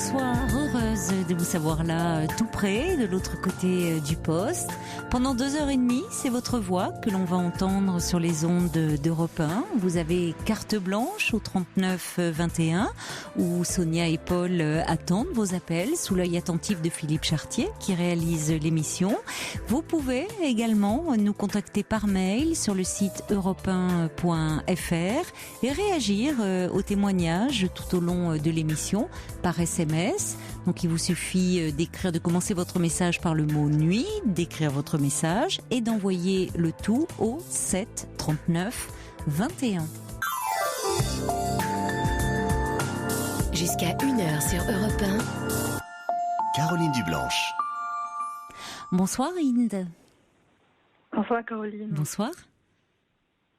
Bonsoir, heureuse de vous savoir là, tout près, de l'autre côté du poste. Pendant 2h30, c'est votre voix que l'on va entendre sur les ondes d'Europe 1. Vous avez carte blanche au 39 21, où Sonia et Paul attendent vos appels sous l'œil attentif de Philippe Chartier, qui réalise l'émission. Vous pouvez également nous contacter par mail sur le site europe1.fr et réagir aux témoignages tout au long de l'émission par SMS. Donc il vous suffit de commencer votre message par le mot nuit, d'écrire votre message et d'envoyer le tout au 7 39 21. Jusqu'à 1h sur Europe 1. Caroline Dublanche. Bonsoir Inde. Bonsoir Caroline. Bonsoir.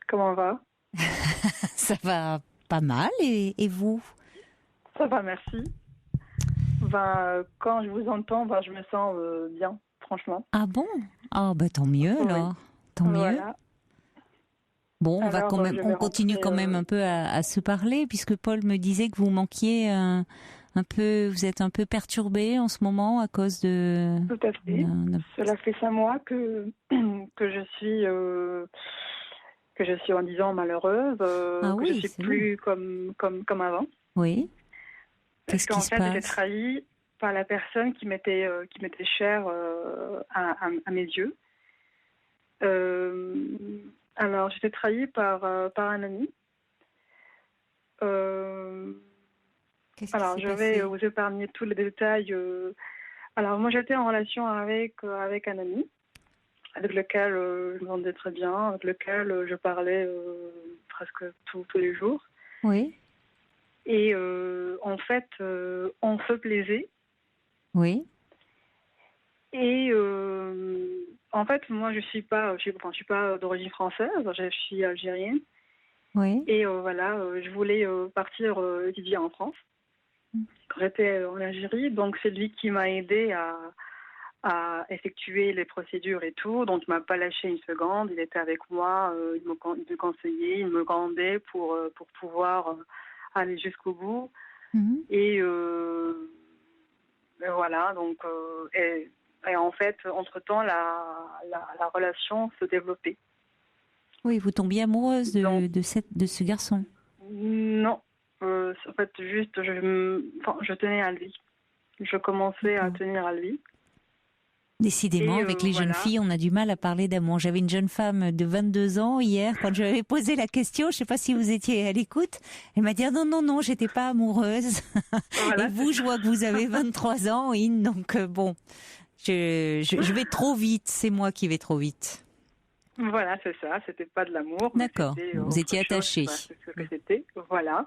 Comment va? Ça va pas mal et vous? Ça va, merci. Quand je vous entends, je me sens bien, franchement. Ah bon? Ah tant mieux alors. Oui. Tant mieux. Voilà. Bon, Alors, on continue quand même un peu à se parler, puisque Paul me disait que vous manquiez un peu, vous êtes un peu perturbé en ce moment à cause de... Tout à fait. Cela fait 5 mois que je suis en disant malheureuse, que je suis plus comme avant. Oui. Parce qu'en fait, j'étais trahie par la personne qui m'était chère à mes yeux. Alors, j'étais trahie par un ami. Alors, je vais vous épargner tous les détails. Alors, moi, j'étais en relation avec un ami, avec lequel je m'entendais très bien, avec lequel je parlais presque tous les jours. Oui. Et en fait, on se plaisait. Oui. Et en fait, moi, je suis pas d'origine française, je suis algérienne. Oui. Et je voulais partir étudier en France. Quand j'étais en Algérie, donc c'est lui qui m'a aidé à effectuer les procédures et tout. Donc il m'a pas lâché une seconde. Il était avec moi, il me conseillait, il me grandait pour pouvoir aller jusqu'au bout. Mm-hmm. Et voilà, donc et en fait, entre-temps, la relation se développait. Oui, vous tombiez amoureuse de ce garçon? Non, en fait, juste, je tenais à lui. Je commençais à tenir à lui. Décidément, avec les jeunes filles, on a du mal à parler d'amour. J'avais une jeune femme de 22 ans hier, quand je lui avais posé la question, je ne sais pas si vous étiez à l'écoute, elle m'a dit « Non, j'étais pas amoureuse. » Voilà, et vous, je vois que vous avez 23 ans, In, donc bon, je vais trop vite, c'est moi qui vais trop vite. Voilà, c'est ça, c'était pas de l'amour. D'accord, vous étiez attachée. C'est ce que c'était, voilà.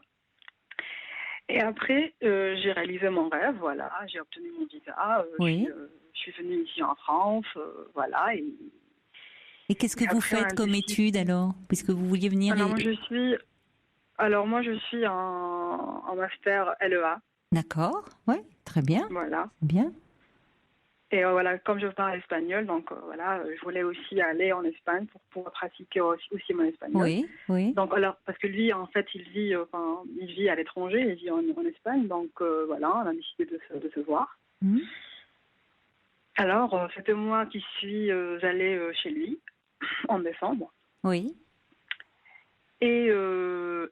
Et après, j'ai réalisé mon rêve, voilà, j'ai obtenu mon visa, oui. Je suis venue ici en France, voilà. Et qu'est-ce que vous faites comme étude alors, puisque vous vouliez venir? Alors moi je suis en master LEA. D'accord, ouais, très bien. Voilà. Bien. Et voilà, comme je parle espagnol, donc je voulais aussi aller en Espagne pour pouvoir pratiquer aussi mon espagnol. Oui, oui. Donc alors, parce que lui, en fait, il vit à l'étranger, il vit en Espagne, donc voilà, on a décidé de se voir. Mmh. Alors, c'était moi qui suis allée chez lui en décembre. Oui. Et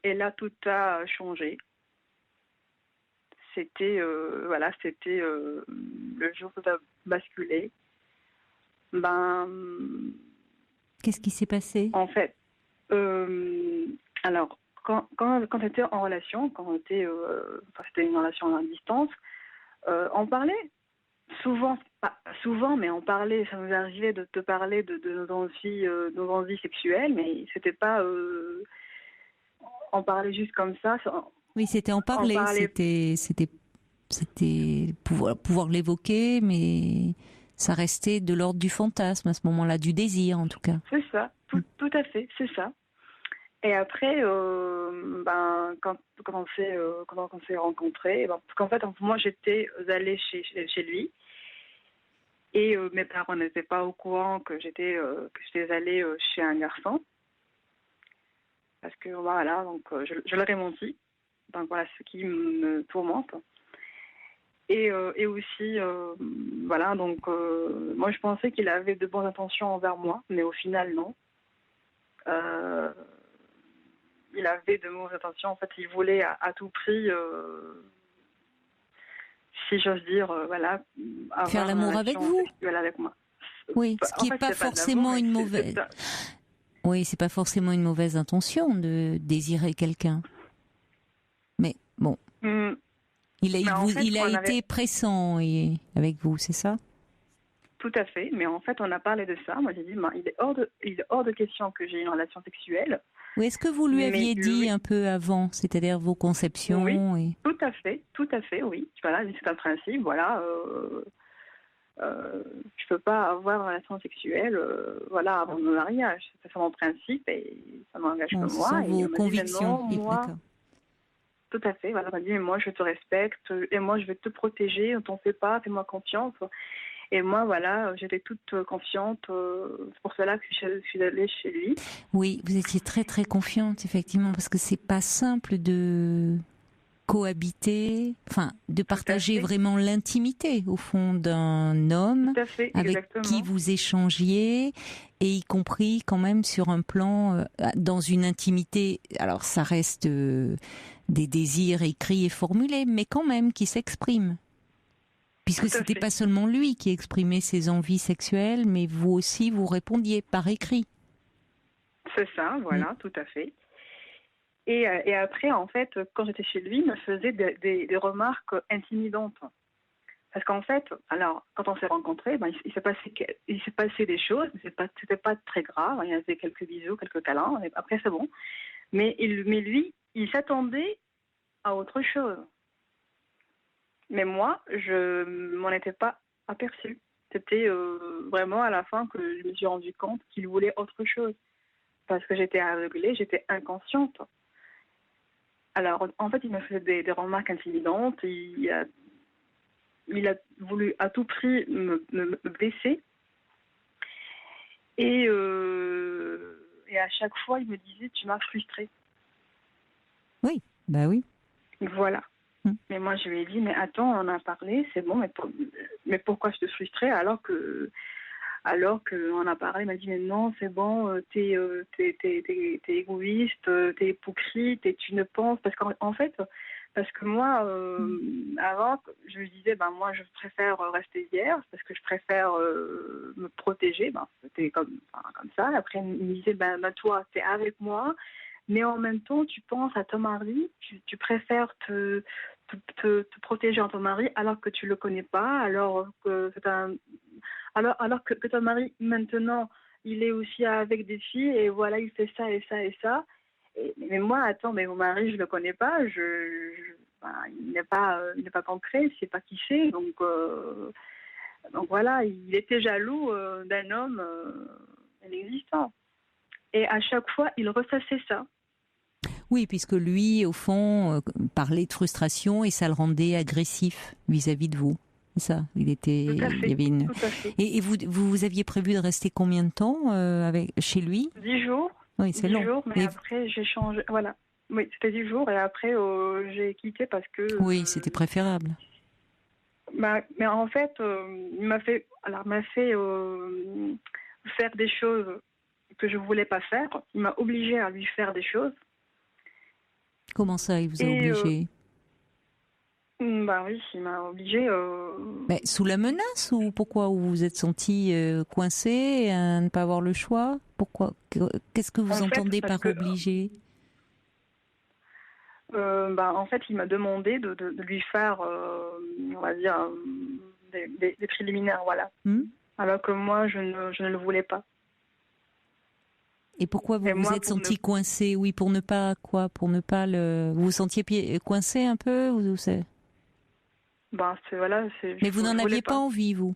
là, tout a changé. C'était le jour où ça a basculé. Qu'est-ce qui s'est passé? En fait, alors quand on était en relation, c'était une relation à distance, on parlait souvent, pas souvent, mais on parlait. Ça nous arrivait de parler de nos envies sexuelles, mais c'était pas. On parlait juste comme ça. Oui, c'était en parler. C'était pouvoir l'évoquer, mais ça restait de l'ordre du fantasme à ce moment-là, du désir en tout cas. C'est ça, tout à fait, c'est ça. Et après, quand on s'est rencontrés, parce qu'en fait, moi j'étais allée chez lui, et mes parents n'étaient pas au courant que j'étais allée chez un garçon, parce que voilà, donc je leur ai menti. Donc voilà, ce qui me tourmente. Et aussi, voilà, donc moi je pensais qu'il avait de bonnes intentions envers moi, mais au final non. Il avait de mauvaises intentions. En fait, il voulait à tout prix, si j'ose dire, voilà, Faire avoir une l'amour avec relation vous. sexuelle avec moi. Oui, ce qui En n'est fait, pas c'est pas de forcément l'amour, une mais mauvaise. Oui, c'est pas forcément une mauvaise intention de désirer quelqu'un. Mais bon, Mais en fait, il a on avait été pressant avec vous, c'est ça? tout à fait. Mais en fait, on a parlé de ça. Moi, j'ai dit, il est hors de question que j'ai une relation sexuelle. Ou est-ce que vous lui Mais aviez dit un peu avant, c'est-à-dire vos oui, conceptions tout à fait, oui. Voilà, c'est un principe. Voilà. Je peux pas avoir une relation sexuelle, voilà, avant le mariage. C'est mon principe et ça m'engage Bon, que ce sont moi. Et vos on m'a dit, mais convictions. non, Oui, moi, d'accord. tout à fait. Voilà, on m'a dit, mais moi, je te respecte et moi, je vais te protéger. Ne t'en fais pas, fais-moi confiance. Et moi, voilà, j'étais toute confiante. C'est pour cela que je suis allée chez lui. Oui, vous étiez très très confiante, effectivement, parce que c'est pas simple de cohabiter, enfin, de Tout à partager fait. vraiment l'intimité, au fond, d'un homme Tout à fait, avec exactement. qui vous échangiez, et y compris quand même sur un plan, dans une intimité, alors ça reste des désirs écrits et formulés, mais quand même qui s'expriment. Puisque Tout à c'était fait. pas seulement lui qui exprimait ses envies sexuelles, mais vous aussi, vous répondiez par écrit. C'est ça, voilà, tout à fait. Et après, en fait, quand j'étais chez lui, il me faisait des remarques intimidantes. Parce qu'en fait, alors, quand on s'est rencontrés, il s'est passé des choses, mais c'était pas très grave. Il y avait quelques bisous, quelques câlins, et après c'est bon. Mais lui, il s'attendait à autre chose. Mais moi, je m'en étais pas aperçue. C'était vraiment à la fin que je me suis rendu compte qu'il voulait autre chose. Parce que j'étais aveuglée, j'étais inconsciente. Alors, en fait, il m'a fait des remarques intimidantes. Il a voulu à tout prix me blesser. Et à chaque fois, il me disait, tu m'as frustrée. Oui, bah oui. Voilà. Mais moi, je lui ai dit, mais attends, on en a parlé, c'est bon, mais pourquoi je te frustrais alors qu'on a parlé, il m'a dit, mais non, c'est bon, t'es égoïste, t'es hypocrite, et tu ne penses, parce fait, parce que moi, avant, je lui disais, moi, je préfère rester vierge, parce que je préfère me protéger, c'était comme ça. Après, il me disait, toi, t'es avec moi, mais en même temps, tu penses à ton mari, tu préfères te protéger en ton mari alors que tu le connais pas, alors que ton mari maintenant il est aussi avec des filles et voilà il fait ça et ça et ça. Mais moi attends, mais mon mari je le connais pas, il n'est pas concret, je sais pas qui c'est, donc voilà, il était jaloux d'un homme inexistant. Et à chaque fois il ressassait ça. Oui, puisque lui, au fond, parlait de frustration et ça le rendait agressif vis-à-vis de vous. C'est ça. Tout à fait. Il y avait une. Tout à fait. Et vous aviez prévu de rester combien de temps chez lui? 10 jours. Oui, c'est 10 long. jours, mais après j'ai changé. Voilà. Oui, c'était 10 jours et après j'ai quitté parce que. Oui, c'était préférable. Mais en fait, il m'a fait faire des choses que je voulais pas faire. Il m'a obligée à lui faire des choses. Comment ça, il vous a obligé? Oui, il m'a obligée. Mais sous la menace ou pourquoi? Vous vous êtes senti coincé à ne pas avoir le choix? Pourquoi? Qu'est-ce que vous entendez par obligé? En fait, il m'a demandé de lui faire, on va dire, des préliminaires, voilà. Alors que moi, je ne le voulais pas. Et pourquoi vous vous êtes senti coincé? Oui, pour ne pas quoi? Pour ne pas le. Vous vous sentiez coincé un peu ou c'est... voilà. Mais vous n'en aviez pas envie, vous?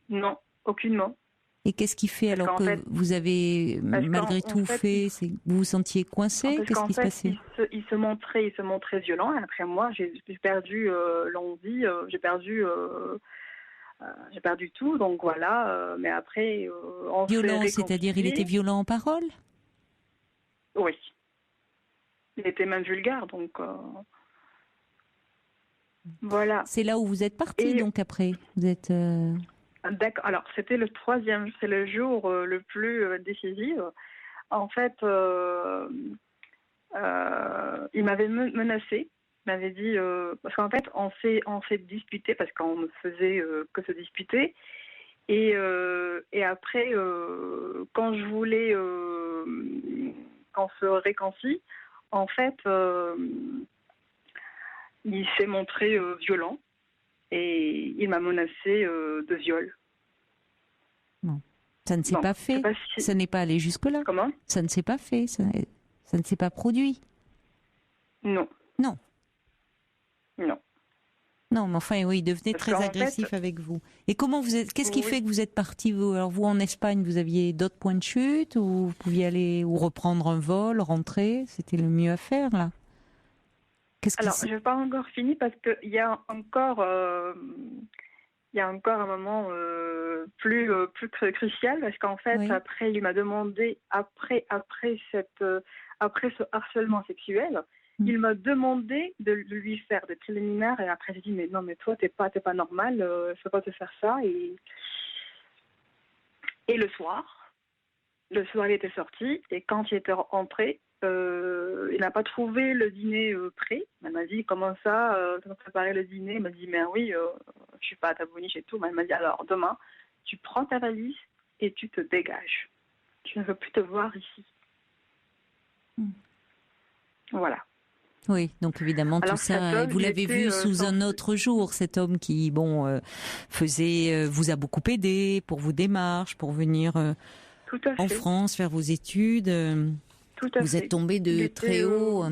Non, aucunement. Et qu'est-ce qui fait alors que vous avez malgré tout fait? Vous vous sentiez coincé? Qu'est-ce qui se passait? Il se montrait violent. Et après moi, j'ai perdu l'envie, j'ai perdu tout. Donc voilà. Mais après, violent, c'est-à-dire il était violent en parole? Oui. Il était même vulgaire, donc. Voilà. C'est là où vous êtes parti, donc après vous êtes. D'accord. Alors, c'était le 3e, c'est le jour le plus décisif. En fait, il m'avait menacé. Il m'avait dit parce qu'en fait, on s'est disputé parce qu'on ne faisait que se disputer. Et après, quand je voulais qu'on se réconcilie, en fait, il s'est montré violent et il m'a menacé de viol. Non. Ça ne s'est pas fait. Ça n'est pas allé jusque-là. Comment ? Ça ne s'est pas fait. Ça ne s'est pas produit. Non. Non. Non. Non, mais enfin, oui, il devenait très agressif avec vous. Et comment vous êtes ? Qu'est-ce qui fait que vous êtes parti, vous ? Alors, vous, en Espagne, vous aviez d'autres points de chute, ou vous pouviez aller ou reprendre un vol, rentrer ? C'était le mieux à faire, là. Alors, je n'ai pas encore fini parce qu'il y a encore un moment plus crucial parce qu'en fait, oui. Après, il m'a demandé après ce harcèlement sexuel. Il m'a demandé de lui faire des préliminaires et après j'ai dit mais non mais toi t'es pas normal, je peux pas te faire ça et le soir il était sorti et quand il était rentré il n'a pas trouvé le dîner prêt. Elle m'a dit comment ça tu as préparé le dîner. Il m'a dit mais oui je suis pas à ta boniche et tout. Elle m'a dit alors demain tu prends ta valise et tu te dégages. Je ne veux plus te voir ici. Voilà. Oui, donc évidemment tout ça, vous l'avez vu sous un autre jour, cet homme qui, vous a beaucoup aidé pour vos démarches, pour venir en France faire vos études. Vous êtes tombé de très haut.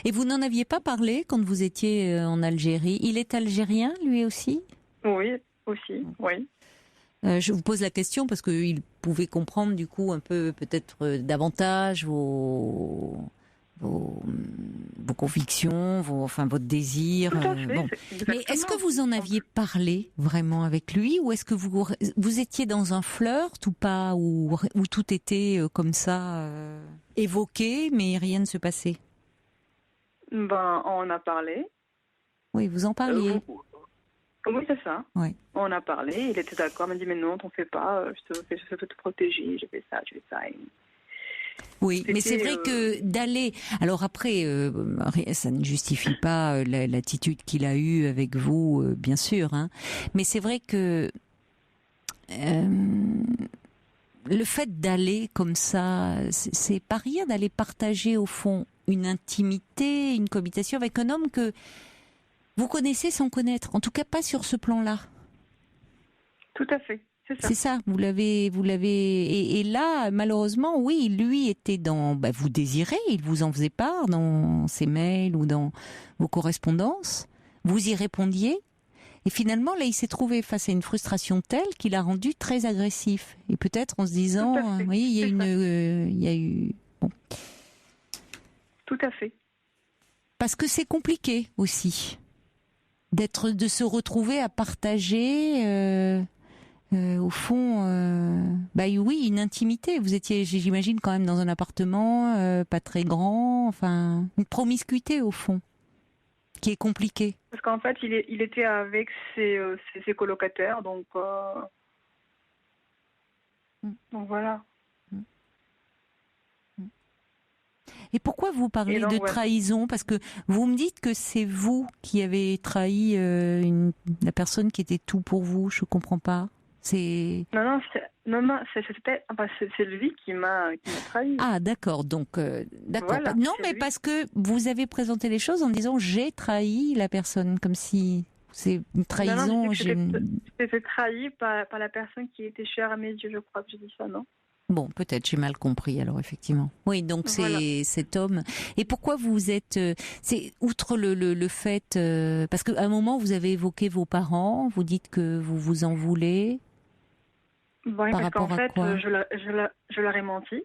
Et vous n'en aviez pas parlé quand vous étiez en Algérie. Il est algérien, lui aussi ? Oui, aussi, oui. Je vous pose la question parce qu'il pouvait comprendre du coup un peu peut-être davantage vos convictions, votre désir. Tout à fait, Mais est-ce que vous en aviez parlé vraiment avec lui ou est-ce que vous étiez dans un flirt ou pas ou tout était comme ça évoqué mais rien ne se passait ? On en a parlé. Oui, vous en parliez. Oui, c'est ça. Ouais. On a parlé, il était d'accord, il m'a dit mais non, t'en fais pas, je peux te protéger, je fais ça. Et... Oui, mais c'est vrai que d'aller... Alors après, ça ne justifie pas l'attitude qu'il a eue avec vous, bien sûr, hein. Mais c'est vrai que le fait d'aller comme ça, c'est pas rien d'aller partager au fond une intimité, une cohabitation avec un homme que vous connaissez sans connaître, en tout cas pas sur ce plan-là. Tout à fait, c'est ça. C'est ça, vous l'avez, et là, malheureusement, oui, lui était dans, vous désirez, il vous en faisait part dans ses mails ou dans vos correspondances, vous y répondiez, et finalement, là, il s'est trouvé face à une frustration telle qu'il a rendu très agressif, et peut-être en se disant, oui, il y a eu, bon. Tout à fait. Parce que c'est compliqué aussi. De se retrouver à partager, au fond, oui, une intimité. Vous étiez, j'imagine, quand même dans un appartement pas très grand, enfin, une promiscuité au fond, qui est compliquée. Parce qu'en fait, il était avec ses colocataires, donc voilà. Et pourquoi vous parlez de trahison ? Parce que vous me dites que c'est vous qui avez trahi la personne qui était tout pour vous. Je comprends pas. C'est lui qui m'a trahi. Ah d'accord, donc d'accord. Voilà, non, mais lui. Parce que vous avez présenté les choses en disant j'ai trahi la personne, comme si c'est une trahison. C'était trahi par la personne qui était chère à mes yeux. Je crois que j'ai dit ça, non ? Bon, peut-être, j'ai mal compris alors, effectivement. Oui, donc c'est cet homme. Et pourquoi vous êtes... c'est outre le fait... parce qu'à un moment, vous avez évoqué vos parents, vous dites que vous vous en voulez. Oui, parce qu'en fait, je leur ai menti.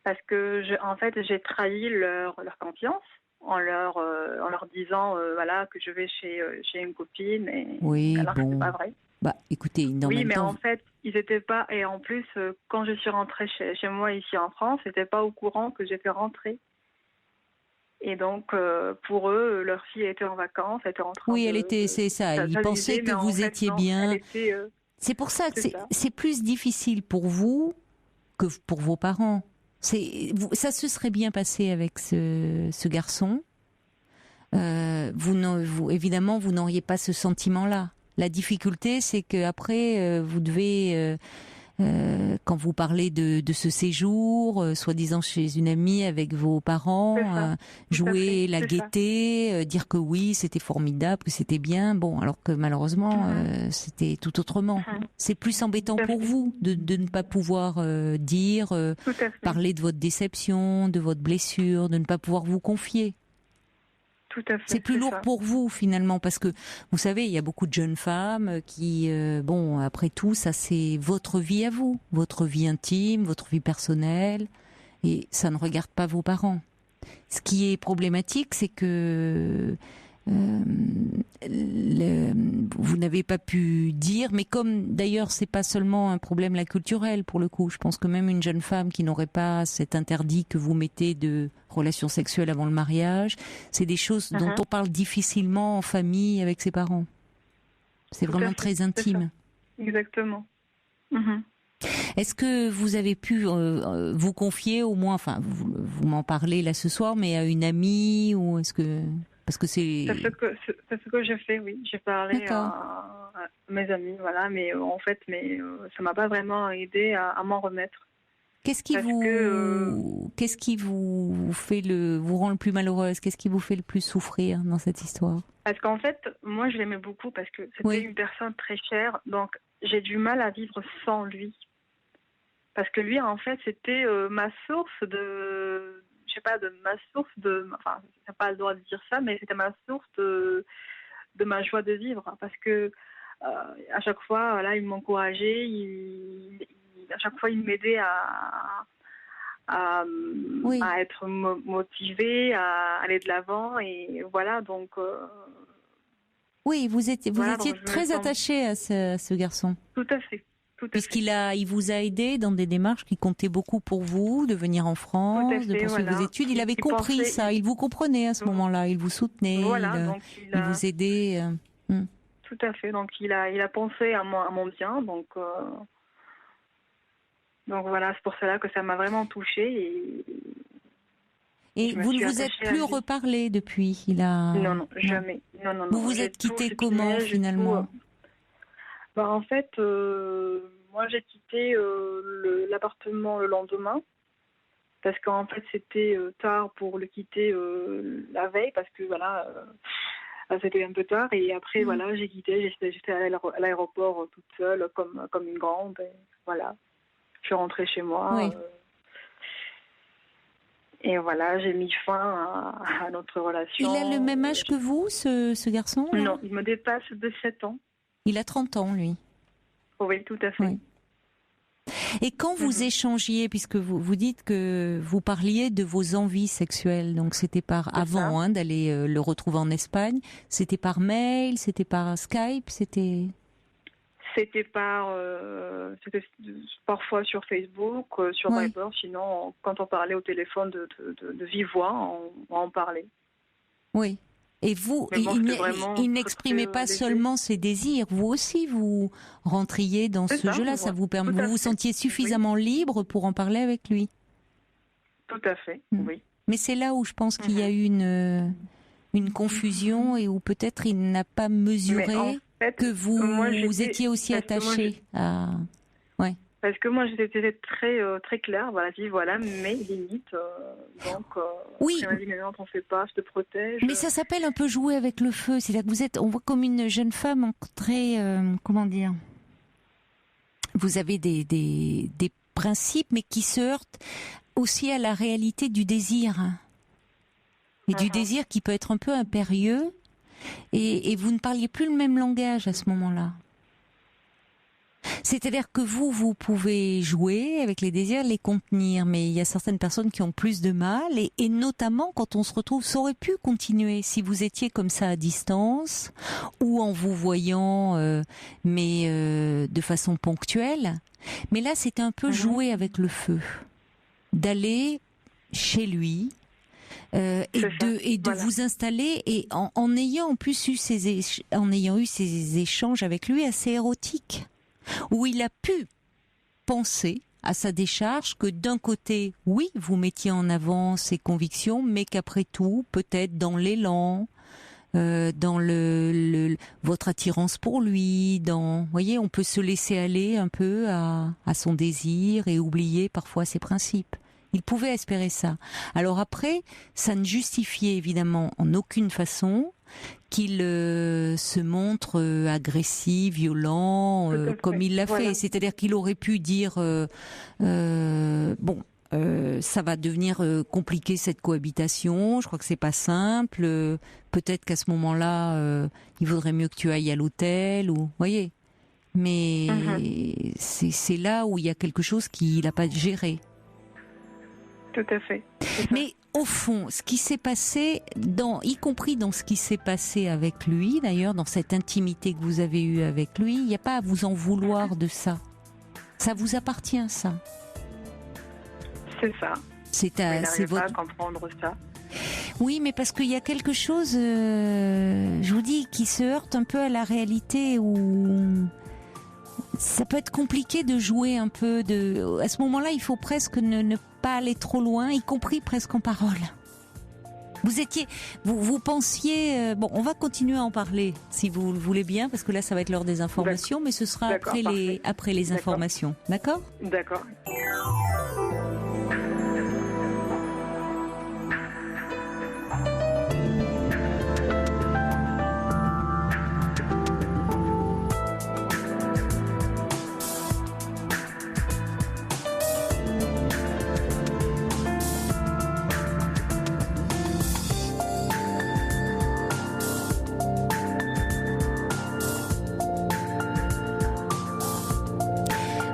Parce que, j'ai trahi leur confiance en leur disant que je vais chez une copine. Et alors que c'est pas vrai. Écoutez, oui, mais en fait, ils n'étaient pas... Et en plus, quand je suis rentrée chez moi ici en France, ils n'étaient pas au courant que j'étais rentrée. Et donc, pour eux, leur fille était en vacances, elle était en train Oui, elle était, c'est ça. Ils pensaient que vous étiez bien. C'est pour ça que c'est plus difficile pour vous que pour vos parents. Ça se serait bien passé avec ce garçon. Évidemment, vous n'auriez pas ce sentiment-là. La difficulté, c'est qu'après, vous devez, quand vous parlez de ce séjour, soi-disant chez une amie avec vos parents, jouer la gaieté, dire que oui, c'était formidable, que c'était bien. Bon, alors que malheureusement, c'était tout autrement. C'est plus embêtant pour vous de ne pas pouvoir dire, parler de votre déception, de votre blessure, de ne pas pouvoir vous confier. C'est plus lourd pour vous finalement parce que vous savez il y a beaucoup de jeunes femmes qui bon après tout ça c'est votre vie à vous, votre vie intime, votre vie personnelle et ça ne regarde pas vos parents. Ce qui est problématique c'est que vous n'avez pas pu dire, mais comme d'ailleurs c'est pas seulement un problème là culturel pour le coup, je pense que même une jeune femme qui n'aurait pas cet interdit que vous mettez de relations sexuelles avant le mariage, c'est des choses dont on parle difficilement en famille avec ses parents. C'est vraiment très intime. Exactement. Est-ce que vous avez pu vous confier au moins, enfin vous m'en parlez là ce soir, mais à une amie ou est-ce que parce que c'est ce que j'ai fait, oui. J'ai parlé à mes amis, voilà, mais en fait, ça m'a pas vraiment aidé à m'en remettre. Qu'est-ce qui vous fait vous rend le plus malheureuse? Qu'est-ce qui vous fait le plus souffrir dans cette histoire? Parce qu'en fait, moi, je l'aimais beaucoup parce que c'était une personne très chère, donc j'ai du mal à vivre sans lui. Parce que lui, en fait, c'était ma source de... Je sais pas, de ma source de... Enfin, j'ai pas le droit de dire ça, mais c'était ma source de ma joie de vivre. Parce que à chaque fois, là, il m'encourageait, à chaque fois, il m'aidait à être motivée, à aller de l'avant. Et voilà, donc... Oui, vous étiez très attachée à ce garçon. Tout à fait. Il vous a aidé dans des démarches qui comptaient beaucoup pour vous, de venir en France, de poursuivre vos études. Il avait compris ça, il vous comprenait à ce moment-là, il vous soutenait, il vous aidait. Tout à fait, donc il a pensé à mon bien, donc voilà, c'est pour cela que ça m'a vraiment touchée. Et vous ne vous êtes plus reparlé depuis? Non, jamais. Non. Vous vous êtes quitté comment finalement? En fait, moi j'ai quitté l'appartement le lendemain parce qu'en fait c'était tard pour le quitter la veille parce que voilà c'était un peu tard et après voilà j'ai quitté, j'étais à l'aéroport toute seule comme une grande et voilà je suis rentrée chez moi. Oui. Et voilà, j'ai mis fin à notre relation. Il a le même âge que vous, ce garçon là? Non, il me dépasse de 7 ans. Il a 30 ans, lui. Oui, tout à fait. Oui. Et quand vous échangiez, puisque vous dites que vous parliez de vos envies sexuelles, donc c'était avant d'aller le retrouver en Espagne, c'était par mail, c'était par Skype, c'était parfois sur Facebook, sur Viber, sinon quand on parlait au téléphone de vive voix, on en parlait. Oui. Et vous, il n'exprimait pas seulement ses désirs, vous aussi, vous rentriez dans ce jeu-là, ça vous permet, vous vous sentiez suffisamment libre pour en parler avec lui. Tout à fait, oui. Mais c'est là où je pense qu'il y a eu une confusion et où peut-être il n'a pas mesuré que vous étiez aussi attaché à... Parce que moi, j'étais très, très claire, voilà, mes limites. Oui. Elle m'a dit, mais non, t'en fais pas, je te protège. Mais ça s'appelle un peu jouer avec le feu. C'est-à-dire que on voit comme une jeune femme très, comment dire, vous avez des principes, mais qui se heurtent aussi à la réalité du désir. Et du désir qui peut être un peu impérieux. Et vous ne parliez plus le même langage à ce moment-là. C'est-à-dire que vous pouvez jouer avec les désirs, les contenir, mais il y a certaines personnes qui ont plus de mal, et notamment quand on se retrouve, ça aurait pu continuer si vous étiez comme ça à distance, ou en vous voyant, mais de façon ponctuelle. Mais là, c'était un peu jouer avec le feu, d'aller chez lui, de Voilà. vous installer et en ayant en plus eu en ayant eu ces échanges avec lui assez érotiques, où il a pu penser à sa décharge que d'un côté, oui, vous mettiez en avant ses convictions, mais qu'après tout, peut-être dans l'élan, dans votre attirance pour lui, vous voyez, on peut se laisser aller un peu à son désir et oublier parfois ses principes. Il pouvait espérer ça. Alors après, ça ne justifiait évidemment en aucune façon qu'il se montre agressif, violent, comme il l'a fait. C'est-à-dire qu'il aurait pu dire bon, ça va devenir compliqué cette cohabitation. Je crois que c'est pas simple. Peut-être qu'à ce moment-là, il vaudrait mieux que tu ailles à l'hôtel, ou voyez. Mais c'est là où il y a quelque chose qu'il n'a pas géré. Tout à fait. Mais au fond, ce qui s'est passé, y compris dans ce qui s'est passé avec lui, d'ailleurs, dans cette intimité que vous avez eue avec lui, il n'y a pas à vous en vouloir de ça. Ça vous appartient, ça. C'est ça. C'est pas à comprendre ça. Oui, mais parce qu'il y a quelque chose, je vous dis, qui se heurte un peu à la réalité, où ça peut être compliqué de jouer un peu. À ce moment-là, il faut presque ne pas aller trop loin, y compris presque en parole. Vous pensiez... bon, on va continuer à en parler, si vous le voulez bien, parce que là, ça va être l'heure des informations, mais ce sera après les informations. D'accord ? D'accord.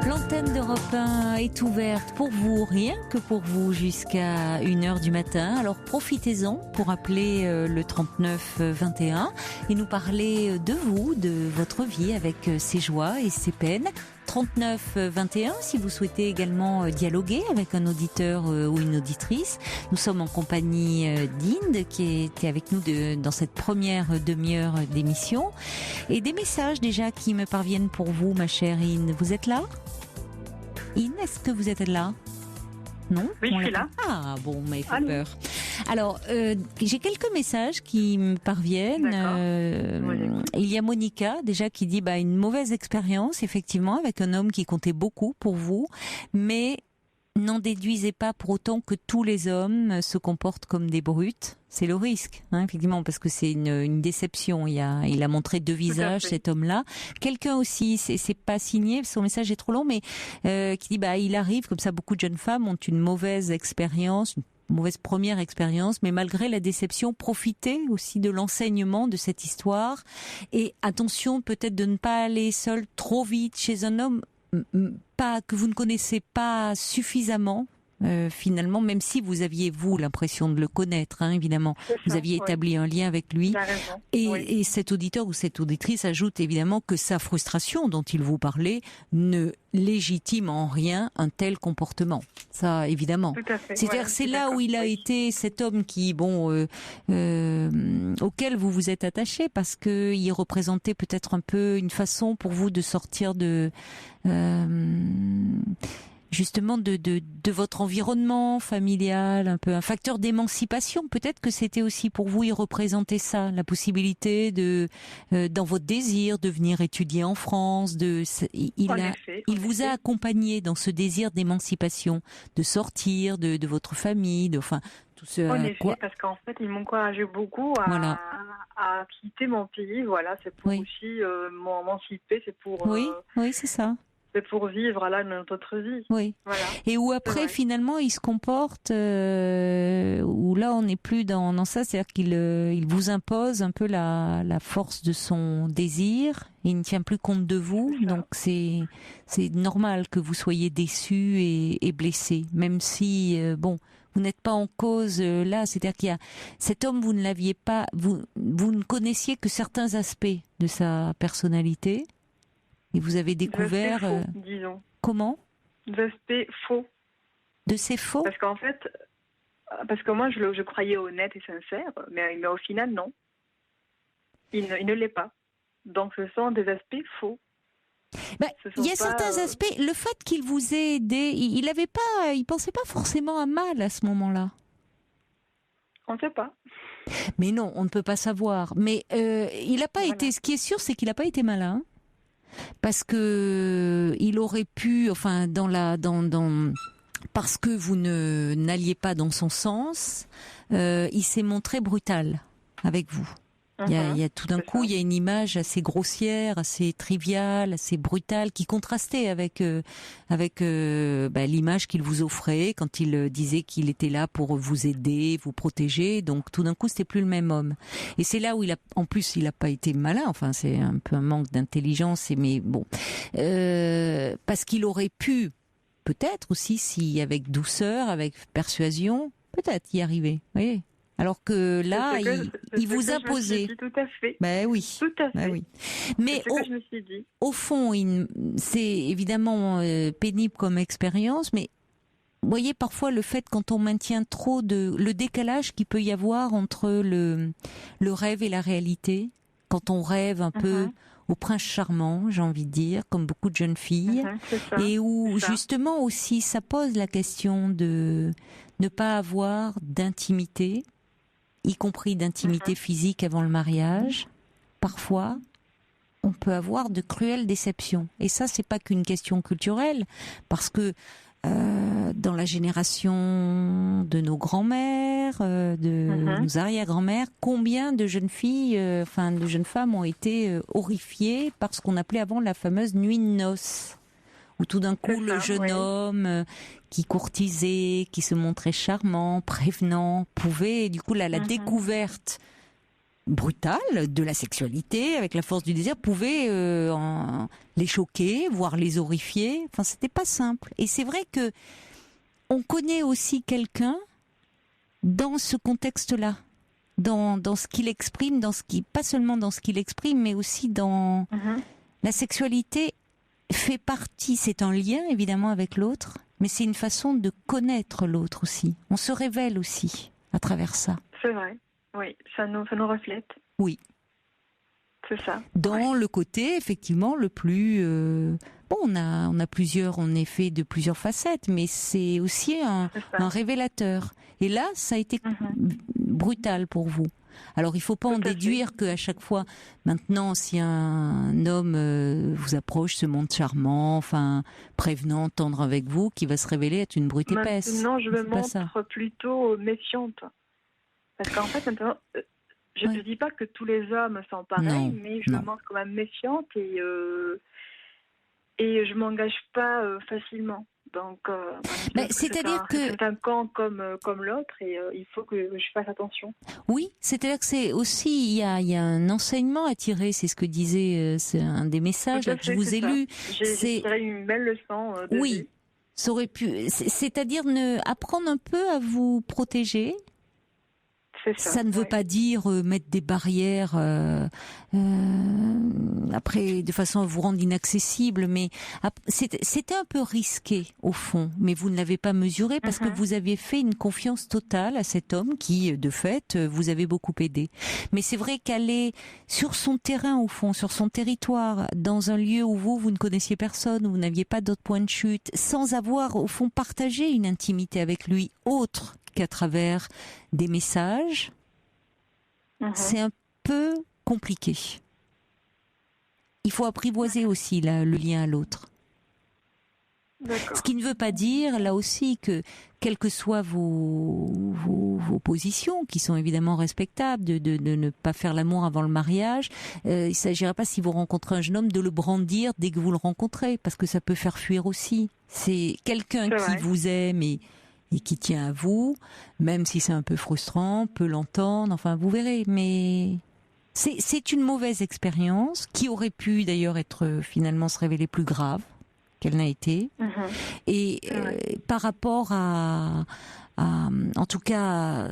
L'antenne d'Europe 1 est ouverte pour vous, rien que pour vous, jusqu'à 1h du matin. Alors profitez-en pour appeler le 39 21 et nous parler de vous, de votre vie avec ses joies et ses peines. 39 21 si vous souhaitez également dialoguer avec un auditeur ou une auditrice. Nous sommes en compagnie d'Inde qui était avec nous dans cette première demi-heure d'émission. Et des messages déjà qui me parviennent pour vous, ma chère Inde. Vous êtes là ? Inde, est-ce que vous êtes là ? Non ? Oui, je suis là. Ah bon, mais il fait peur. Alors, j'ai quelques messages qui me parviennent. Il y a Monica, déjà, qui dit une mauvaise expérience, effectivement, avec un homme qui comptait beaucoup pour vous, mais n'en déduisez pas pour autant que tous les hommes se comportent comme des brutes. C'est le risque, effectivement, parce que c'est une déception. Il a montré deux visages, cet homme-là. Quelqu'un aussi, c'est pas signé, son message est trop long, mais qui dit il arrive, comme ça, beaucoup de jeunes femmes ont une mauvaise expérience, une mauvaise première expérience, mais malgré la déception, profitez aussi de l'enseignement de cette histoire. Et attention, peut-être de ne pas aller seul trop vite chez un homme que vous ne connaissez pas suffisamment. Finalement, même si vous aviez, vous, l'impression de le connaître, évidemment, vous aviez établi un lien avec lui. Et cet auditeur ou cette auditrice ajoute évidemment que sa frustration dont il vous parlait ne légitime en rien un tel comportement. Ça, évidemment. Tout à fait. C'est-à-dire, c'est là où il a été cet homme qui, auquel vous vous êtes attaché, parce que il représentait peut-être un peu une façon pour vous de sortir justement de votre environnement familial, un peu un facteur d'émancipation. Peut-être que c'était aussi pour vous, il représentait ça, la possibilité dans votre désir de venir étudier en France. Il vous a accompagné dans ce désir d'émancipation, de sortir de votre famille, tout ce. En effet, parce qu'en fait, ils m'encourageaient beaucoup à quitter mon pays. Voilà, c'est pour aussi m'émanciper, c'est pour. Oui, c'est ça. C'est pour vivre là notre autre vie. Oui. Voilà. Et où après finalement il se comporte où là on n'est plus dans ça, c'est-à-dire qu'il vous impose un peu la force de son désir. Il ne tient plus compte de vous, donc c'est normal que vous soyez déçu et blessé, même si vous n'êtes pas en cause là. C'est-à-dire qu'il y a cet homme, vous ne l'aviez pas, vous ne connaissiez que certains aspects de sa personnalité. Et vous avez découvert... disons. Comment ? D'aspects faux. De ces faux ? Parce qu'en fait, Parce que moi, je croyais honnête et sincère, mais au final, non. Il ne l'est pas. Donc, ce sont des aspects faux. Il y a certains aspects. Le fait qu'il vous ait aidé, il pensait pas forcément à mal à ce moment-là. On ne sait pas. Mais non, on ne peut pas savoir. Mais il n'a pas été. Ce qui est sûr, c'est qu'il n'a pas été malin, parce que il aurait pu, enfin, parce que vous n'alliez pas dans son sens, il s'est montré brutal avec vous. Il y a tout d'un coup, il y a une image assez grossière, assez triviale, assez brutale, qui contrastait avec l'image qu'il vous offrait quand il disait qu'il était là pour vous aider, vous protéger. Donc tout d'un coup, c'était plus le même homme. Et c'est là où il a pas été malin. Enfin, c'est un peu un manque d'intelligence. Mais bon, parce qu'il aurait pu, peut-être aussi, si avec douceur, avec persuasion, peut-être y arriver. Vous voyez. Alors que là, il vous imposait. Tout à fait. Ben oui. Tout à fait. Ben oui. Mais je me suis dit. Au fond, c'est évidemment pénible comme expérience, mais vous voyez parfois le fait quand on maintient trop le décalage qu'il peut y avoir entre le rêve et la réalité, quand on rêve un peu au prince charmant, j'ai envie de dire, comme beaucoup de jeunes filles, et où justement aussi ça pose la question de ne pas avoir d'intimité, y compris d'intimité physique avant le mariage. Parfois, on peut avoir de cruelles déceptions. Et ça, c'est pas qu'une question culturelle, parce que dans la génération de nos grands-mères, de nos arrière-grand-mères, combien de jeunes filles, de jeunes femmes ont été horrifiées par ce qu'on appelait avant la fameuse nuit de noces, où tout d'un coup le jeune homme qui courtisait, qui se montrait charmant, prévenant, pouvait, du coup la découverte brutale de la sexualité avec la force du désir pouvait les choquer, voire les horrifier. Enfin, c'était pas simple. Et c'est vrai que on connaît aussi quelqu'un dans ce contexte-là, dans ce qu'il exprime, pas seulement dans ce qu'il exprime, mais aussi dans la sexualité fait partie. C'est un lien évidemment avec l'autre, mais c'est une façon de connaître l'autre aussi. On se révèle aussi à travers ça. C'est vrai. Oui, ça nous reflète. Oui. C'est ça. Dans le côté, effectivement, le plus... on est fait de plusieurs facettes, mais c'est aussi un révélateur. Et là, ça a été brutal pour vous. Alors, il ne faut pas en déduire qu'à chaque fois, maintenant, si un homme vous approche, se montre charmant, prévenant, tendre avec vous, qui va se révéler être une brute épaisse. Maintenant, je me montre plutôt méfiante. Parce qu'en fait, maintenant, je ne te dis pas que tous les hommes sont pareils, mais je me montre quand même méfiante et je ne m'engage pas facilement. Donc, c'est-à-dire que c'est un camp comme l'autre et il faut que je fasse attention. Oui, c'est-à-dire que c'est aussi, il y a un enseignement à tirer, c'est ce que disait, c'est un des messages que je vous ai lu. J'ai tiré une belle leçon de vie. Ça aurait pu, c'est-à-dire apprendre un peu à vous protéger. Ça ne veut pas dire mettre des barrières après de façon à vous rendre inaccessible, mais c'était un peu risqué au fond, mais vous ne l'avez pas mesuré parce que vous aviez fait une confiance totale à cet homme qui, de fait, vous avez beaucoup aidé. Mais c'est vrai qu'aller sur son terrain au fond, sur son territoire, dans un lieu où vous ne connaissiez personne, où vous n'aviez pas d'autre point de chute, sans avoir au fond partagé une intimité avec lui autre qu'à travers des messages, c'est un peu compliqué. Il faut apprivoiser aussi le lien à l'autre. D'accord. Ce qui ne veut pas dire, là aussi, que quelles que soient vos positions, qui sont évidemment respectables, de ne pas faire l'amour avant le mariage, il ne s'agirait pas, si vous rencontrez un jeune homme, de le brandir dès que vous le rencontrez, parce que ça peut faire fuir aussi. C'est quelqu'un qui vous aime et qui tient à vous, même si c'est un peu frustrant, peut l'entendre, vous verrez, mais c'est une mauvaise expérience, qui aurait pu d'ailleurs être finalement se révéler plus grave qu'elle n'a été, et par rapport à en tout cas,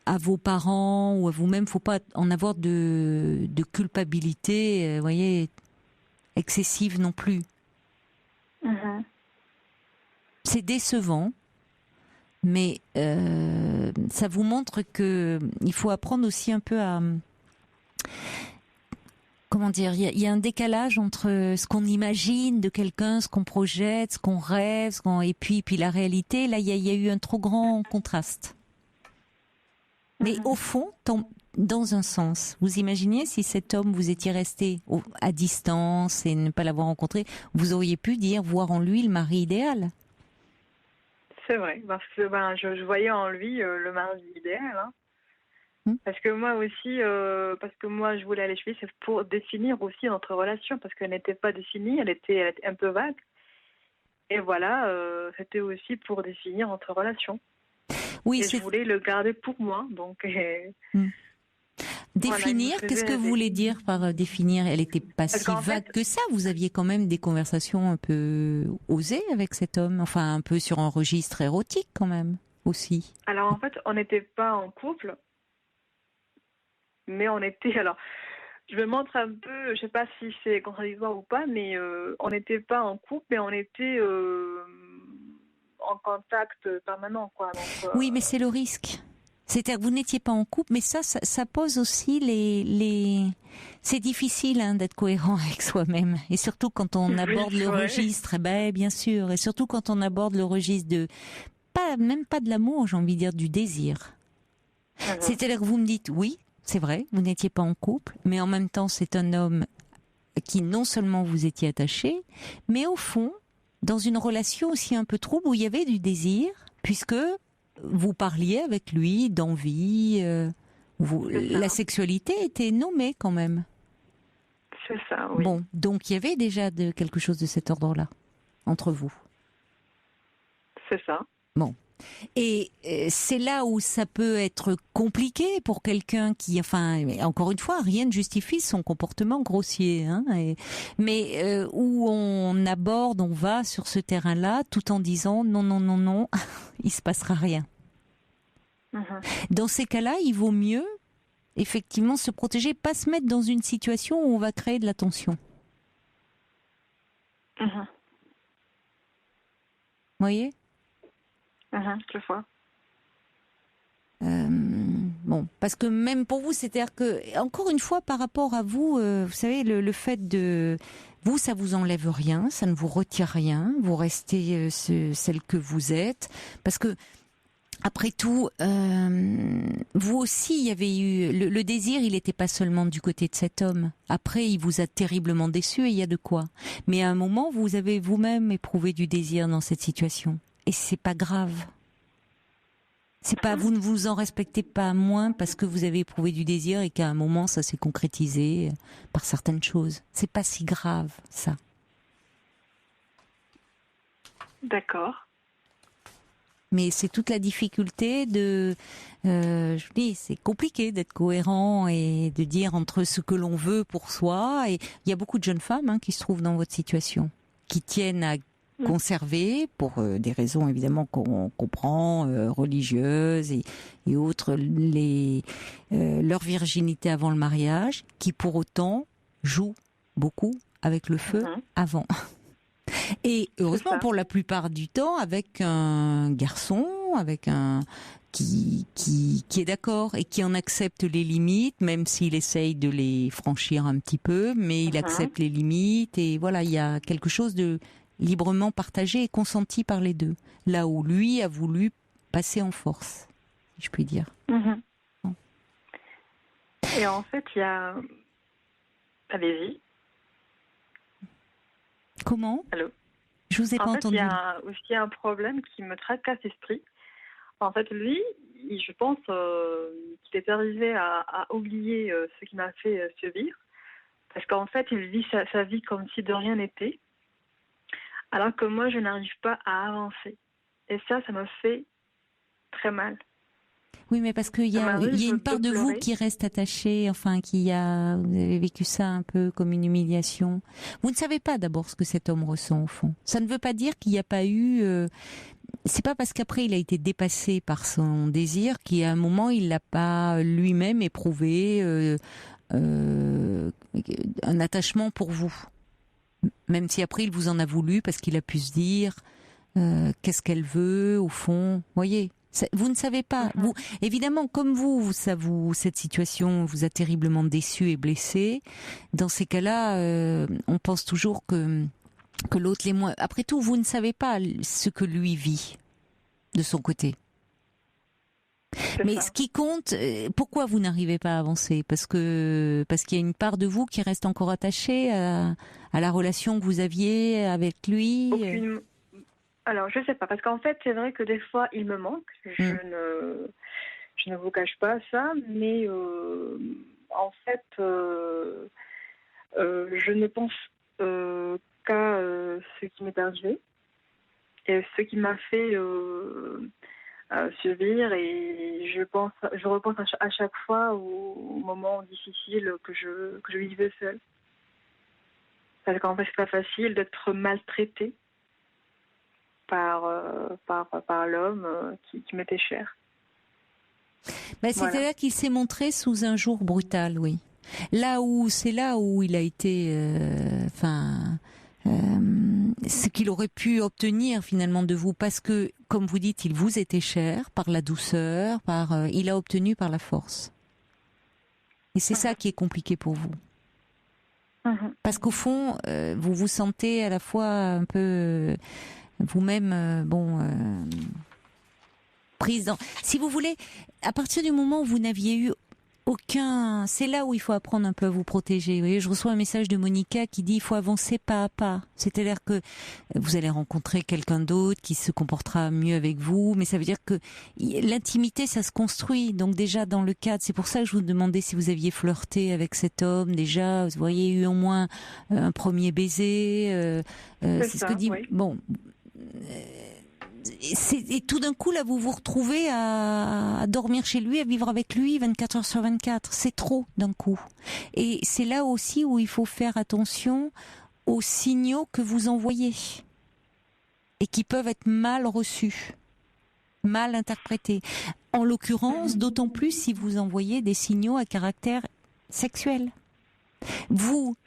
à vos parents ou à vous-même, faut pas en avoir de culpabilité, voyez, excessive non plus. C'est décevant, Mais ça vous montre que il faut apprendre aussi un peu à... Comment dire, il y a un décalage entre ce qu'on imagine de quelqu'un, ce qu'on projette, ce qu'on rêve, et puis la réalité. Là, il y a eu un trop grand contraste. Mais au fond, dans un sens, vous imaginez si cet homme, vous étiez resté à distance et ne pas l'avoir rencontré, vous auriez pu voir en lui le mari idéal. C'est vrai, parce que je voyais en lui le mari idéal. Hein. Parce que moi aussi, je voulais aller chez lui, c'est pour définir aussi notre relation, parce qu'elle n'était pas définie, elle était un peu vague. Et voilà, c'était aussi pour définir notre relation. Oui, je voulais le garder pour moi, donc... Définir, voilà, qu'est-ce que vous voulez dire par définir? Elle n'était pas si vague que ça. Vous aviez quand même des conversations un peu osées avec cet homme, enfin un peu sur un registre érotique quand même aussi. Alors en fait, on n'était pas en couple, mais on était... Alors, je me montre un peu, je sais pas si c'est contradictoire ou pas, mais on n'était pas en couple, mais on était en contact permanent, quoi. Donc, oui, mais c'est le risque. C'est-à-dire que vous n'étiez pas en couple, mais ça pose aussi c'est difficile d'être cohérent avec soi-même. Et surtout quand on aborde le registre, bien sûr, et surtout quand on aborde le registre même pas de l'amour, j'ai envie de dire du désir. C'est-à-dire que vous me dites, oui, c'est vrai, vous n'étiez pas en couple, mais en même temps, c'est un homme qui non seulement vous étiez attaché, mais au fond, dans une relation aussi un peu trouble où il y avait du désir, puisque vous parliez avec lui d'envie, la sexualité était nommée quand même. C'est ça, oui. Bon, donc il y avait déjà quelque chose de cet ordre-là entre vous. C'est ça. Bon. Et c'est là où ça peut être compliqué pour quelqu'un qui, encore une fois, rien ne justifie son comportement grossier, mais où on va sur ce terrain-là tout en disant non, il se passera rien. Dans ces cas-là, il vaut mieux effectivement se protéger, pas se mettre dans une situation où on va créer de la tension. Vous voyez ? Je vois. Bon, parce que même pour vous, c'est-à-dire que, encore une fois, par rapport à vous, vous savez, le fait de... Vous, ça vous enlève rien, ça ne vous retire rien, vous restez celle que vous êtes, parce que, après tout, vous aussi, il y avait eu... Le désir, il n'était pas seulement du côté de cet homme. Après, il vous a terriblement déçu et il y a de quoi. Mais à un moment, vous avez vous-même éprouvé du désir dans cette situation. Et c'est pas grave. C'est pas, vous ne vous en respectez pas moins parce que vous avez éprouvé du désir et qu'à un moment ça s'est concrétisé par certaines choses. C'est pas si grave, ça. D'accord. Mais c'est toute la difficulté je vous dis, c'est compliqué d'être cohérent et de dire entre ce que l'on veut pour soi. Et il y a beaucoup de jeunes femmes qui se trouvent dans votre situation, qui tiennent à conserver, pour des raisons évidemment qu'on comprend, religieuses et autres, leur virginité avant le mariage, qui pour autant jouent beaucoup avec le feu avant. Et heureusement pour la plupart du temps avec un garçon, qui est d'accord et qui en accepte les limites, même s'il essaye de les franchir un petit peu, mais il accepte les limites et voilà, il y a quelque chose de librement partagé et consenti par les deux. Là où lui a voulu passer en force, si je puis dire. Bon. Et en fait, il y a... Allez-y. Comment ? Allô ? Je vous ai pas entendu. Il y a aussi un problème qui me tracasse l'esprit. En fait, lui, je pense qu'il est arrivé à oublier ce qui m'a fait subir. Parce qu'en fait, il vit sa vie comme si de rien n'était. Alors que moi, je n'arrive pas à avancer. Et ça me fait très mal. Oui, mais parce qu'il y a une part de vous qui reste attachée, vous avez vécu ça un peu comme une humiliation. Vous ne savez pas d'abord ce que cet homme ressent au fond. Ça ne veut pas dire qu'il n'y a pas eu... c'est pas parce qu'après il a été dépassé par son désir qu'à un moment il n'a pas lui-même éprouvé un attachement pour vous. Même si après il vous en a voulu parce qu'il a pu se dire qu'est-ce qu'elle veut au fond. Voyez, vous ne savez pas. Vous, évidemment, comme cette situation vous a terriblement déçu et blessé. Dans ces cas-là, on pense toujours que l'autre l'est moins. Après tout, vous ne savez pas ce que lui vit de son côté. Mais ce qui compte, pourquoi vous n'arrivez pas à avancer? Parce qu'il y a une part de vous qui reste encore attachée à la relation que vous aviez avec lui. Alors, je sais pas, parce qu'en fait, c'est vrai que des fois, il me manque. Je ne vous cache pas ça, mais en fait, je ne pense qu'à ce qui m'est arrivé et ce qui m'a fait subir, et je repense à chaque fois aux moments difficiles que je vivais seule. Parce qu'en fait, c'est pas facile d'être maltraitée par l'homme qui m'était cher. C'est là qu'il s'est montré sous un jour brutal, oui. C'est là où il a été, ce qu'il aurait pu obtenir finalement de vous, parce que, comme vous dites, il vous était cher par la douceur, il a obtenu par la force. Et c'est ça qui est compliqué pour vous. Parce qu'au fond, vous vous sentez à la fois un peu vous-même, prise dans... Si vous voulez, à partir du moment où vous n'aviez eu aucun... C'est là où il faut apprendre un peu à vous protéger. Vous voyez, je reçois un message de Monica qui dit il faut avancer pas à pas. C'est-à-dire que vous allez rencontrer quelqu'un d'autre qui se comportera mieux avec vous, mais ça veut dire que l'intimité, ça se construit. Donc déjà, dans le cadre, c'est pour ça que je vous demandais si vous aviez flirté avec cet homme. Déjà, vous voyez, eu au moins un premier baiser. C'est ça, ce que dit... Oui. Bon... Et tout d'un coup, là, vous vous retrouvez à dormir chez lui, à vivre avec lui 24 heures sur 24. C'est trop d'un coup. Et c'est là aussi où il faut faire attention aux signaux que vous envoyez et qui peuvent être mal reçus, mal interprétés. En l'occurrence, d'autant plus si vous envoyez des signaux à caractère sexuel. Vous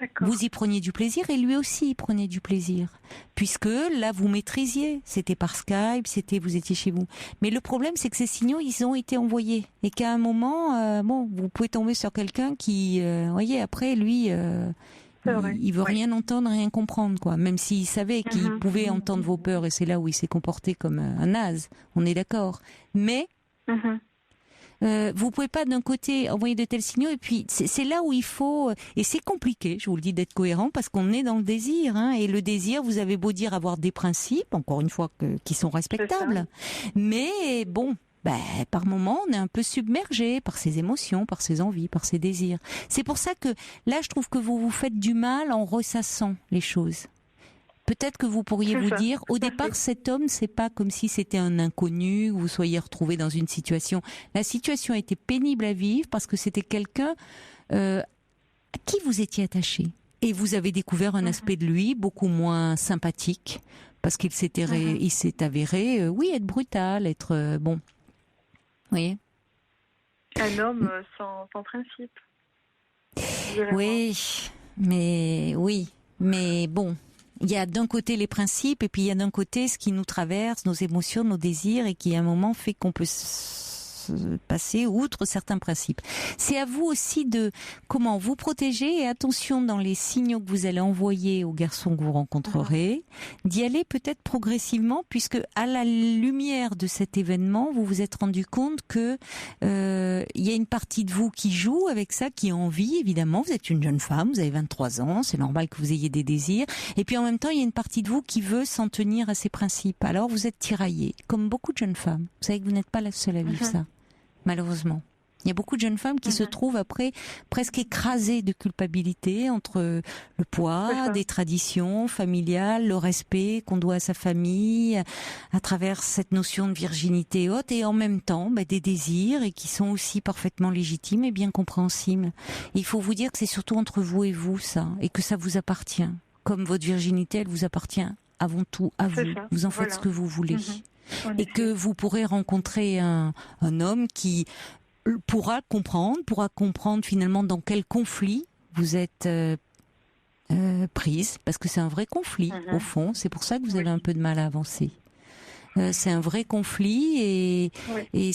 y preniez du plaisir et lui aussi y prenait du plaisir, puisque là vous maîtrisiez, c'était par Skype, vous étiez chez vous. Mais le problème, c'est que ces signaux, ils ont été envoyés et qu'à un moment, vous pouvez tomber sur quelqu'un qui, voyez, après lui, il veut rien entendre, rien comprendre, quoi. Même s'il savait qu'il pouvait entendre vos peurs, et c'est là où il s'est comporté comme un naze. On est d'accord. Mais vous pouvez pas d'un côté envoyer de tels signaux, et puis c'est là où il faut, et c'est compliqué, je vous le dis, d'être cohérent, parce qu'on est dans le désir, et le désir, vous avez beau dire avoir des principes, encore une fois, qui sont respectables, mais bon, par moments, on est un peu submergé par ses émotions, par ses envies, par ses désirs. C'est pour ça que là, je trouve que vous vous faites du mal en ressassant les choses. Peut-être que vous pourriez vous dire, au départ, cet homme, c'est pas comme si c'était un inconnu, vous soyez retrouvé dans une situation. La situation était pénible à vivre parce que c'était quelqu'un à qui vous étiez attaché. Et vous avez découvert un aspect de lui beaucoup moins sympathique parce qu'il il s'est avéré, être brutal, être bon. Vous voyez ? Un homme sans principe. Oui, mais bon. Il y a d'un côté les principes et puis il y a d'un côté ce qui nous traverse, nos émotions, nos désirs, et qui à un moment fait qu'on peut passer outre certains principes. C'est à vous aussi de comment vous protéger, et attention dans les signaux que vous allez envoyer aux garçons que vous rencontrerez, d'y aller peut-être progressivement, puisque à la lumière de cet événement, vous vous êtes rendu compte que il y a une partie de vous qui joue avec ça, qui a envie, évidemment. Vous êtes une jeune femme, vous avez 23 ans, c'est normal que vous ayez des désirs. Et puis en même temps, il y a une partie de vous qui veut s'en tenir à ses principes. Alors vous êtes tiraillée, comme beaucoup de jeunes femmes. Vous savez que vous n'êtes pas la seule à vivre ça. Malheureusement. Il y a beaucoup de jeunes femmes qui se trouvent après presque écrasées de culpabilité entre le poids des traditions familiales, le respect qu'on doit à sa famille, à travers cette notion de virginité haute, et en même temps des désirs, et qui sont aussi parfaitement légitimes et bien compréhensibles. Et il faut vous dire que c'est surtout entre vous et vous ça, et que ça vous appartient. Comme votre virginité, elle vous appartient avant tout à vous. Vous en faites ce que vous voulez. Et que vous pourrez rencontrer un homme qui pourra comprendre finalement dans quel conflit vous êtes prise, parce que c'est un vrai conflit au fond. C'est pour ça que vous avez un peu de mal à avancer. C'est un vrai conflit Oui. et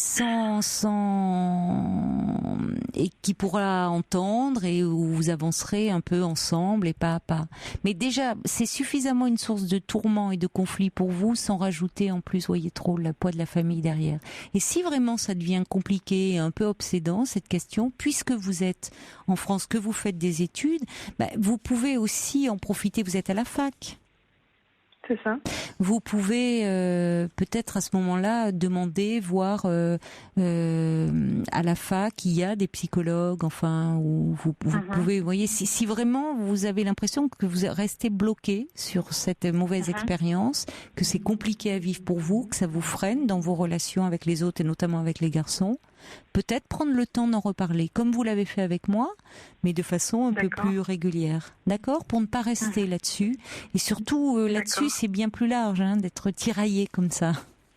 et qui pourra entendre et où vous avancerez un peu ensemble et pas à pas. Mais déjà, c'est suffisamment une source de tourment et de conflit pour vous, sans rajouter en plus, voyez trop, le poids de la famille derrière. Et si vraiment ça devient compliqué et un peu obsédant, cette question, puisque vous êtes en France, que vous faites des études, vous pouvez aussi en profiter, vous êtes à la fac. C'est ça. Vous pouvez peut-être à ce moment-là demander, voir à la fac, il y a des psychologues, enfin, où vous pouvez, vous voyez, si vraiment vous avez l'impression que vous restez bloqué sur cette mauvaise expérience, que c'est compliqué à vivre pour vous, que ça vous freine dans vos relations avec les autres et notamment avec les garçons, peut-être prendre le temps d'en reparler, comme vous l'avez fait avec moi, mais de façon un peu plus régulière. D'accord ? Pour ne pas rester là-dessus. Et surtout, là-dessus, c'est bien plus large, hein, d'être tiraillé comme ça,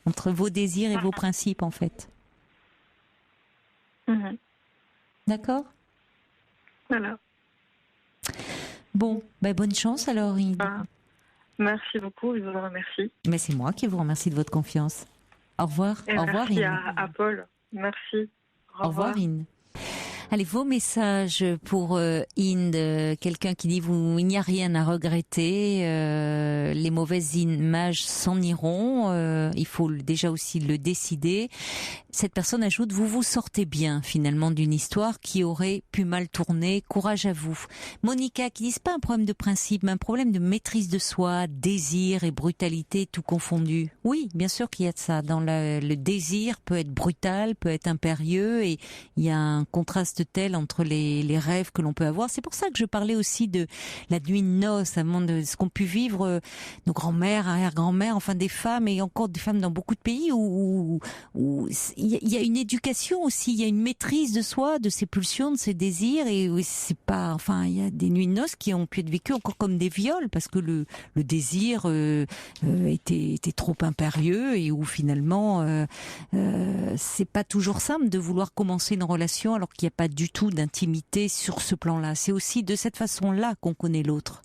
entre vos désirs et vos principes, en fait. D'accord ? Voilà. Bon, bonne chance alors, Inde. Merci beaucoup, je vous remercie. Mais c'est moi qui vous remercie de votre confiance. Au revoir. Et au revoir, merci Inde. à Paul. Merci. Au revoir, Inde. Allez, vos messages pour Inde, quelqu'un qui dit il n'y a rien à regretter, les mauvaises images s'en iront, il faut déjà aussi le décider. Cette personne ajoute, vous vous sortez bien finalement d'une histoire qui aurait pu mal tourner, courage à vous. Monica qui dit, c'est pas un problème de principe, mais un problème de maîtrise de soi, désir et brutalité tout confondu. Oui, bien sûr qu'il y a de ça. Dans le désir peut être brutal, peut être impérieux, et il y a un contraste tel entre les rêves que l'on peut avoir. C'est pour ça que je parlais aussi de la nuit de noces, avant de ce qu'ont pu vivre nos grands-mères, arrière-grand-mères, enfin des femmes, et encore des femmes dans beaucoup de pays où il y a une éducation aussi, il y a une maîtrise de soi, de ses pulsions, de ses désirs, et c'est pas, enfin, il y a des nuits de noces qui ont pu être vécues encore comme des viols, parce que le désir était trop impérieux, et où finalement c'est pas toujours simple de vouloir commencer une relation alors qu'il n'y a pas du tout d'intimité sur ce plan-là. C'est aussi de cette façon-là qu'on connaît l'autre.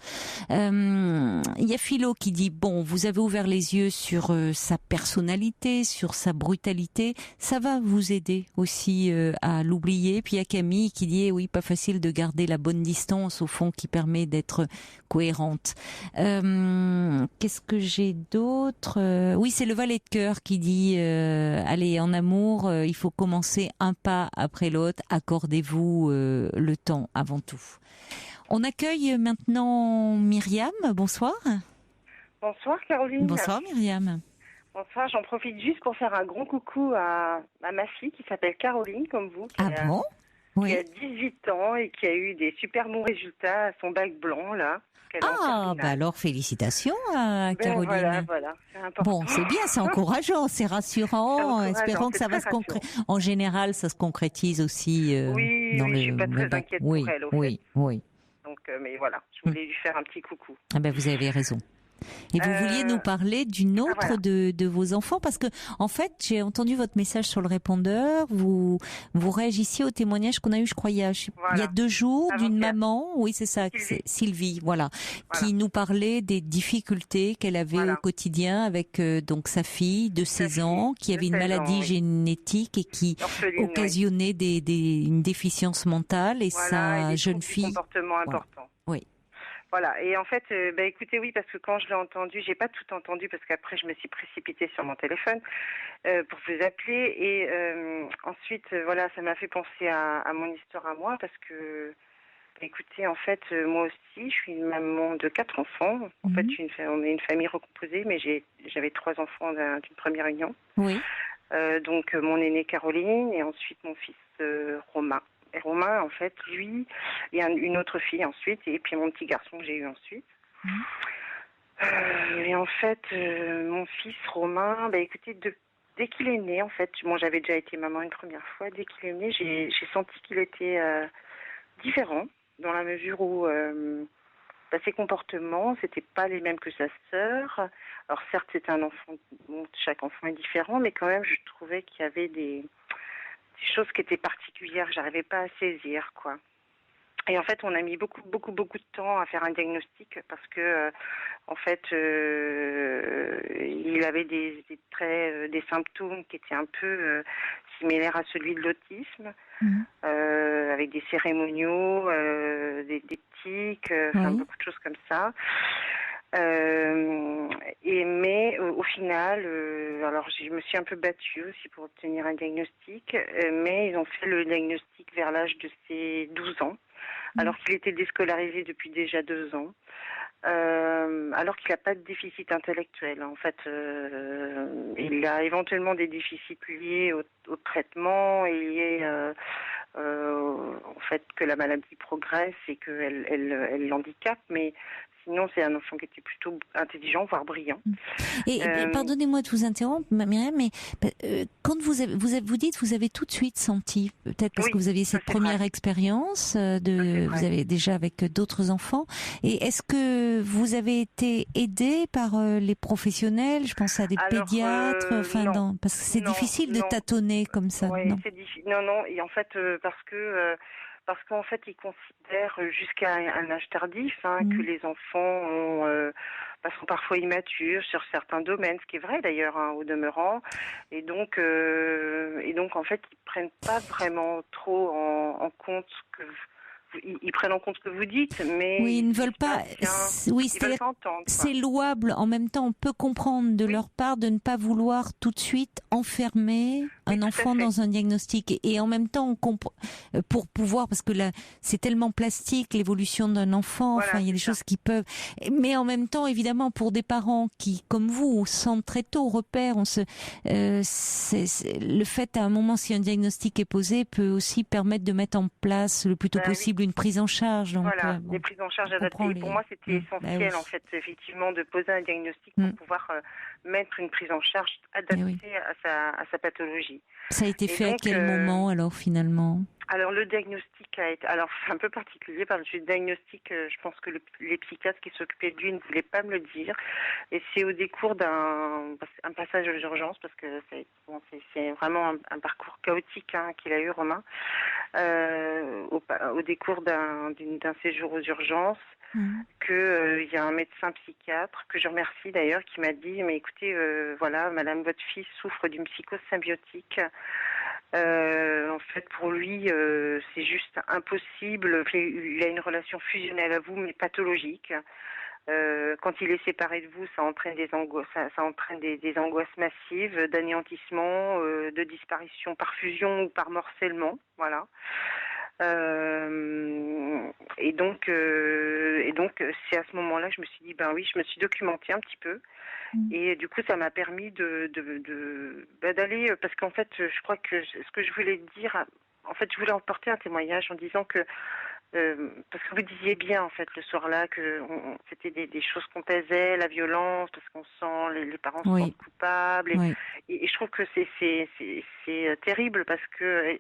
Il y a Philo qui dit, bon, vous avez ouvert les yeux sur sa personnalité, sur sa brutalité, ça va vous aider aussi à l'oublier. Puis il y a Camille qui dit, oui, pas facile de garder la bonne distance, au fond, qui permet d'être cohérente. Qu'est-ce que j'ai d'autre ? Oui, c'est le valet de cœur qui dit, allez, en amour, il faut commencer un pas après l'autre, accordez-vous le temps avant tout. On accueille maintenant Myriam, bonsoir. Bonsoir Caroline. Bonsoir Myriam. Bonsoir, j'en profite juste pour faire un grand coucou à ma fille qui s'appelle Caroline, comme vous. Bon ? Oui. Qui a 18 ans et qui a eu des super bons résultats à son bac blanc, là. Alors félicitations à Caroline. Voilà, c'est important. Bon, c'est bien, c'est encourageant, c'est rassurant. Espérons que ça va se concrétiser. En général, ça se concrétise aussi oui, dans je suis pas très inquiète pour elle, au fait. Oui. Donc, mais voilà, je voulais lui faire un petit coucou. Vous avez raison. Et vous vouliez nous parler d'une autre de vos enfants, parce que en fait j'ai entendu votre message sur le répondeur, vous réagissiez au témoignage qu'on a eu, je crois, il y a 2 jours, d'une maman, oui c'est ça, Sylvie, qui nous parlait des difficultés qu'elle avait au quotidien avec donc sa fille de 16 ans, qui avait une maladie génétique et qui occasionnait une déficience mentale, et sa jeune fille. Comportement important. Oui. Voilà, et en fait, écoutez, oui, parce que quand je l'ai entendu, j'ai pas tout entendu parce qu'après je me suis précipitée sur mon téléphone pour vous appeler, et ensuite, ça m'a fait penser à mon histoire à moi, parce que, écoutez, en fait, moi aussi, je suis une maman de 4 enfants. En fait, on est une famille recomposée, mais j'avais 3 enfants d'une première union. Oui. Donc mon aîné Caroline, et ensuite mon fils Romain. Et Romain, en fait, lui, il y a une autre fille ensuite, et puis mon petit garçon que j'ai eu ensuite. Et en fait, mon fils Romain, écoutez, dès qu'il est né, en fait, j'avais déjà été maman une première fois, dès qu'il est né, j'ai senti qu'il était différent, dans la mesure où ses comportements, c'était pas les mêmes que sa sœur. Alors certes, c'est un enfant, chaque enfant est différent, mais quand même, je trouvais qu'il y avait des choses qui étaient particulières, que j'arrivais pas à saisir, quoi. Et en fait, on a mis beaucoup de temps à faire un diagnostic parce que, en fait, il avait des traits, des symptômes qui étaient un peu similaires à celui de l'autisme, avec des cérémoniaux, des tics, enfin Oui. beaucoup de choses comme ça. Mais au final, alors je me suis un peu battue aussi pour obtenir un diagnostic, mais ils ont fait le diagnostic vers l'âge de ses 12 ans, alors qu'il était déscolarisé depuis déjà 2 ans, alors qu'il n'a pas de déficit intellectuel. En fait, il a éventuellement des déficits liés au traitement et liés au fait que la maladie progresse et qu'elle l'handicape, mais sinon c'est un enfant qui était plutôt intelligent, voire brillant. Et pardonnez-moi de vous interrompre, Myriam, mais quand vous dites, vous avez tout de suite senti, peut-être parce que Oui, vous aviez ça cette c'est première vrai. expérience, C'est vous vrai. avez déjà avec d'autres enfants, et est-ce que vous avez été aidé par les professionnels, je pense à des Alors pédiatres, enfin, non, parce que c'est non, difficile de non. tâtonner comme ça, Ouais, non? c'est difficile. Non, non. Et en fait, parce qu'en fait, ils considèrent jusqu'à un âge tardif que Mm. les enfants sont parfois immatures sur certains domaines, ce qui est vrai d'ailleurs au demeurant. Et donc, en fait, ils prennent pas vraiment trop en compte ils prennent en compte ce que vous dites, mais Oui, ils ils ne se veulent disent pas, pas. tiens, Oui, ils veulent c'est-à-dire pas entendre, quoi. c'est louable. En même temps, on peut comprendre de Oui, leur part de ne pas vouloir tout de suite enfermer oui, un tout à enfant fait. dans un diagnostic. Et en même temps, pour pouvoir, parce que là, c'est tellement plastique l'évolution d'un enfant. Enfin, Voilà, il y a c'est des ça. choses qui peuvent. Mais en même temps, évidemment, pour des parents qui, comme vous, sentent très tôt, repèrent, le fait à un moment si un diagnostic est posé peut aussi permettre de mettre en place le plus tôt Ben oui. possible une prise en charge. Donc, Voilà, des bon. prises en charge Je comprends adaptées. Et pour moi, c'était Bah oui. essentiel, en fait, effectivement, de poser un diagnostic pour Mm. pouvoir mettre une prise en charge Eh oui. adaptée à sa pathologie. Ça a été Et fait à donc, quel moment alors finalement? alors le diagnostic a été, alors c'est un peu particulier parce que le diagnostic, je pense que les psychiatres qui s'occupaient de lui ne voulaient pas me le dire. Et c'est au décours un passage aux urgences, parce que c'est vraiment un parcours chaotique qu'il a eu, Romain, au décours d'un séjour aux urgences, Mm. que il y a un médecin psychiatre que je remercie d'ailleurs qui m'a dit mais écoutez voilà madame votre fils souffre d'une psychose symbiotique. En fait pour lui c'est juste impossible. Il a une relation fusionnelle à vous mais pathologique. Quand il est séparé de vous, ça entraîne des angoisses, ça entraîne des angoisses massives, d'anéantissement, de disparition par fusion ou par morcellement, voilà. Et donc, c'est à ce moment-là que je me suis dit, ben oui, je me suis documentée un petit peu. Mm. Et du coup, ça m'a permis d'aller, parce qu'en fait, je crois que ce que je voulais dire, en fait, je voulais emporter un témoignage en disant que, parce que vous disiez bien, en fait, le soir-là, que c'était des choses qu'on taisait, la violence, parce qu'on sent, les parents se Oui, sentent coupables. oui. Et je trouve que c'est terrible parce que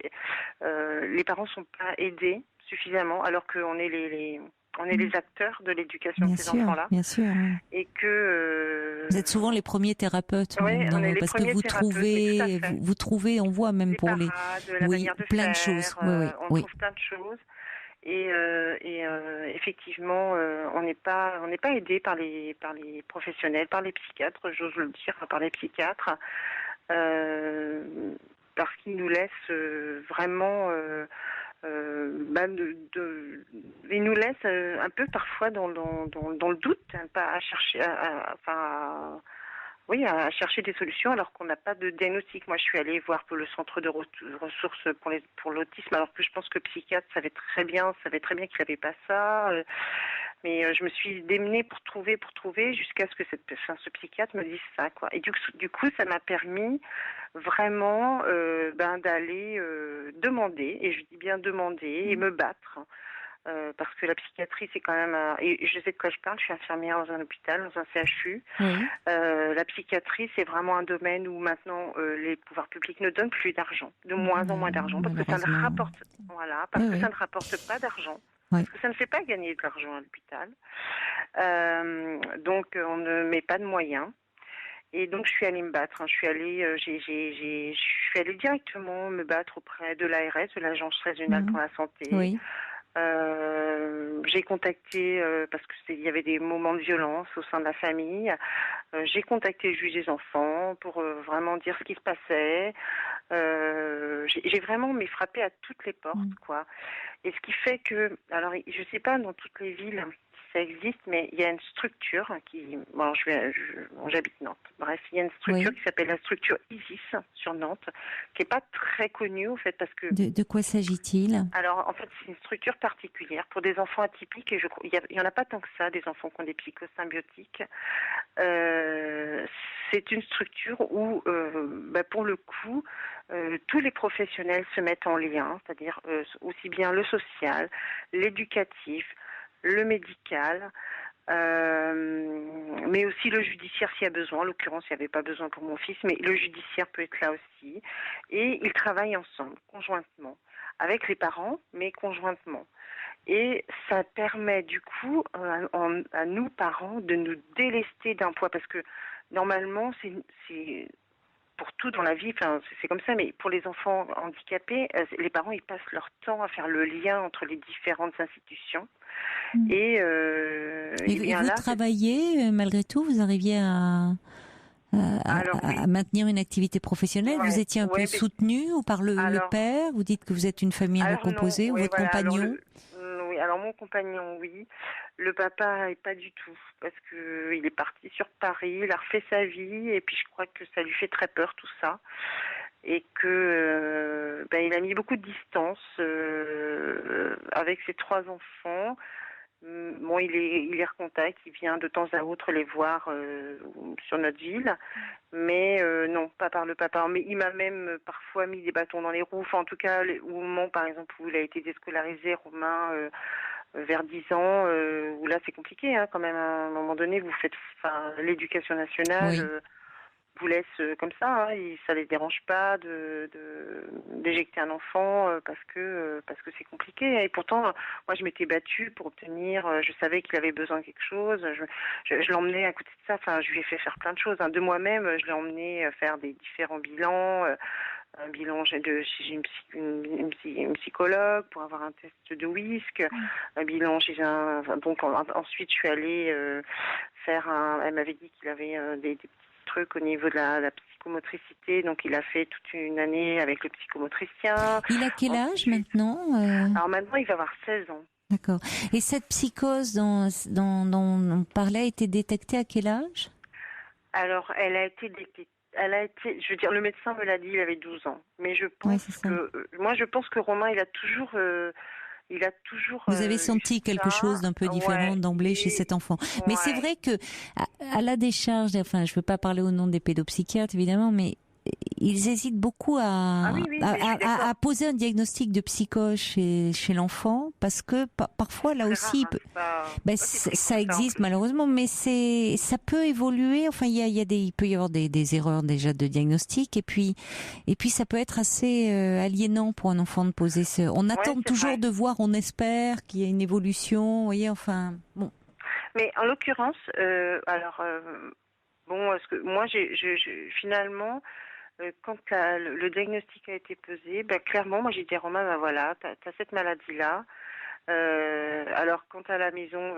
les parents sont pas aidés suffisamment, alors qu'on est on est Mm. les acteurs de l'éducation de Bien ces sûr, enfants-là. bien sûr. Oui. Et que, Vous êtes souvent les premiers thérapeutes ouais, même on est les parce que premiers vous thérapeutes, oui, tout à trouvez, fait. vous trouvez, on voit même Les pour les, parades, la oui, manière de plein de choses. faire, Oui, oui, on oui. trouve plein de choses. Et effectivement, on n'est pas aidé par les professionnels, par les psychiatres, j'ose le dire, par les psychiatres, euh, parce qu'ils nous laissent vraiment, ils nous laissent un peu parfois dans le doute, pas à chercher, oui, à chercher des solutions alors qu'on n'a pas de diagnostic. Moi, je suis allée voir pour le centre de ressources pour l'autisme, alors que je pense que le psychiatre savait très bien qu'il n'avait pas ça. Mais je me suis démenée pour trouver, jusqu'à ce que ce psychiatre me dise ça, quoi. Et du coup, ça m'a permis vraiment d'aller demander, et je dis bien demander, et Mm. me battre. Parce que la psychiatrie, c'est quand même... et je sais de quoi je parle, je suis infirmière dans un hôpital, dans un CHU. Oui. La psychiatrie, c'est vraiment un domaine où maintenant les pouvoirs publics ne donnent plus d'argent, de moins en moins d'argent, parce que ça ne Malheureusement. rapporte, voilà, Oui, parce que oui. ça ne rapporte pas d'argent, Oui. parce que ça ne fait pas gagner de l'argent à l'hôpital. Donc on ne met pas de moyens. Et donc je suis allée me battre. Je suis allée, je suis allée directement me battre auprès de l'ARS, de l'Agence régionale Mm. pour la santé, Oui. J'ai contacté, parce qu'il y avait des moments de violence au sein de la famille, j'ai contacté le juge des enfants pour vraiment dire ce qui se passait. J'ai vraiment frappé à toutes les portes, quoi. Et ce qui fait que, alors je sais pas dans toutes les villes si ça existe, mais il y a une structure qui, bon, j'habite Nantes. Bref, il y a une structure qui s'appelle la structure ISIS sur Nantes, qui est pas très connue en fait parce que. De quoi s'agit-il? Alors en fait, c'est une structure particulière pour des enfants atypiques et il y en a pas tant que ça, des enfants qui ont des psychosymbiotiques. C'est une structure où, pour le coup, tous les professionnels se mettent en lien, c'est-à-dire aussi bien le social, l'éducatif, le médical, mais aussi le judiciaire s'il y a besoin. En l'occurrence, il n'y avait pas besoin pour mon fils, mais le judiciaire peut être là aussi. Et ils travaillent ensemble, conjointement, avec les parents, mais conjointement. Et ça permet du coup à nous, parents, de nous délester d'un poids, parce que normalement, c'est pour tout dans la vie, enfin, c'est comme ça, mais pour les enfants handicapés, les parents, ils passent leur temps à faire le lien entre les différentes institutions. Et vous là, travaillez, malgré tout, vous arriviez alors, oui. à maintenir une activité professionnelle. Vous étiez un peu soutenue ou par le père? Vous dites que vous êtes une famille recomposée, ou votre compagnon? Oui, alors mon compagnon, oui. Le papa, pas du tout, parce que il est parti sur Paris, il a refait sa vie, et puis je crois que ça lui fait très peur tout ça, et que il a mis beaucoup de distance avec ses 3 enfants. Bon, il les recontacte, il vient de temps à autre les voir sur notre ville, mais non, pas par le papa. Mais il m'a même parfois mis des bâtons dans les roues. Enfin, en tout cas, au moment, par exemple, où il a été déscolarisé, Romain, vers 10 ans, où là c'est compliqué, hein, quand même. À un moment donné, vous faites, l'éducation nationale. Vous laisse comme ça, hein, ça les dérange pas d'éjecter un enfant parce que c'est compliqué. Et pourtant, moi je m'étais battue pour obtenir. Je savais qu'il avait besoin de quelque chose. Je l'emmenais à côté de ça. Enfin, je lui ai fait faire plein de choses. Hein. De moi-même, je l'ai emmené faire des différents bilans. Un bilan chez une psychologue pour avoir un test de whisky, un bilan chez donc ensuite je suis allée faire elle m'avait dit qu'il avait des petits trucs au niveau de la psychomotricité, donc il a fait toute une année avec le psychomotricien. Il a quel âge maintenant Alors maintenant il va avoir 16 ans. D'accord. Et cette psychose dont on parlait a été détectée à quel âge? Alors elle a été détectée. Je veux dire, le médecin me l'a dit, il avait 12 ans. Mais je pense je pense que Romain, il a toujours. Vous avez senti quelque chose d'un peu différent d'emblée chez cet enfant. Mais c'est vrai que, à la décharge, enfin, je veux pas parler au nom des pédopsychiatres, évidemment, mais ils hésitent beaucoup à poser un diagnostic de psychose chez l'enfant, parce que parfois là aussi ça existe malheureusement, mais ça peut évoluer. Enfin, il peut y avoir des erreurs déjà de diagnostic, et puis ça peut être assez aliénant pour un enfant de poser on attend toujours de voir, on espère qu'il y a une évolution, vous voyez, enfin bon. Mais en l'occurrence, moi finalement, quand le diagnostic a été posé, clairement, moi j'ai dit à Romain, voilà, t'as cette maladie-là. Alors, quant à la maison,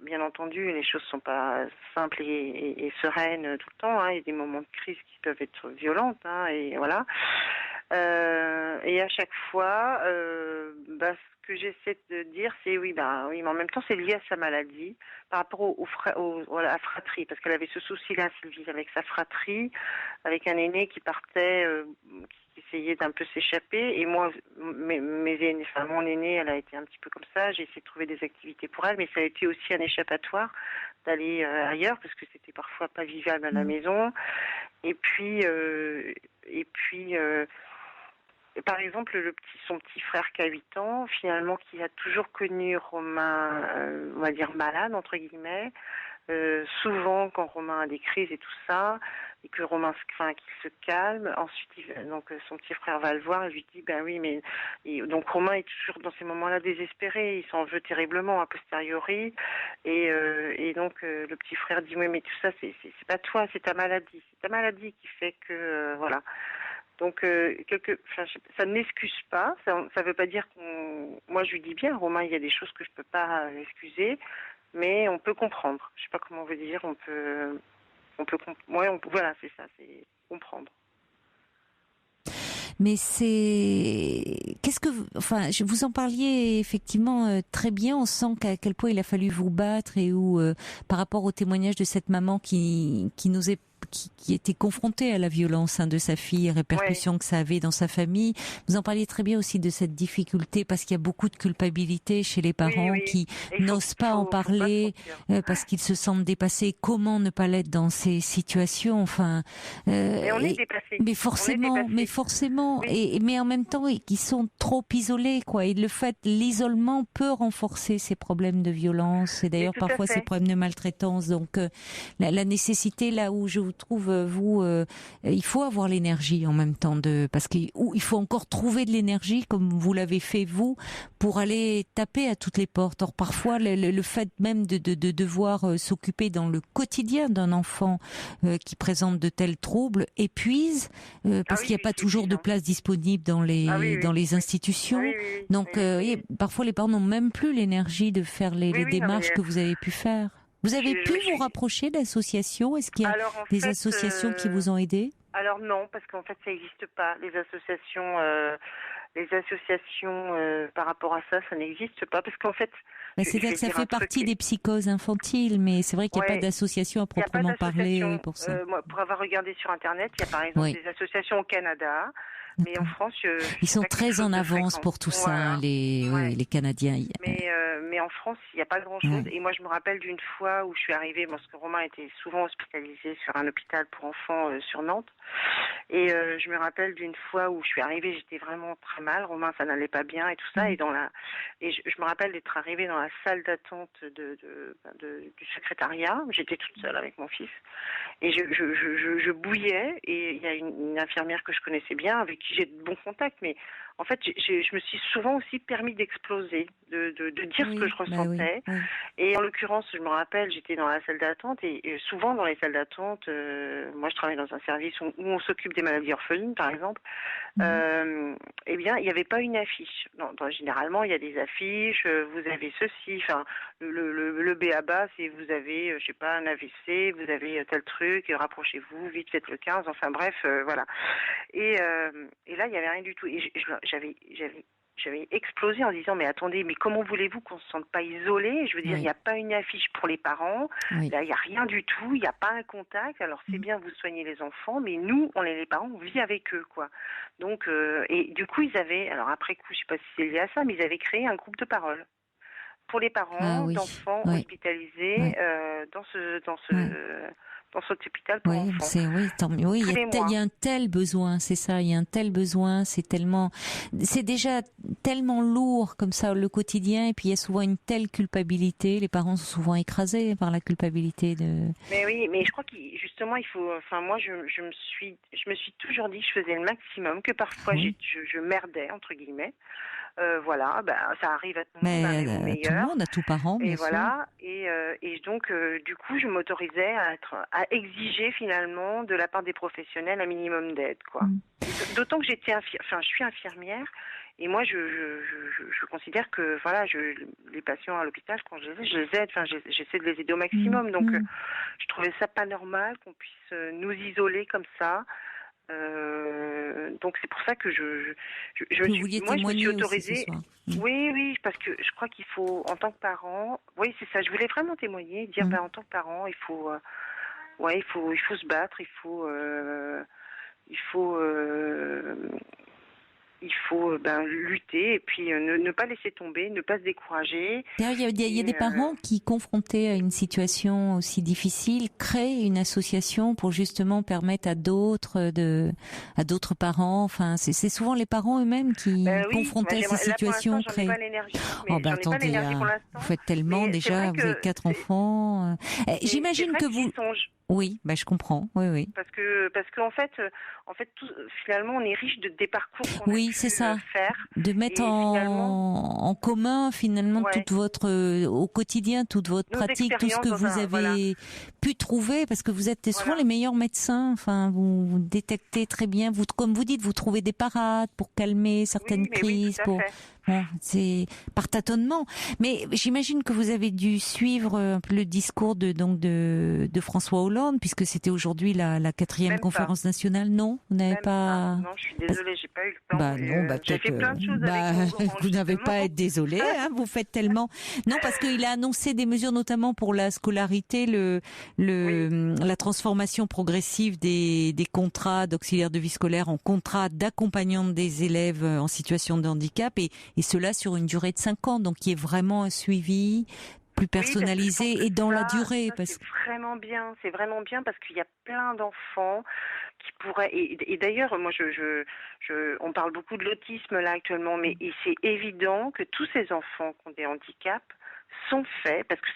bien entendu, les choses sont pas simples et sereines tout le temps. Hein. Il y a des moments de crise qui peuvent être violentes, hein, et voilà. Et à chaque fois, ce que j'essaie de dire, c'est oui, mais en même temps, c'est lié à sa maladie, par rapport à la fratrie, parce qu'elle avait ce souci-là, Sylvie, avec sa fratrie, avec un aîné qui partait, qui essayait d'un peu s'échapper, et moi, mon aînée, elle a été un petit peu comme ça. J'ai essayé de trouver des activités pour elle, mais ça a été aussi un échappatoire d'aller ailleurs, parce que c'était parfois pas vivable à la maison. Et puis, par exemple, son petit frère qui a 8 ans, finalement, qui a toujours connu Romain, on va dire malade, entre guillemets, souvent quand Romain a des crises et tout ça, et que Romain qu'il se calme, ensuite son petit frère va le voir et lui dit oui, mais donc Romain est toujours dans ces moments-là désespéré, il s'en veut terriblement a posteriori, et donc le petit frère dit oui, mais tout ça c'est pas toi, c'est ta maladie qui fait que voilà. Donc, ça ne m'excuse pas. Ça veut pas dire qu'on... Moi, je lui dis bien, Romain, il y a des choses que je peux pas excuser, mais on peut comprendre. Je sais pas comment on veut dire. Voilà, c'est ça, c'est comprendre. Mais vous en parliez effectivement très bien. On sent qu'à quel point il a fallu vous battre et par rapport au témoignage de cette maman qui était confrontée à la violence de sa fille, répercussions que ça avait dans sa famille. Vous en parliez très bien aussi de cette difficulté parce qu'il y a beaucoup de culpabilité chez les parents qui n'osent pas en parler parce qu'ils se sentent dépassés. Comment ne pas l'être dans ces situations? Mais on est dépassés. Mais forcément, oui. mais en même temps, qui sont trop isolés, quoi. Et l'isolement peut renforcer ces problèmes de violence et d'ailleurs parfois ces problèmes de maltraitance. Donc la nécessité, là où je vous trouve, il faut avoir l'énergie en même temps parce qu'il faut encore trouver de l'énergie comme vous l'avez fait vous pour aller taper à toutes les portes. Or parfois le fait même de devoir s'occuper dans le quotidien d'un enfant qui présente de tels troubles épuise parce qu'il n'y a pas toujours de place disponible dans les institutions. Donc parfois les parents n'ont même plus l'énergie de faire les démarches que vous avez pu faire. Vous avez pu vous rapprocher d'associations? Est-ce qu'il y a des associations qui vous ont aidé? Alors non, parce qu'en fait ça n'existe pas. Les associations par rapport à ça n'existe pas parce qu'en fait. C'est-à-dire que ça fait partie des psychoses infantiles, mais c'est vrai qu'il n'y a pas d'association à proprement parler pour ça. Moi, pour avoir regardé sur Internet, il y a par exemple des associations au Canada. Mais en France, ils sont très en avance pour tout ça, les Canadiens. Mais en France, il n'y a pas grand-chose. Et moi, je me rappelle d'une fois où je suis arrivée, parce que Romain était souvent hospitalisé sur un hôpital pour enfants sur Nantes. Et je me rappelle d'une fois où je suis arrivée, j'étais vraiment très mal. Romain, ça n'allait pas bien et tout ça. Et je me rappelle d'être arrivée dans la salle d'attente du secrétariat. J'étais toute seule avec mon fils. Et je bouillais. Et il y a une infirmière que je connaissais bien, avec qui j'ai de bons contacts, mais en fait, je me suis souvent aussi permis d'exploser, de dire ce que je ressentais. Et en l'occurrence, je me rappelle, j'étais dans la salle d'attente et souvent dans les salles d'attente, moi je travaille dans un service où on s'occupe des maladies orphelines, par exemple. Eh bien, il n'y avait pas une affiche. Généralement, il y a des affiches. Vous avez ceci. Enfin, le b.a.-ba, c'est vous avez, je sais pas, un AVC, vous avez tel truc. Rapprochez-vous, vite, faites le 15. Enfin bref, voilà. Et là, il n'y avait rien du tout. Et j'avais explosé en disant mais attendez, mais comment voulez-vous qu'on se sente pas isolé? Je veux dire, il n'y a pas une affiche pour les parents, là il n'y a rien du tout, il n'y a pas un contact. Alors c'est bien, vous soignez les enfants, mais nous, les parents, on vit avec eux, quoi. Donc et du coup ils avaient, alors après coup, je sais pas si c'est lié à ça, mais ils avaient créé un groupe de parole pour les parents d'enfants hospitalisés dans cet hôpital pour enfants. Il y a un tel besoin, c'est ça, il y a un tel besoin, c'est déjà tellement lourd comme ça le quotidien, et puis il y a souvent une telle culpabilité, les parents sont souvent écrasés par la culpabilité de... Mais oui, mais je crois qu'il faut, enfin moi je me suis toujours dit que je faisais le maximum, que parfois je merdais entre guillemets. Voilà, ça arrive à tout le monde, tout le monde, à tout parent, bien sûr. Et donc du coup je m'autorisais à exiger finalement de la part des professionnels un minimum d'aide, quoi. D'autant que je suis infirmière et moi je considère que voilà, les patients à l'hôpital quand je les aide, j'essaie de les aider au maximum. Donc je trouvais ça pas normal qu'on puisse nous isoler comme ça. Donc c'est pour ça que je me suis autorisée. Oui, parce que je crois qu'il faut, en tant que parent, oui c'est ça. Je voulais vraiment témoigner, dire en tant que parent, il faut se battre, il faut lutter et puis ne pas laisser tomber, ne pas se décourager. D'ailleurs, il y a des parents qui, confrontés à une situation aussi difficile, créent une association pour justement permettre à d'autres parents. Enfin, c'est souvent les parents eux-mêmes qui, confrontés à ces situations, créent. J'en ai pas l'énergie. Attendez, vous faites tellement déjà. Vous avez 4 enfants. J'imagine que vous. Oui, je comprends. Oui. Parce que en fait, finalement, on est riche des parcours qu'on a Oui, c'est ça. faire. De mettre Et en commun finalement Ouais. toute votre au quotidien, toute votre Nos pratique, tout ce que expériences dans vous un- voilà. avez pu trouver, parce que vous êtes souvent Voilà. les meilleurs médecins. Enfin, vous détectez très bien. Vous, comme vous dites, vous trouvez des parades pour calmer certaines Oui, mais oui, crises. tout à Pour fait. bon, c'est par tâtonnement. Mais j'imagine que vous avez dû suivre un peu le discours de François Hollande, puisque c'était aujourd'hui la 4e Même pas. conférence nationale. Non, vous n'avez Même pas. Non, je suis désolée, j'ai pas eu le temps. Bah Et, non, bah j'ai peut-être. fait plein de choses avec mon grand, Vous n'avez justement. pas à être désolé, hein, vous faites tellement. Non, parce qu'il a annoncé des mesures, notamment pour la scolarité, la transformation progressive des contrats d'auxiliaire de vie scolaire en contrats d'accompagnant des élèves en situation de handicap, et cela sur une durée de 5 ans, donc qui est vraiment un suivi plus Oui, parce que je pense personnalisé que et dans la ça, durée, ça, parce c'est vraiment bien. C'est vraiment bien parce qu'il y a plein d'enfants qui pourraient. Et d'ailleurs, moi, on parle beaucoup de l'autisme là actuellement, mais c'est évident que tous ces enfants qui ont des handicaps sont faits parce que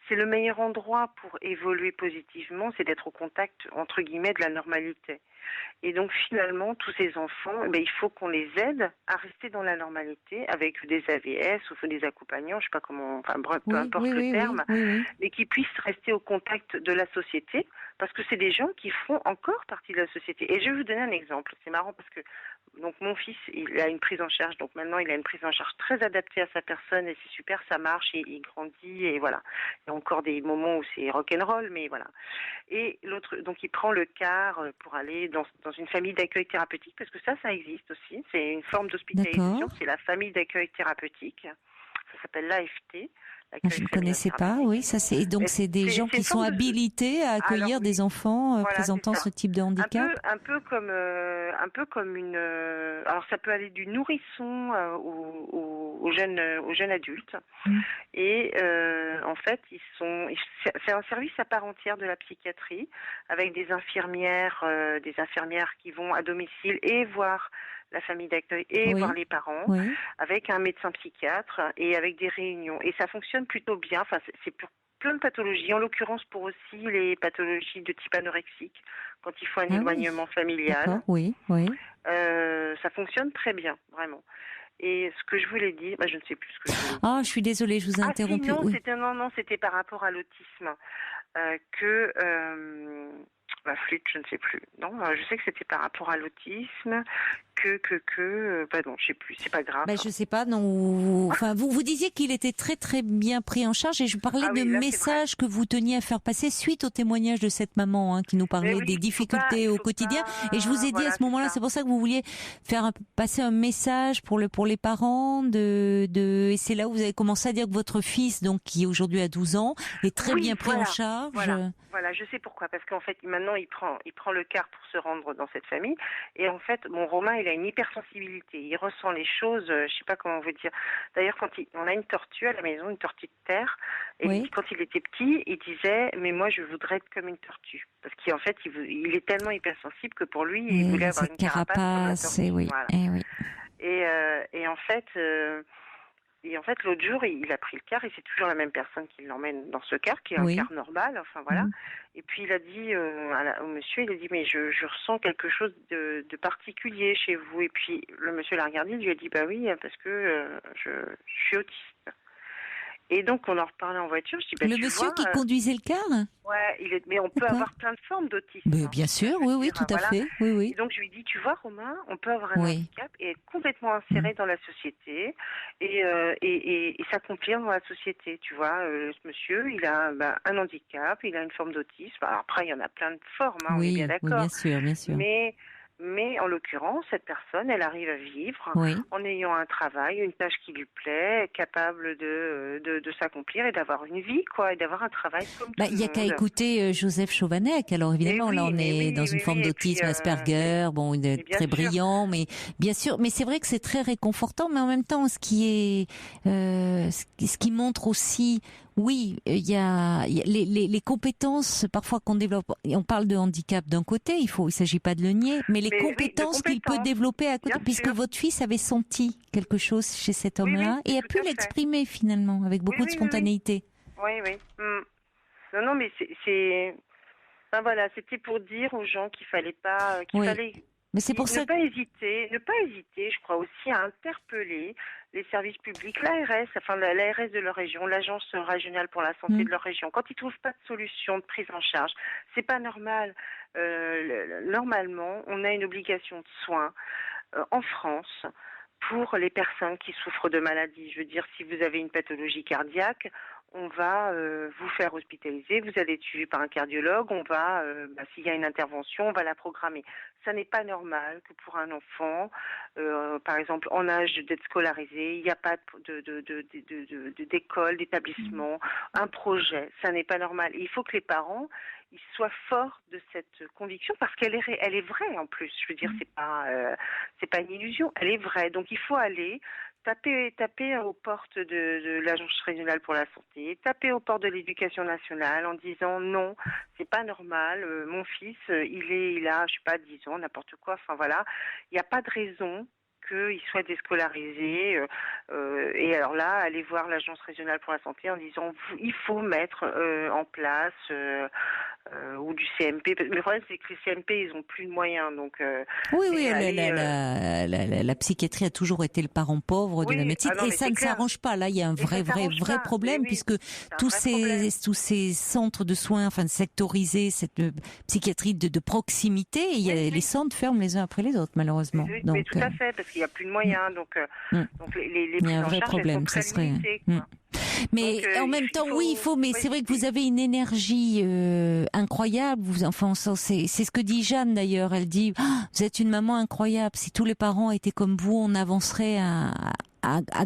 c'est le meilleur endroit pour évoluer positivement, c'est d'être au contact entre guillemets de la normalité. Et donc finalement, tous ces enfants, il faut qu'on les aide à rester dans la normalité avec des AVS ou des accompagnants, je sais pas comment, enfin bref, peu importe le terme, oui. mais qui puissent rester au contact de la société, parce que c'est des gens qui font encore partie de la société. Et je vais vous donner un exemple. C'est marrant parce que donc mon fils, il a une prise en charge, donc maintenant il a une prise en charge très adaptée à sa personne et c'est super, ça marche, il grandit et voilà. Il y a encore des moments où c'est rock'n'roll, mais voilà. Et l'autre, donc il prend le car pour aller dans une famille d'accueil thérapeutique, parce que ça existe aussi. C'est une forme d'hospitalisation, D'accord. c'est la famille d'accueil thérapeutique. Ça s'appelle l'AFT. Je ne connaissais pas, oui, ça c'est. Donc c'est des gens qui une sont forme habilités à accueillir Alors, oui, des enfants voilà, présentant c'est ça. ce type de handicap. Un peu comme une. Alors ça peut aller du nourrisson au jeune adulte. Mm. Et en fait, c'est un service à part entière de la psychiatrie, avec des infirmières qui vont à domicile et voir la famille d'accueil et Oui. voir les parents, Oui. avec un médecin psychiatre et avec des réunions. Et ça fonctionne plutôt bien. Enfin, c'est pour plein de pathologies, en l'occurrence pour aussi les pathologies de type anorexique, quand il faut un Ah oui. éloignement familial. D'accord. Oui. Oui. Ça fonctionne très bien, vraiment. Et ce que je voulais dire, je ne sais plus ce que je voulais dire. Ah, je suis désolée, je vous ai interrompu. Non, Oui. c'était par rapport à l'autisme flûte, je ne sais plus. Non, je sais que c'était par rapport à l'autisme non, je sais plus, c'est pas grave. Je sais pas, non. Enfin, vous disiez qu'il était très très bien pris en charge, et je parlais de là, messages que vous teniez à faire passer suite au témoignage de cette maman qui nous parlait des difficultés au quotidien. Et je vous ai dit à ce moment-là, c'est pour ça que vous vouliez faire passer un message pour les parents et c'est là où vous avez commencé à dire que votre fils, donc qui aujourd'hui a 12 ans, est très bien pris en charge. Voilà, je sais pourquoi, parce qu'en fait, maintenant, il prend le car pour se rendre dans cette famille, et en fait, mon Romain, il a une hypersensibilité, il ressent les choses, je sais pas comment vous dire. D'ailleurs, on a une tortue à la maison, une tortue de terre, et quand il était petit, il disait, mais moi, je voudrais être comme une tortue, parce qu'en fait, il est tellement hypersensible que pour lui, il voulait avoir une carapace comme la tortue. Voilà. Et en fait. Et en fait, l'autre jour, il a pris le car et c'est toujours la même personne qui l'emmène dans ce car, qui est un car normal, enfin voilà. Et puis il a dit au monsieur, il a dit, mais je ressens quelque chose de particulier chez vous. Et puis le monsieur l'a regardé, il lui a dit, bah oui, parce que je suis autiste. Et donc on en reparlait en voiture. Je dis, le monsieur qui conduisait le car. Ouais, mais on peut avoir plein de formes d'autisme. Mais bien sûr, oui, tout à fait. Oui. Et donc je lui dis, tu vois Romain, on peut avoir un handicap et être complètement inséré dans la société et s'accomplir dans la société. Tu vois, ce monsieur, il a un handicap, il a une forme d'autisme. Alors, après, il y en a plein de formes, on est bien d'accord. Oui, bien sûr. Mais en l'occurrence, cette personne, elle arrive à vivre en ayant un travail, une tâche qui lui plaît, capable de s'accomplir et d'avoir une vie, et d'avoir un travail comme tout le monde. Il n'y a qu'à écouter Joseph Chauvanec. Alors évidemment, là, on est dans une forme d'autisme Asperger. Il est très brillant, mais bien sûr. Mais c'est vrai que c'est très réconfortant. Mais en même temps, ce qui montre aussi. Oui, il y a les compétences parfois qu'on développe. On parle de handicap d'un côté, il s'agit pas de le nier, mais les compétences qu'il peut développer à côté, puisque votre fils avait senti quelque chose chez cet homme-là et a pu l'exprimer finalement avec beaucoup de spontanéité. Oui. Non, mais c'est. Enfin voilà, c'était pour dire aux gens qu'il fallait pas, Mais c'est pour ça. Ne pas hésiter, je crois aussi à interpeller les services publics, l'ARS, enfin l'ARS de leur région, l'agence régionale pour la santé de leur région. Quand ils trouvent pas de solution de prise en charge, c'est pas normal. Normalement, on a une obligation de soins en France pour les personnes qui souffrent de maladies. Je veux dire, si vous avez une pathologie cardiaque, on va vous faire hospitaliser, vous allez être suivi par un cardiologue, on va, s'il y a une intervention, on va la programmer. Ça n'est pas normal que pour un enfant, par exemple, en âge d'être scolarisé, il n'y a pas d'école, d'établissement, un projet. Ça n'est pas normal. Et il faut que les parents, ils soient forts de cette conviction parce qu'elle est vraie en plus. Je veux dire, c'est pas une illusion, elle est vraie. Donc il faut aller taper aux portes de l'Agence régionale pour la santé, taper aux portes de l'Éducation nationale en disant non, c'est pas normal, mon fils, il a, je sais pas, 10 ans, n'importe quoi, enfin voilà, il n'y a pas de raison qu'il soit déscolarisé. Et alors là, aller voir l'Agence régionale pour la santé en disant il faut mettre en place ou du CMP. Le problème, c'est que les CMP, ils ont plus de moyens. Donc, oui, la psychiatrie a toujours été le parent pauvre de la médecine. Et ça ne s'arrange pas. Là, il y a un vrai problème puisque tous ces centres de soins, enfin sectorisés, cette psychiatrie de proximité, les centres ferment les uns après les autres, malheureusement. Oui, donc, tout à fait, parce qu'il n'y a plus de moyens. Donc les il y a un prises en vrai charge, problème. elles sont très limitées, quoi. Mais en même temps, oui, il faut. Mais c'est vrai que vous avez une énergie incroyable. C'est ce que dit Jeanne d'ailleurs. Elle dit vous êtes une maman incroyable. Si tous les parents étaient comme vous, on avancerait à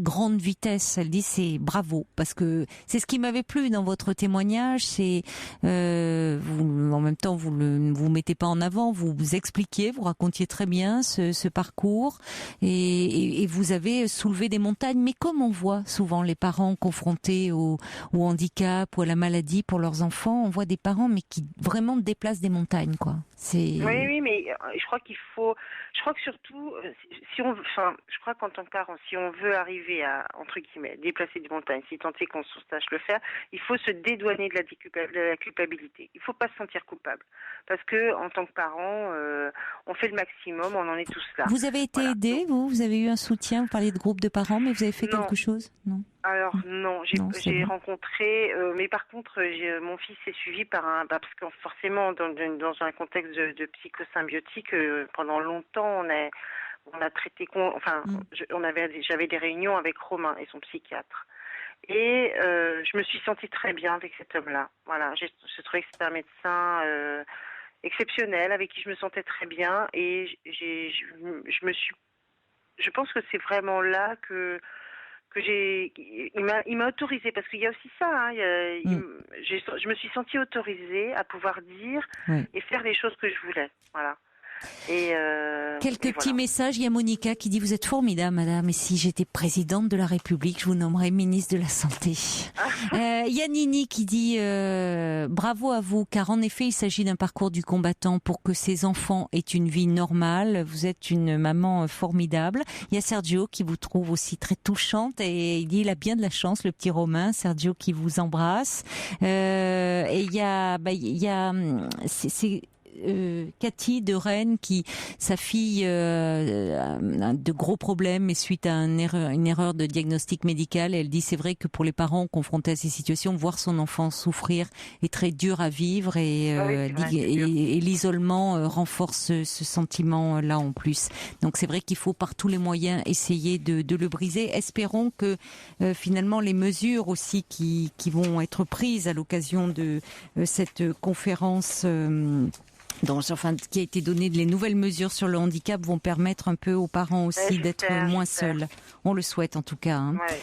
grande vitesse. Elle dit c'est bravo parce que c'est ce qui m'avait plu dans votre témoignage. C'est vous en même temps vous mettez pas en avant, vous expliquiez, vous racontiez très bien ce parcours et vous avez soulevé des montagnes. Mais comme on voit souvent les parents confrontés au handicap ou à la maladie pour leurs enfants, on voit des parents mais qui vraiment déplacent des montagnes quoi. Oui, mais je crois que surtout, je crois qu'en tant que parent, si on veut arriver à, entre guillemets, déplacer des montagnes, si tant est qu'on sache le faire, il faut se dédouaner de la culpabilité. Il ne faut pas se sentir coupable. Parce que, en tant que parent, on fait le maximum, on en est tous là. Vous avez été aidé, vous avez eu un soutien, vous parliez de groupe de parents, mais vous avez fait quelque chose? Non. Alors non, j'ai rencontré, mais par contre, mon fils est suivi par parce que forcément dans un contexte de psychosymbiotique, pendant longtemps on a traité, j'avais des réunions avec Romain et son psychiatre. Et je me suis sentie très bien avec cet homme-là. Voilà, je trouvais que c'était un médecin exceptionnel avec qui je me sentais très bien et je pense que c'est vraiment là que il m'a autorisé parce qu'il y a aussi ça. Je me suis sentie autorisée à pouvoir dire et faire les choses que je voulais. Voilà. Quelques petits messages. Il y a Monica qui dit vous êtes formidable madame et si j'étais présidente de la République je vous nommerais ministre de la Santé. Il y a Nini qui dit bravo à vous car en effet il s'agit d'un parcours du combattant pour que ses enfants aient une vie normale. Vous êtes une maman formidable. Il y a Sergio qui vous trouve aussi très touchante et il dit il a bien de la chance le petit Romain. Sergio qui vous embrasse. Et il y a Cathy de Rennes qui sa fille a de gros problèmes mais suite à une erreur de diagnostic médical elle dit c'est vrai que pour les parents confrontés à ces situations voir son enfant souffrir est très dur à vivre et l'isolement renforce ce sentiment là en plus donc c'est vrai qu'il faut par tous les moyens essayer de le briser. Espérons que finalement les mesures aussi qui vont être prises à l'occasion de cette conférence qui a été donné, les nouvelles mesures sur le handicap vont permettre un peu aux parents aussi d'être moins seuls. On le souhaite en tout cas. Hein. Ouais.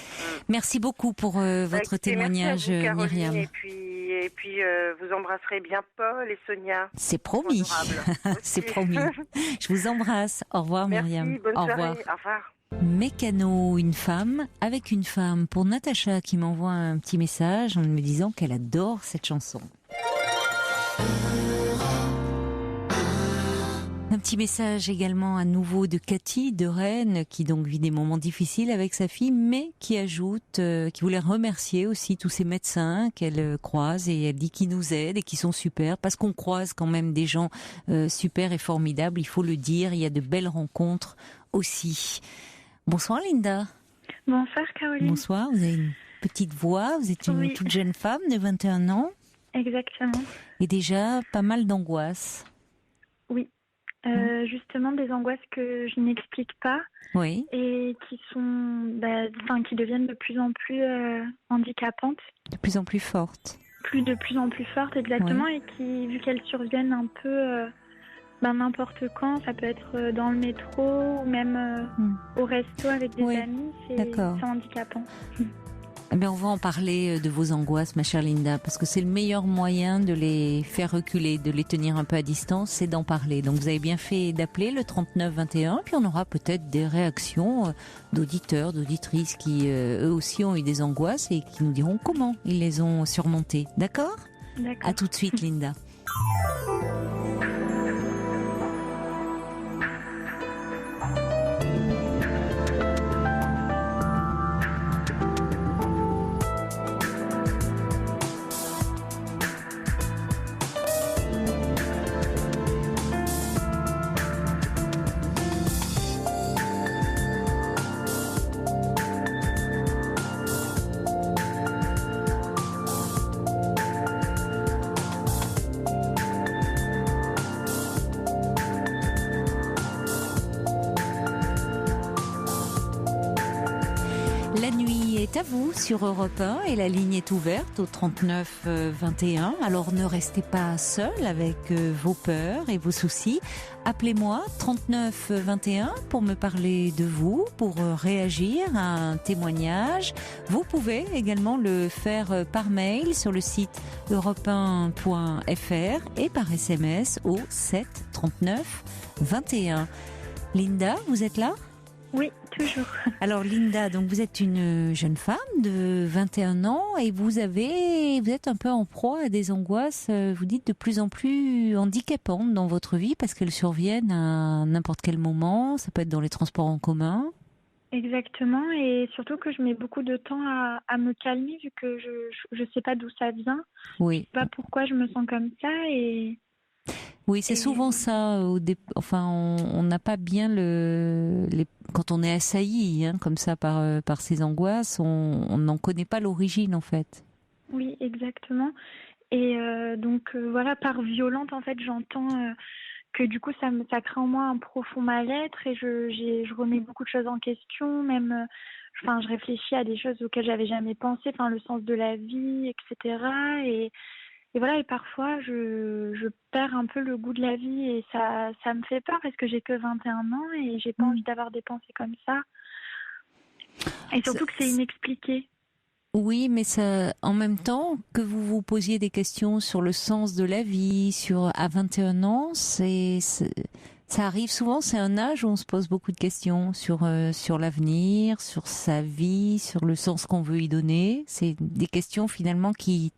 Merci beaucoup pour votre témoignage, merci à vous, Caroline, Myriam. Et puis vous embrasserez bien Paul et Sonia. C'est promis. C'est promis. Je vous embrasse. Au revoir, merci, Myriam. Bonne Au soirée. revoir. Au revoir. Mécano, une femme avec une femme. Pour Natacha qui m'envoie un petit message en me disant qu'elle adore cette chanson. Un petit message également à nouveau de Cathy de Rennes, qui donc vit des moments difficiles avec sa fille, mais qui ajoute, qui voulait remercier aussi tous ces médecins qu'elle croise, et elle dit qu'ils nous aident et qui sont super, parce qu'on croise quand même des gens super et formidables, il faut le dire, il y a de belles rencontres aussi. Bonsoir Linda. Bonsoir Caroline. Bonsoir, vous avez une petite voix, vous êtes une toute jeune femme de 21 ans. Exactement. Et déjà pas mal d'angoisse. Oui. Justement des angoisses que je n'explique pas, oui, et qui sont, qui deviennent de plus en plus handicapantes, de plus en plus fortes, de plus en plus fortes, exactement, oui. Et qui, vu qu'elles surviennent un peu n'importe quand, ça peut être dans le métro ou même au resto avec des amis, c'est handicapant. Eh bien, on va en parler de vos angoisses, ma chère Linda, parce que c'est le meilleur moyen de les faire reculer, de les tenir un peu à distance, c'est d'en parler. Donc vous avez bien fait d'appeler le 3921, puis on aura peut-être des réactions d'auditeurs, d'auditrices qui eux aussi ont eu des angoisses et qui nous diront comment ils les ont surmontées. D'accord ? D'accord. À tout de suite, Linda. À vous sur Europe 1 et la ligne est ouverte au 39 21. Alors ne restez pas seul avec vos peurs et vos soucis. Appelez-moi 39 21 pour me parler de vous, pour réagir à un témoignage. Vous pouvez également le faire par mail sur le site europe1.fr et par SMS au 7 39 21. Linda, vous êtes là ? Oui, toujours. Alors Linda, donc vous êtes une jeune femme de 21 ans et vous êtes un peu en proie à des angoisses, vous dites, de plus en plus handicapantes dans votre vie parce qu'elles surviennent à n'importe quel moment, ça peut être dans les transports en commun. Exactement, et surtout que je mais beaucoup de temps à me calmer vu que je sais pas d'où ça vient. Oui. Je sais pas pourquoi je me sens comme ça et... Oui, c'est souvent ça. On n'a pas bien quand on est assailli comme ça par ces angoisses, on n'en connaît pas l'origine en fait. Oui, exactement. Et donc voilà, par violente en fait, j'entends que du coup ça crée en moi un profond mal-être et je remets beaucoup de choses en question, même. Je réfléchis à des choses auxquelles j'avais jamais pensé, le sens de la vie, etc. Et voilà, et parfois, je perds un peu le goût de la vie et ça me fait peur parce que j'ai que 21 ans et j'ai pas envie d'avoir des pensées comme ça. Et surtout que c'est inexpliqué. Oui, mais ça, en même temps que vous vous posiez des questions sur le sens de la vie, à 21 ans, ça arrive souvent, c'est un âge où on se pose beaucoup de questions sur l'avenir, sur sa vie, sur le sens qu'on veut y donner. C'est des questions finalement qui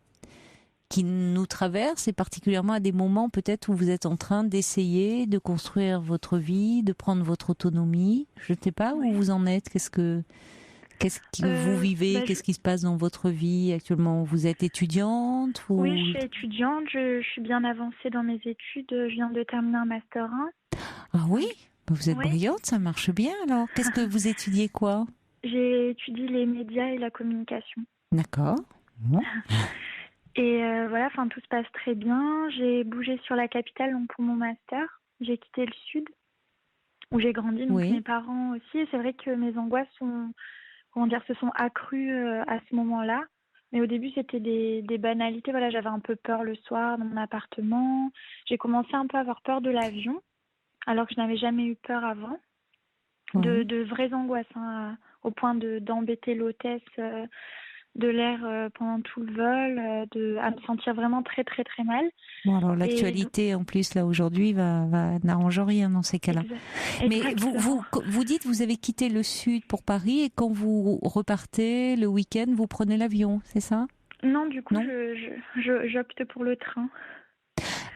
nous traverse, et particulièrement à des moments peut-être où vous êtes en train d'essayer de construire votre vie, de prendre votre autonomie. Je ne sais pas où vous en êtes. Qu'est-ce que vous vivez? Qu'est-ce qui se passe dans votre vie actuellement? Vous êtes étudiante ou... Oui, je suis étudiante. Je suis bien avancée dans mes études. Je viens de terminer un master 1. Ah oui? Vous êtes brillante, ça marche bien alors. Qu'est-ce que vous étudiez quoi? J'ai étudié les médias et la communication. D'accord. Bon. Et voilà, tout se passe très bien. J'ai bougé sur la capitale pour mon master. J'ai quitté le sud, où j'ai grandi, donc mes parents aussi. Et c'est vrai que mes angoisses se sont accrues à ce moment-là. Mais au début, c'était des banalités. Voilà, j'avais un peu peur le soir dans mon appartement. J'ai commencé un peu à avoir peur de l'avion, alors que je n'avais jamais eu peur avant. De vraies angoisses, au point d'embêter l'hôtesse de l'air pendant tout le vol, à me sentir vraiment très très très mal. Bon, alors l'actualité en plus là aujourd'hui n'arrange rien dans ces cas-là. Mais vous dites vous avez quitté le sud pour Paris et quand vous repartez le week-end vous prenez l'avion, c'est ça? Non, du coup j'opte pour le train.